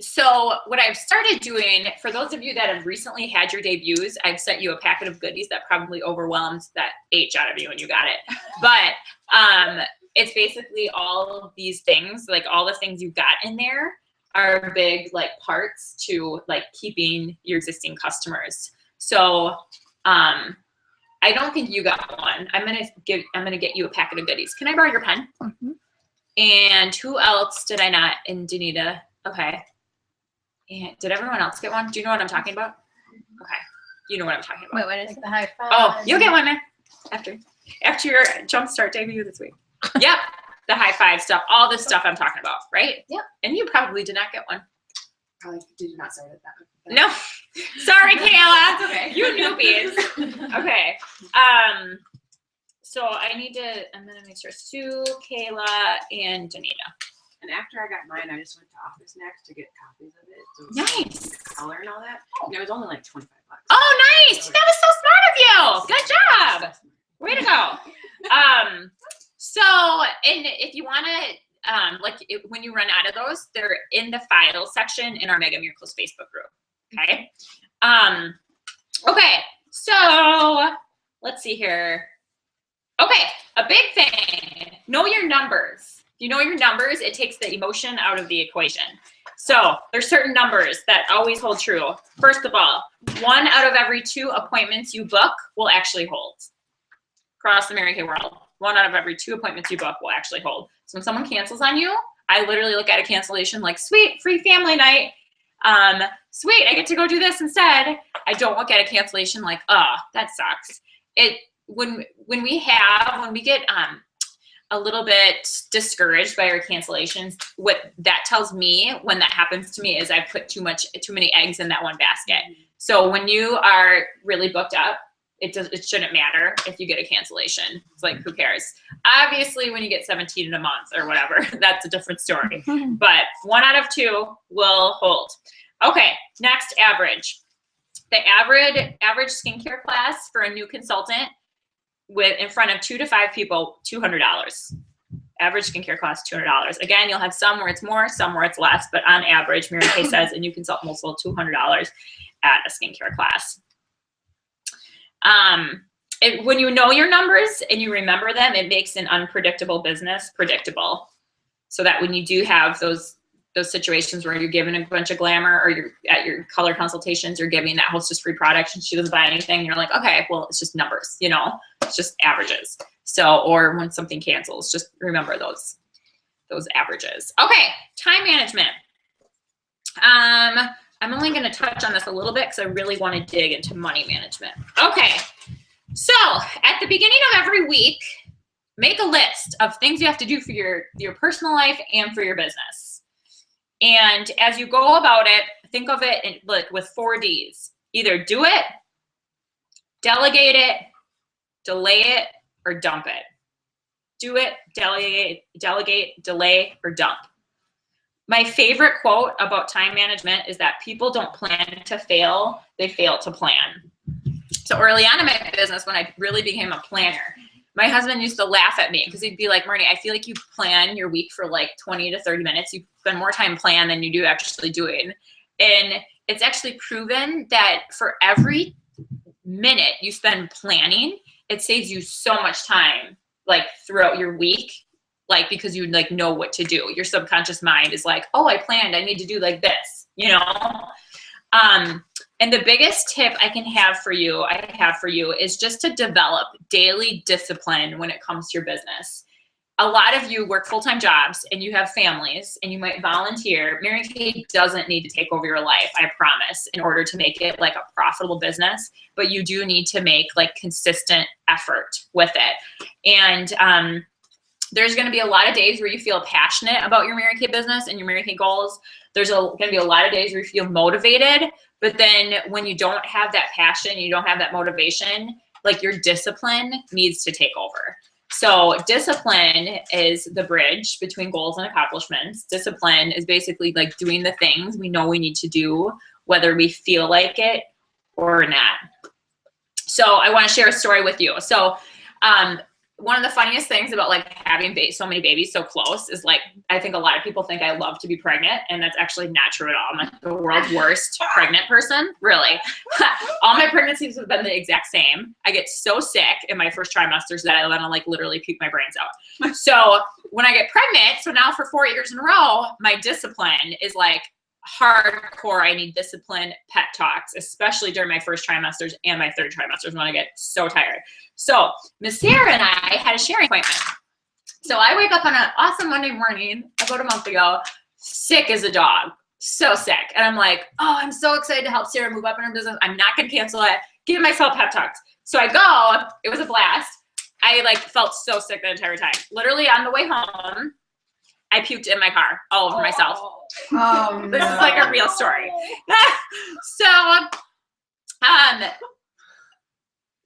so what I've started doing, for those of you that have recently had your debuts, I've sent you a packet of goodies that probably overwhelms that H out of you when you got it. But it's basically all of these things, like all the things you got in there are big like parts to like keeping your existing customers. So I don't think you got one. I'm gonna get you a packet of goodies. Can I borrow your pen? Mm-hmm. And who else did I not? And Danita. Okay. And did everyone else get one? Do you know what I'm talking about? Okay. You know what I'm talking about. Wait, what is the high five? Oh, you'll get one there after your jumpstart debut this week. Yep. The high five stuff, all this stuff I'm talking about, right? Yep. And you probably did not get one. Probably did not start at that. No. Sorry, Kayla. That's okay. You newbies. Okay. So I'm gonna make sure Sue, Kayla, and Danita. And after I got mine, I just went to Office Next to get copies of it. So Nice. Color and all that. And it was only like $25. Oh, nice. That was so smart of you. Good job. Way to go. So, and if you want to, when you run out of those, they're in the file section in our Mega Miracles Facebook group. Okay. Okay. So let's see here. Okay. A big thing, know your numbers. If you know your numbers, it takes the emotion out of the equation. So there's certain numbers that always hold true. First of all, 1 out of every 2 appointments you book will actually hold. Across the Mary Kay world, 1 out of every 2 appointments you book will actually hold. So when someone cancels on you, I literally look at a cancellation like, sweet, free family night. Sweet, I get to go do this instead. I don't look at a cancellation like, that sucks. When we get a little bit discouraged by our cancellations, what that tells me when that happens to me is I've put too many eggs in that one basket. So when you are really booked up, it shouldn't matter if you get a cancellation. It's like, who cares? Obviously, when you get 17 in a month or whatever, that's a different story. But 1 out of 2 will hold. Okay, next, average. The average skincare class for a new consultant in front of 2 to 5 people, $200. Average skincare class, $200. Again, you'll have some where it's more, some where it's less, but on average, Mary Kay says a new consultant will sell $200 at a skincare class. When you know your numbers and you remember them, it makes an unpredictable business predictable. So that when you do have those situations where you're given a bunch of glamour, or you're at your color consultations, you're giving that hostess free product and she doesn't buy anything, you're like, okay, well, it's just numbers, it's just averages. So, or when something cancels, just remember those averages. Okay, time management. I'm only going to touch on this a little bit because I really want to dig into money management. Okay, so at the beginning of every week, make a list of things you have to do for your personal life and for your business. And as you go about it, think of it with 4 Ds. Either do it, delegate it, delay it, or dump it. Do it, delegate, delay, or dump. My favorite quote about time management is that people don't plan to fail, they fail to plan. So early on in my business, when I really became a planner, my husband used to laugh at me because he'd be like, Marnie, I feel like you plan your week for like 20 to 30 minutes. You spend more time planning than you do actually doing. And it's actually proven that for every minute you spend planning, it saves you so much time like throughout your week. Like, because you like know what to do. Your subconscious mind is like, oh, I planned, I need to do like this, And the biggest tip I have for you is just to develop daily discipline when it comes to your business. A lot of you work full-time jobs and you have families and you might volunteer. Mary Kay doesn't need to take over your life, I promise, in order to make it like a profitable business, but you do need to make like consistent effort with it. And, there's going to be a lot of days where you feel passionate about your Mary Kay business and your Mary Kay goals. There's going to be a lot of days where you feel motivated, but then when you don't have that passion, you don't have that motivation, like your discipline needs to take over. So discipline is the bridge between goals and accomplishments. Discipline is basically like doing the things we know we need to do, whether we feel like it or not. So I want to share a story with you. So, one of the funniest things about like having so many babies so close is like, I think a lot of people think I love to be pregnant, and that's actually not true at all. I'm like the world's worst pregnant person, really. All my pregnancies have been the exact same. I get so sick in my first trimesters that I want to like literally puke my brains out. So when I get pregnant, so now for 4 years in a row, my discipline is like hardcore. I need discipline pep talks, especially during my first trimesters and my third trimesters when I get so tired. So Miss Sarah and I had a sharing appointment. So I wake up on an awesome Monday morning about a month ago, sick as a dog, So sick. And I'm like, oh, I'm so excited to help Sarah move up in her business. I'm not going to cancel it. Give myself pep talks. So I go. It was a blast. I like felt so sick the entire time. Literally on the way home, I puked in my car all over myself. Oh, This is like a real story. So,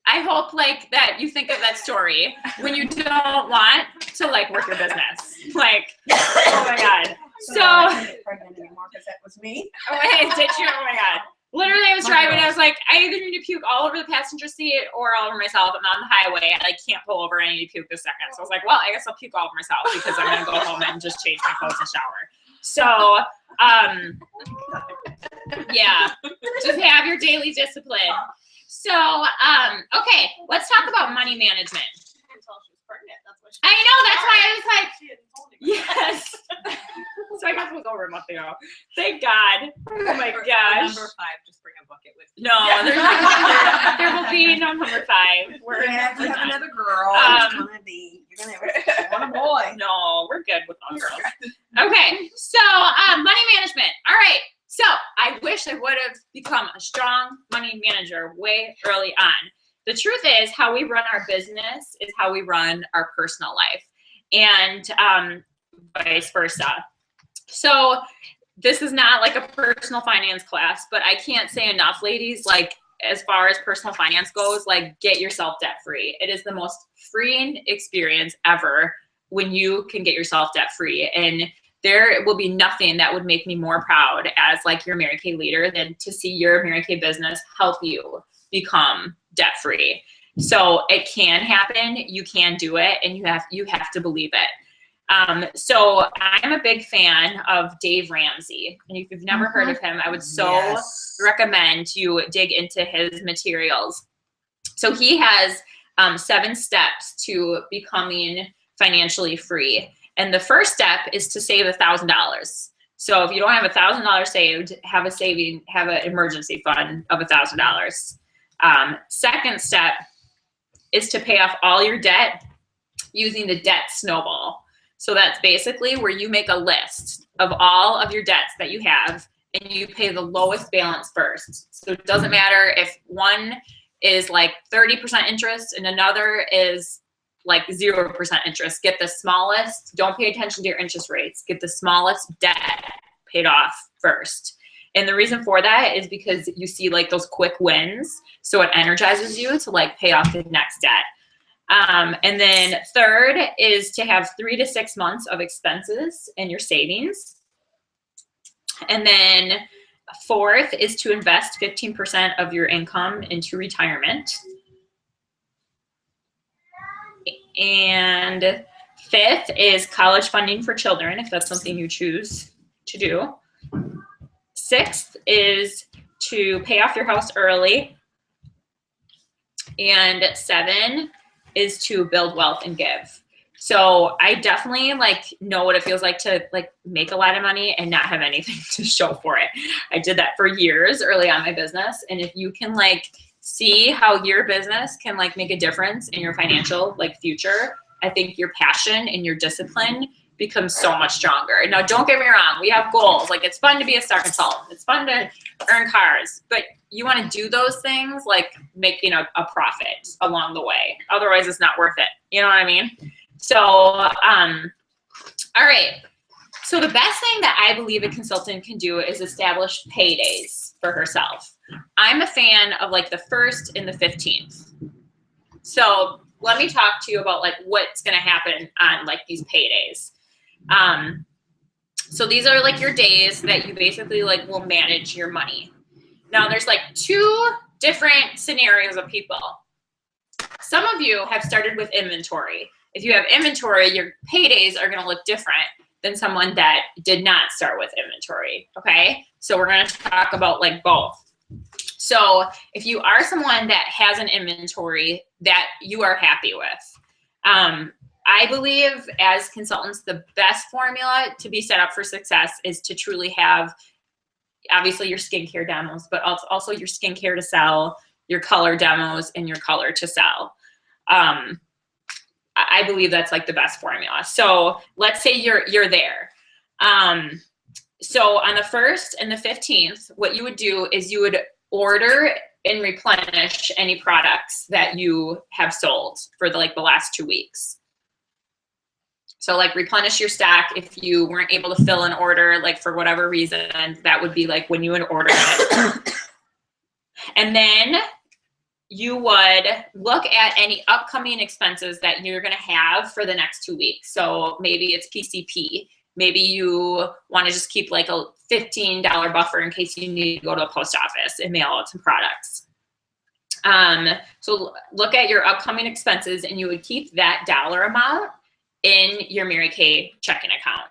I hope like that you think of that story when you don't want to like work your business. Like, oh my God. So, I can't get pregnant anymore because that was me. wait, did you? Oh my God. Literally, I was driving. I was like, I either need to puke all over the passenger seat or all over myself. I'm on the highway. I like can't pull over. I need to puke this second. So I was like, well, I guess I'll puke all over myself because I'm gonna go home and just change my clothes and shower. So, yeah, just have your daily discipline. So, okay, let's talk about money management. I know, that's why I was like, yes. So I guess it was over a month ago. Thank God. Oh my gosh. Number 5, just bring a bucket with you. No, there's not, there will be no number 5. We're If you have done. another girl, you're gonna have a boy. No, we're good with all girls. Okay, so money management. All right. So I wish I would have become a strong money manager way early on. The truth is, how we run our business is how we run our personal life, and vice versa. So this is not like a personal finance class, but I can't say enough, ladies, like as far as personal finance goes, like get yourself debt free. It is the most freeing experience ever when you can get yourself debt free. And there will be nothing that would make me more proud as like your Mary Kay leader than to see your Mary Kay business help you become debt free. So it can happen. You can do it, and you have to believe it. So I'm a big fan of Dave Ramsey, and if you've never heard of him, I would so recommend you dig into his materials. So he has 7 steps to becoming financially free. And the first step is to save $1,000. So if you don't have $1,000 saved, have an emergency fund of $1,000. Second step is to pay off all your debt using the debt snowball. So that's basically where you make a list of all of your debts that you have and you pay the lowest balance first. So it doesn't matter if one is like 30% interest and another is like 0% interest. Get the smallest, don't pay attention to your interest rates. Get the smallest debt paid off first. And the reason for that is because you see like those quick wins. So it energizes you to like pay off the next debt. And then third is to have 3 to 6 months of expenses in your savings. And then fourth is to invest 15% of your income into retirement. And fifth is college funding for children, if that's something you choose to do. Sixth is to pay off your house early. And 7 is to build wealth and give. So I definitely like know what it feels like to like make a lot of money and not have anything to show for it. I did that for years early on in my business. And if you can like see how your business can like make a difference in your financial like future, I think your passion and your discipline becomes so much stronger. Now, don't get me wrong. We have goals. Like it's fun to be a star consultant. It's fun to earn cars, but you want to do those things like making a profit along the way. Otherwise it's not worth it. You know what I mean? So, all right. So the best thing that I believe a consultant can do is establish paydays for herself. I'm a fan of like the 1st and the 15th. So let me talk to you about like what's going to happen on like these paydays. So these are like your days that you basically like will manage your money. Now there's like 2 different scenarios of people. Some of you have started with inventory. If you have inventory, your paydays are going to look different than someone that did not start with inventory. Okay. So we're going to talk about like both. So if you are someone that has an inventory that you are happy with, I believe as consultants, the best formula to be set up for success is to truly have obviously your skincare demos, but also your skincare to sell, your color demos, and your color to sell. I believe that's like the best formula. So let's say you're there. So on the 1st and the 15th, what you would do is you would order and replenish any products that you have sold for the last 2 weeks. So like replenish your stock if you weren't able to fill an order, like for whatever reason, that would be like when you would order it. And then you would look at any upcoming expenses that you're going to have for the next 2 weeks. So maybe it's PCP. Maybe you want to just keep like a $15 buffer in case you need to go to the post office and mail out some products. So look at your upcoming expenses and you would keep that dollar amount in your Mary Kay checking account.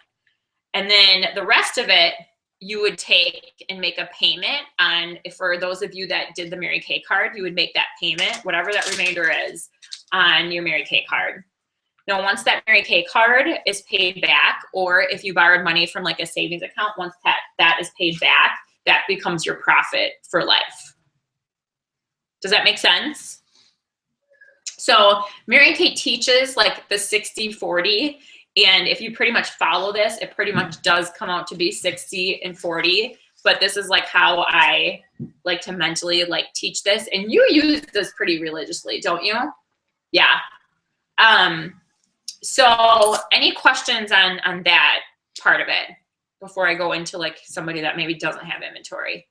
And then the rest of it, you would take and make a payment on, for those of you that did the Mary Kay card, you would make that payment, whatever that remainder is, on your Mary Kay card. Now, once that Mary Kay card is paid back, or if you borrowed money from like a savings account, once that is paid back, that becomes your profit for life. Does that make sense? So Mary Kay teaches like the 60-40. And if you pretty much follow this, it pretty much does come out to be 60 and 40. But this is like how I like to mentally like teach this. And you use this pretty religiously, don't you? Yeah. So any questions on that part of it before I go into like somebody that maybe doesn't have inventory?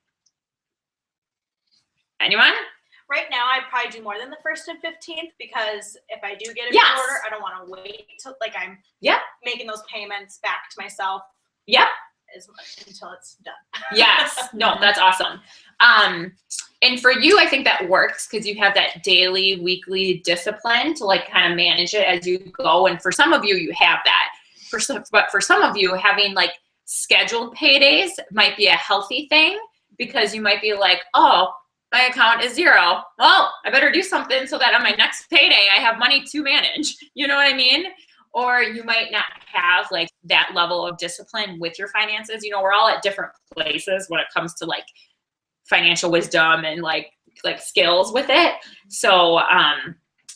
Anyone? Right now, I'd probably do more than the 1st and 15th because if I do get a Yes. order, I don't want to wait till like I'm Yep. making those payments back to myself. Yep. As much until it's done. Yes. No, that's awesome. And for you, I think that works because you have that daily, weekly discipline to like kind of manage it as you go. And for some of you, you have that. But for some of you, having like scheduled paydays might be a healthy thing because you might be like, oh, my account is 0. Well, I better do something so that on my next payday, I have money to manage. You know what I mean? Or you might not have like that level of discipline with your finances. You know, we're all at different places when it comes to like financial wisdom and like skills with it. So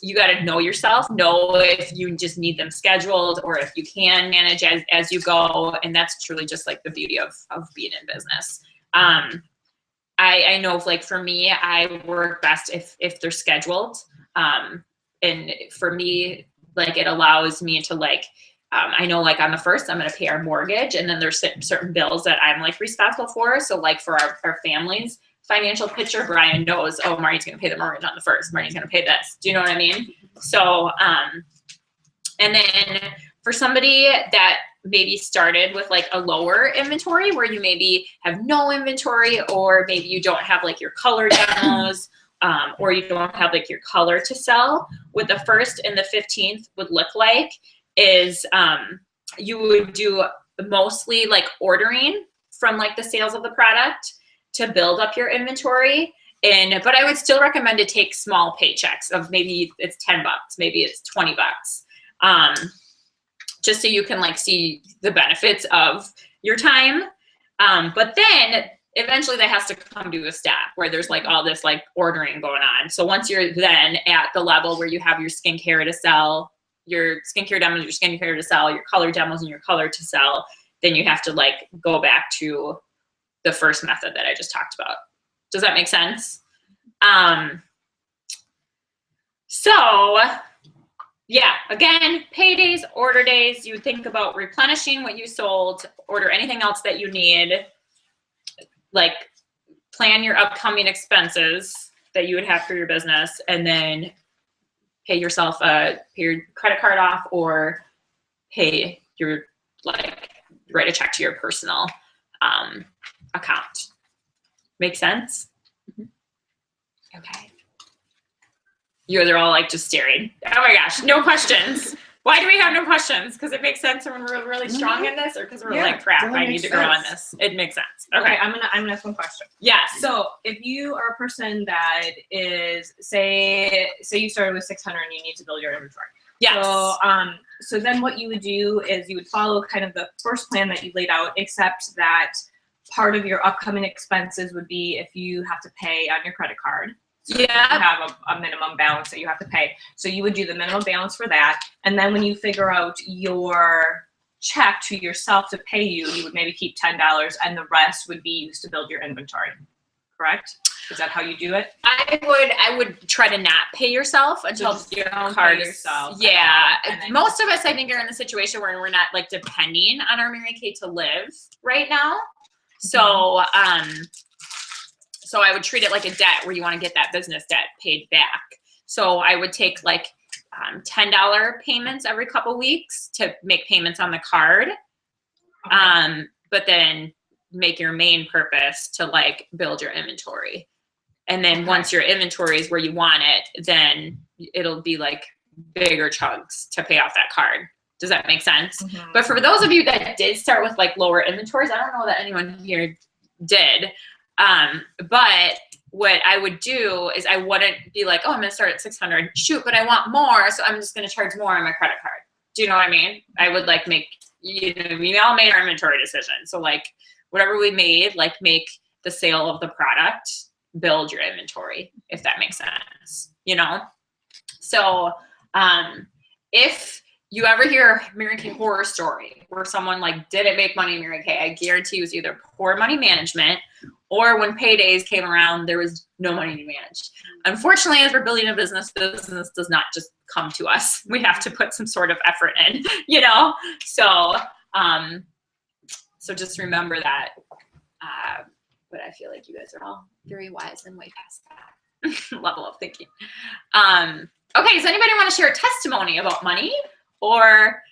you got to know yourself, know if you just need them scheduled or if you can manage as you go. And that's truly just like the beauty of being in business. I know like for me, I work best if they're scheduled. And for me, like it allows me to like, I know like on the 1st, I'm going to pay our mortgage and then there's certain bills that I'm like responsible for. So like for our family's financial picture, Brian knows, oh, Marnie's going to pay the mortgage on the 1st. Marnie's going to pay this. Do you know what I mean? So, and then for somebody that maybe started with like a lower inventory where you maybe have no inventory or maybe you don't have like your color demos or you don't have like your color to sell, what the 1st and the 15th would look like is you would do mostly like ordering from like the sales of the product to build up your inventory. But I would still recommend to take small paychecks of maybe it's $10, maybe it's $20. Just so you can like see the benefits of your time. But then eventually that has to come to a stop where there's like all this like ordering going on. So once you're then at the level where you have your skincare to sell, your skincare demos, your skincare to sell, your color demos and your color to sell, then you have to like go back to the first method that I just talked about. Does that make sense? So yeah, again, paydays, order days, you think about replenishing what you sold, order anything else that you need, like plan your upcoming expenses that you would have for your business, and then pay yourself pay your credit card off or pay your, like, write a check to your personal account. Make sense? Mm-hmm. Okay. You guys are all like just staring. Oh my gosh, no questions. Why do we have no questions? Because it makes sense when we're really strong in this, or because we're like, crap, I need to grow on this. It makes sense. Okay, I'm gonna ask one question. Yes. So if you are a person that is, say you started with 600 and you need to build your inventory. Yes. So then what you would do is you would follow kind of the first plan that you laid out, except that part of your upcoming expenses would be if you have to pay on your credit card. So yeah. You have a minimum balance that you have to pay. So you would do the minimum balance for that. And then when you figure out your check to yourself to pay you, you would maybe keep $10 and the rest would be used to build your inventory. Correct? Is that how you do it? I would try to not pay yourself until your card is yourself. Yeah. Most of us, I think, are in the situation where we're not like depending on our Mary Kay to live right now. So, so I would treat it like a debt where you want to get that business debt paid back. So I would take like $10 payments every couple weeks to make payments on the card. But then make your main purpose to like build your inventory. And then once your inventory is where you want it, then it'll be like bigger chunks to pay off that card. Does that make sense? But for those of you that did start with like lower inventories, I don't know that anyone here did. But what I would do is I wouldn't be like, oh, I'm going to start at 600. Shoot, but I want more. So I'm just going to charge more on my credit card. Do you know what I mean? I would like make, you know, we all made our inventory decision. So like whatever we made, like make the sale of the product, build your inventory, if that makes sense, you know? So if you ever hear a Mary Kay horror story where someone like didn't make money in Mary Kay, I guarantee it was either poor money management or when paydays came around, there was no money to manage. Unfortunately, as we're building a business, business does not just come to us. We have to put some sort of effort in, you know? So, so just remember that. But I feel like you guys are all very wise and way past that level of thinking. Okay, does anybody want to share a testimony about money or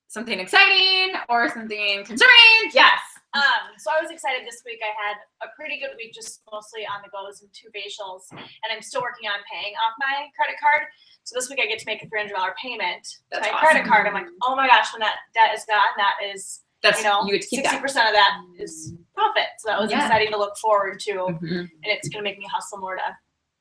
something exciting or something concerning? Yes. So I was excited this week. I had a pretty good week, just mostly on the goes and 2 facials, and I'm still working on paying off my credit card. So this week I get to make a $300 payment to my credit card. I'm like, oh my gosh, when that debt is gone, you know, you get to keep 60% of that is profit. So that was exciting to look forward to, and it's gonna make me hustle more to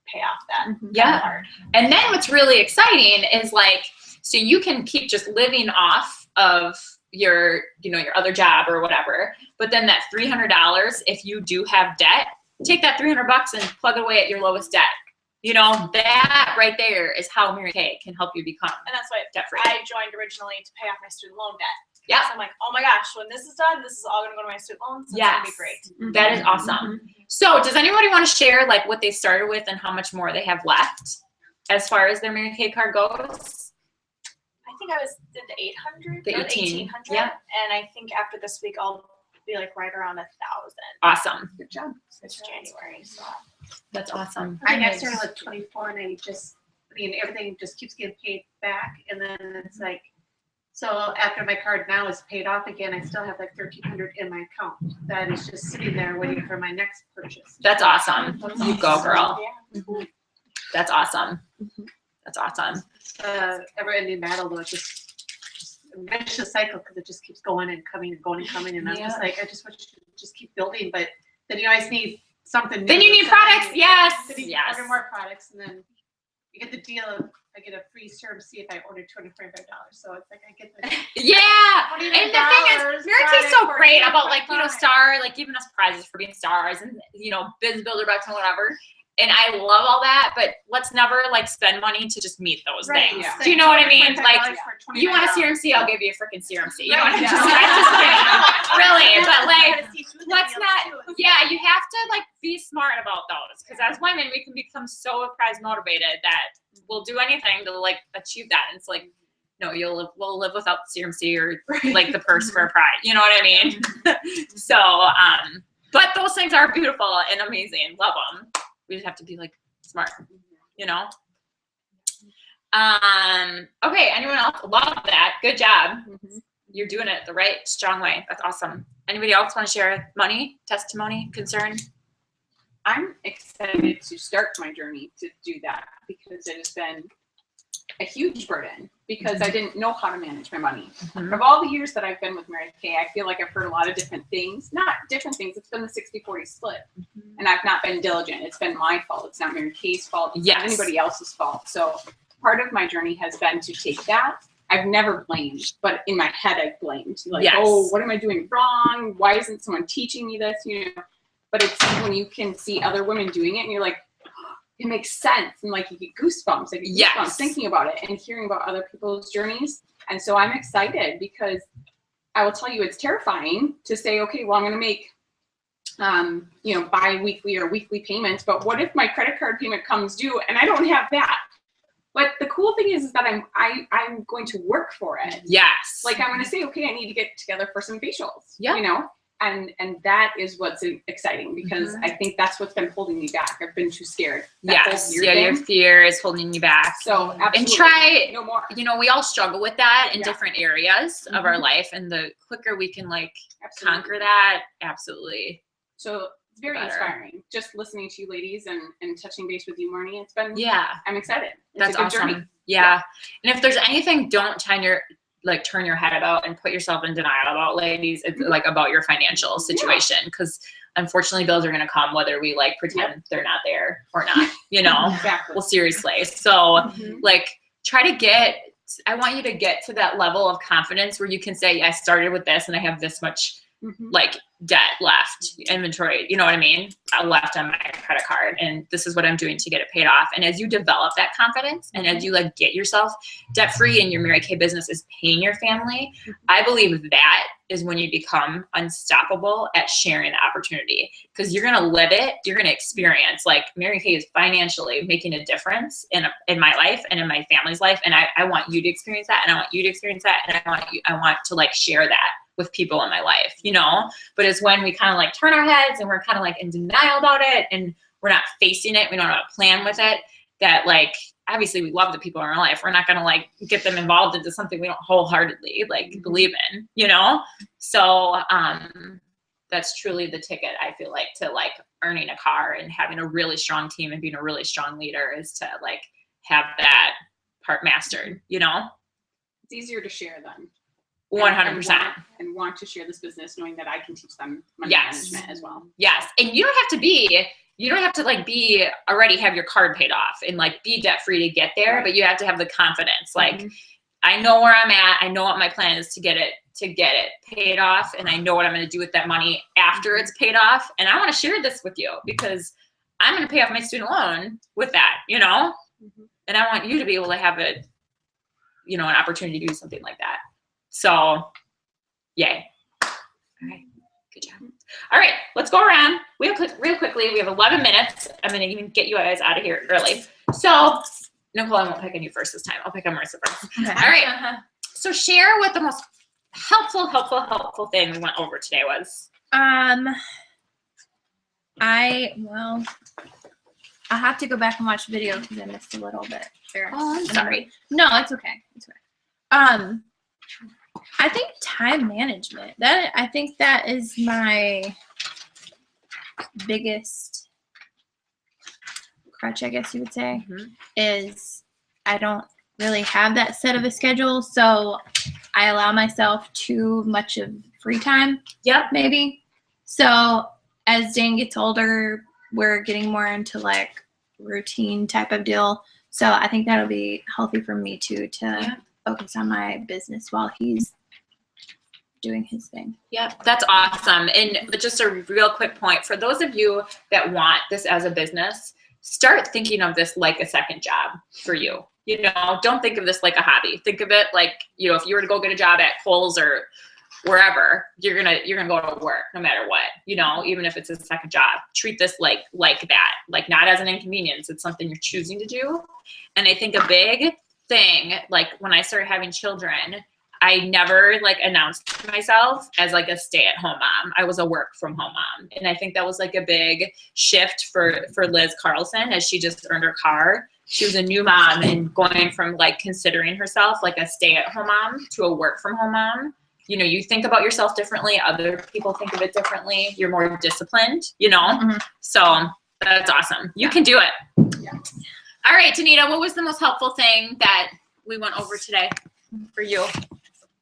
pay off that card. And then what's really exciting is like, so you can keep just living off of your, you know, your other job or whatever, but then that $300, if you do have debt, take that $300 and plug it away at your lowest debt. You know, that right there is how Mary Kay can help you become. And that's why debt-free. I joined originally to pay off my student loan debt. Yeah. So I'm like, oh my gosh, when this is done, this is all gonna go to my student loans. So it's gonna be great. That is awesome. So does anybody want to share like what they started with and how much more they have left as far as their Mary Kay card goes? I think I did the 800. The 1800. Yeah. And I think after this week, I'll be like right around 1,000. Awesome. Good job. It's January, so. That's awesome. I started with 24 and everything just keeps getting paid back. And then it's like, so after my card now is paid off again, I still have like 1,300 in my account. That is just sitting there waiting for my next purchase. That's awesome. You go, girl. That's awesome. That's awesome. Ever-ending battle though, it's just a vicious cycle because it just keeps going and coming and going and coming. And I'm just like, I just want you to just keep building, but then you always need something new. Then you need products, yes. Order more products, and then you get the deal of I get a free serum C if I order $245. So it's like I get the and the thing is, Mary Kay's so great about like, you know, like giving us prizes for being stars and, you know, business builder bucks and whatever. And I love all that, but let's never like spend money to just meet those things. Yeah. Do you know what I mean? Like, you want a serum C, I'll give you a freaking serum C. You know what I mean? I'm just kidding. Really, but like, let's not. Yeah, you have to like be smart about those because as women, we can become so prize motivated that we'll do anything to like achieve that. And it's like, no, we'll live without the serum C or like the purse for a pride. You know what I mean? So, but those things are beautiful and amazing. Love them. We just have to be like smart, you know? Okay, anyone else? Love that. Good job. You're doing it the right, strong way. That's awesome. Anybody else want to share money, testimony, concern? I'm excited to start my journey to do that because it has been a huge burden because I didn't know how to manage my money. Of all the years that I've been with Mary Kay, I feel like I've heard a lot of different things. Not different things. It's been the 60-40 split. And I've not been diligent. It's been my fault. It's not Mary Kay's fault. It's not anybody else's fault. So part of my journey has been to take that. I've never blamed, but in my head I've blamed. Like, oh, what am I doing wrong? Why isn't someone teaching me this? You know, but it's when you can see other women doing it and you're like, it makes sense. And like you get goosebumps, like goosebumps thinking about it and hearing about other people's journeys. And so I'm excited because I will tell you, it's terrifying to say, okay, well, I'm going to make, you know, bi-weekly or weekly payments, but what if my credit card payment comes due and I don't have that? But the cool thing is that I'm going to work for it. Yes. Like, I'm going to say, okay, I need to get together for some facials. Yeah. You know, and that is what's exciting, because I think that's what's been holding me back. I've been too scared. That whole Yes. fear Yeah, your thing. fear is holding you back. So absolutely. And try, no more. you know, we all struggle with that in Yeah. different areas of our Mhm. life, and the quicker we can like Absolutely. conquer that, absolutely. So it's very Better. inspiring just listening to you ladies and touching base with you, Marnie. It's been, Yeah. I'm excited. It's That's a good awesome. journey. Yeah. And if there's anything, don't turn your head about and put yourself in denial about, ladies. It's like about your financial situation, because unfortunately bills are going to come whether we like pretend they're not there or not, you know. Exactly. Well, seriously. So like try to I want you to get to that level of confidence where you can say, I started with this and I have this much like debt left, inventory, you know what I mean, left on my credit card, and this is what I'm doing to get it paid off. And as you develop that confidence, and as you like get yourself debt free and your Mary Kay business is paying your family, I believe that is when you become unstoppable at sharing the opportunity, because you're gonna live it, you're gonna experience like Mary Kay is financially making a difference in my life and in my family's life, and I want you to experience that, and I want you to experience that, and I want to like share that with people in my life, you know. But it's when we kind of like turn our heads and we're kind of like in denial about it, and we're not facing it, we don't have a plan with it, that like obviously we love the people in our life, we're not gonna like get them involved into something we don't wholeheartedly like believe in, you know. So that's truly the ticket, I feel like, to like earning a car and having a really strong team and being a really strong leader, is to like have that part mastered, you know. It's easier to share then. 100%. And want to share this business knowing that I can teach them money Yes. management as well. Yes. And you don't have to like already have your card paid off and like be debt free to get there, but you have to have the confidence. Like, I know where I'm at. I know what my plan is to get it paid off. And I know what I'm going to do with that money after it's paid off. And I want to share this with you because I'm going to pay off my student loan with that, you know, and I want you to be able to have an opportunity to do something like that. So, yay. All right. Good job. All right. Let's go around real quickly. We have 11 minutes. I'm going to even get you guys out of here early. So, Nicole, I won't pick on you first this time. I'll pick on Marissa first. Okay. All right. So, share what the most helpful thing we went over today was. I'll have to go back and watch the video because I missed a little bit there. Oh, I'm sorry. No, it's okay. It's okay. I think time management. I think that is my biggest crutch, I guess you would say, is I don't really have that set of a schedule, so I allow myself too much of free time. Yep. Maybe. So as Dane gets older, we're getting more into like routine type of deal. So I think that'll be healthy for me too, to focus on my business while he's doing his thing. Yeah, that's awesome. And just a real quick point for those of you that want this as a business, start thinking of this like a second job for you. You know, don't think of this like a hobby. Think of it like, you know, if you were to go get a job at Kohl's or wherever, you're gonna go to work no matter what, you know, even if it's a second job. Treat this like that, like not as an inconvenience. It's something you're choosing to do. And I think a big thing, like when I started having children, I never like announced myself as like a stay-at-home mom. I was a work-from-home mom. And I think that was like a big shift for Liz Carlson as she just earned her car. She was a new mom and going from like considering herself like a stay-at-home mom to a work-from-home mom. You know, you think about yourself differently. Other people think of it differently. You're more disciplined, you know? So that's awesome. You can do it. Yeah. All right, Danita, what was the most helpful thing that we went over today for you?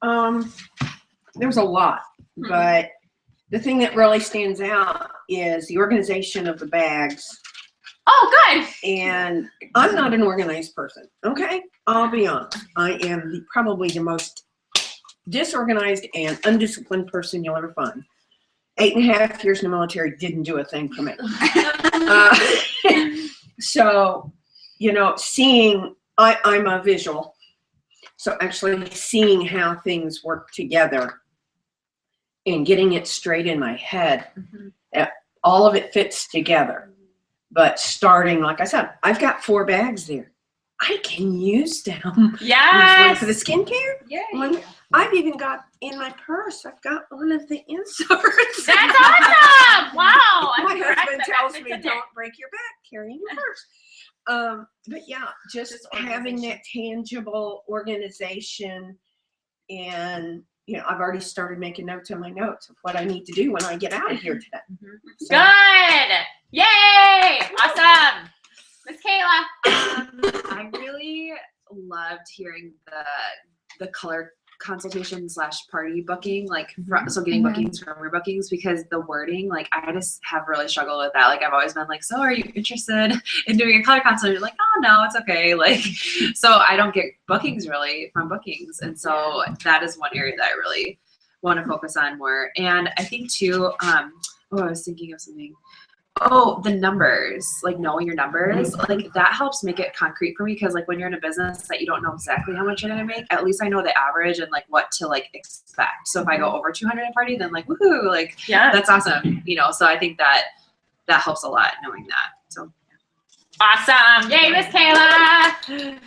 There was a lot, but the thing that really stands out is the organization of the bags. Oh, good. And I'm not an organized person, okay? I'll be honest. I am probably the most disorganized and undisciplined person you'll ever find. 8.5 years in the military didn't do a thing for me. So, you know, I'm a visual. So actually seeing how things work together and getting it straight in my head. All of it fits together. But starting, like I said, I've got 4 bags there. I can use them. Yes. There's one for the skincare. Yay. I've even got in my purse, I've got one of the inserts. That's awesome. Wow. I'm My impressed husband that tells fits me, in there. don't break your back carrying your purse. But yeah, just having that tangible organization, and I've already started making notes on my notes of what I need to do when I get out of here today. So. Good. Yay. Awesome. Miss Kayla. I really loved hearing the color consultation / party booking, like so getting bookings from your bookings, because the wording, like I just have really struggled with that. Like I've always been like, so are you interested in doing a color consult? You're like, oh no, it's okay. Like, so I don't get bookings really from bookings, and so that is one area that I really want to focus on more. And I think too, I was thinking of something. Oh, the numbers, like knowing your numbers, like that helps make it concrete for me, because like when you're in a business that you don't know exactly how much you're gonna make, at least I know the average and like what to like expect. So if I go over 200 in party, then like woohoo, like that's awesome, So I think that helps a lot knowing that. So awesome, yay, Miss Kayla.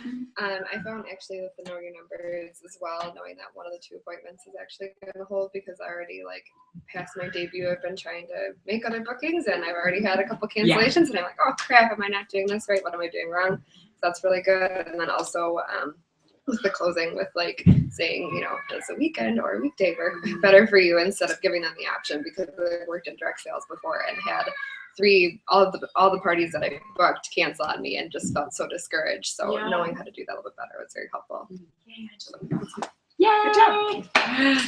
I found actually with the knowing your numbers as well, knowing that one of the 2 appointments is actually going to hold, because I already like past my debut, I've been trying to make other bookings and I've already had a couple cancellations and I'm like, oh crap, am I not doing this right? What am I doing wrong? So that's really good. And then also with the closing, with like saying, does a weekend or a weekday work better for you, instead of giving them the option, because I worked in direct sales before and had all the parties that I booked cancel on me and just felt so discouraged. So knowing how to do that a little bit better was very helpful. Yeah. Good job.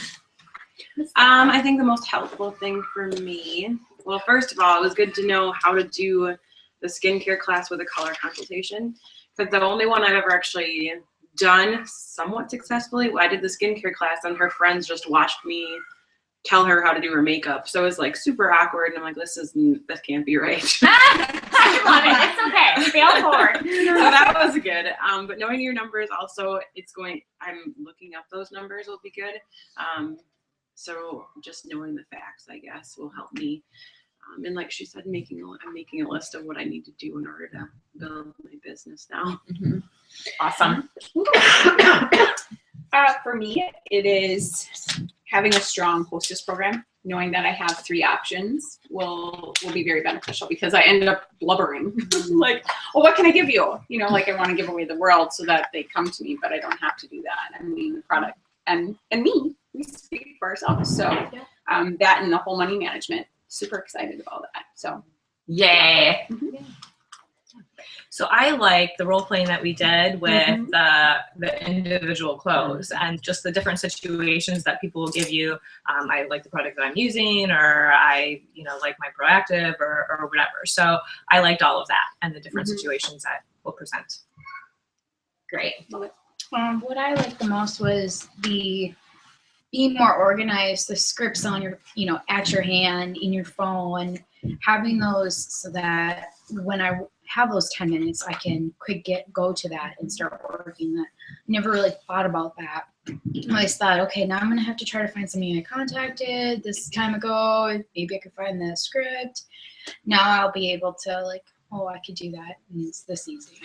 I think the most helpful thing for me, well, first of all, it was good to know how to do the skincare class with a color consultation, because the only one I've ever actually done somewhat successfully, I did the skincare class and her friends just watched me tell her how to do her makeup. So it was like super awkward, and I'm like, this can't be right. I love it. It's okay. Fail forward. So that was good. But knowing your numbers also, I'm looking up those numbers will be good. So just knowing the facts, I guess, will help me. And like she said, I'm making a list of what I need to do in order to build my business now. Awesome. For me, it is having a strong hostess program. Knowing that I have 3 options will be very beneficial, because I ended up blubbering like, oh, what can I give you? Like I want to give away the world so that they come to me, but I don't have to do that. I mean, the product and me, we speak for ourselves. So that and the whole money management, super excited about that. So yay. So I like the role playing that we did with the individual clothes and just the different situations that people will give you. I like the product that I'm using, or I, like my proactive or whatever. So I liked all of that and the different situations that we'll present. Great. What I liked the most was being more organized, the scripts on your, at your hand, in your phone, having those so that when I have those 10 minutes, I can go to that and start working that. Never really thought about that. I always thought, okay, now I'm going to have to try to find somebody I contacted this time ago. Maybe I could find the script. Now I'll be able to like, oh, I could do that. And it's this easy.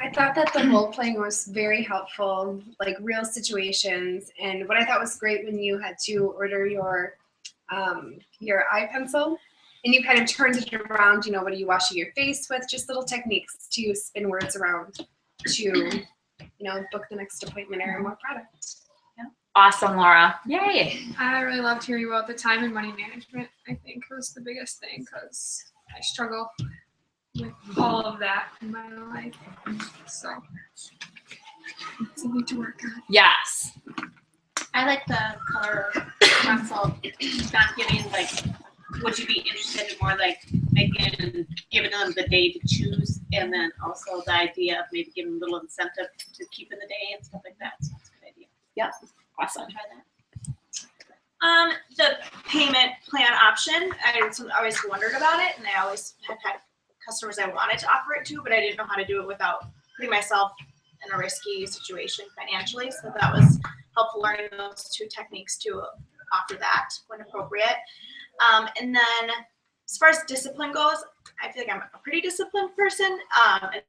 I thought that the role playing was very helpful, like real situations. And what I thought was great when you had to order your eye pencil and you kind of turned it around, what are you washing your face with? Just little techniques to spin words around to, book the next appointment or more product. Yeah. Awesome, Laura. Yay. I really loved hearing about the time and money management. I think was the biggest thing, because I struggle with all of that in my life. So it's something to work on. Yes. I like the color consult, not giving like, would you be interested in more like giving them the day to choose, and then also the idea of maybe giving a little incentive to keep in the day and stuff like that. So that's a good idea. Yeah. Awesome. Try that. The payment plan option, I always wondered about it, and I always had customers I wanted to offer it to, but I didn't know how to do it without putting myself in a risky situation financially. So that was helpful learning those two techniques to offer that when appropriate. And then as far as discipline goes, I feel like I'm a pretty disciplined person. And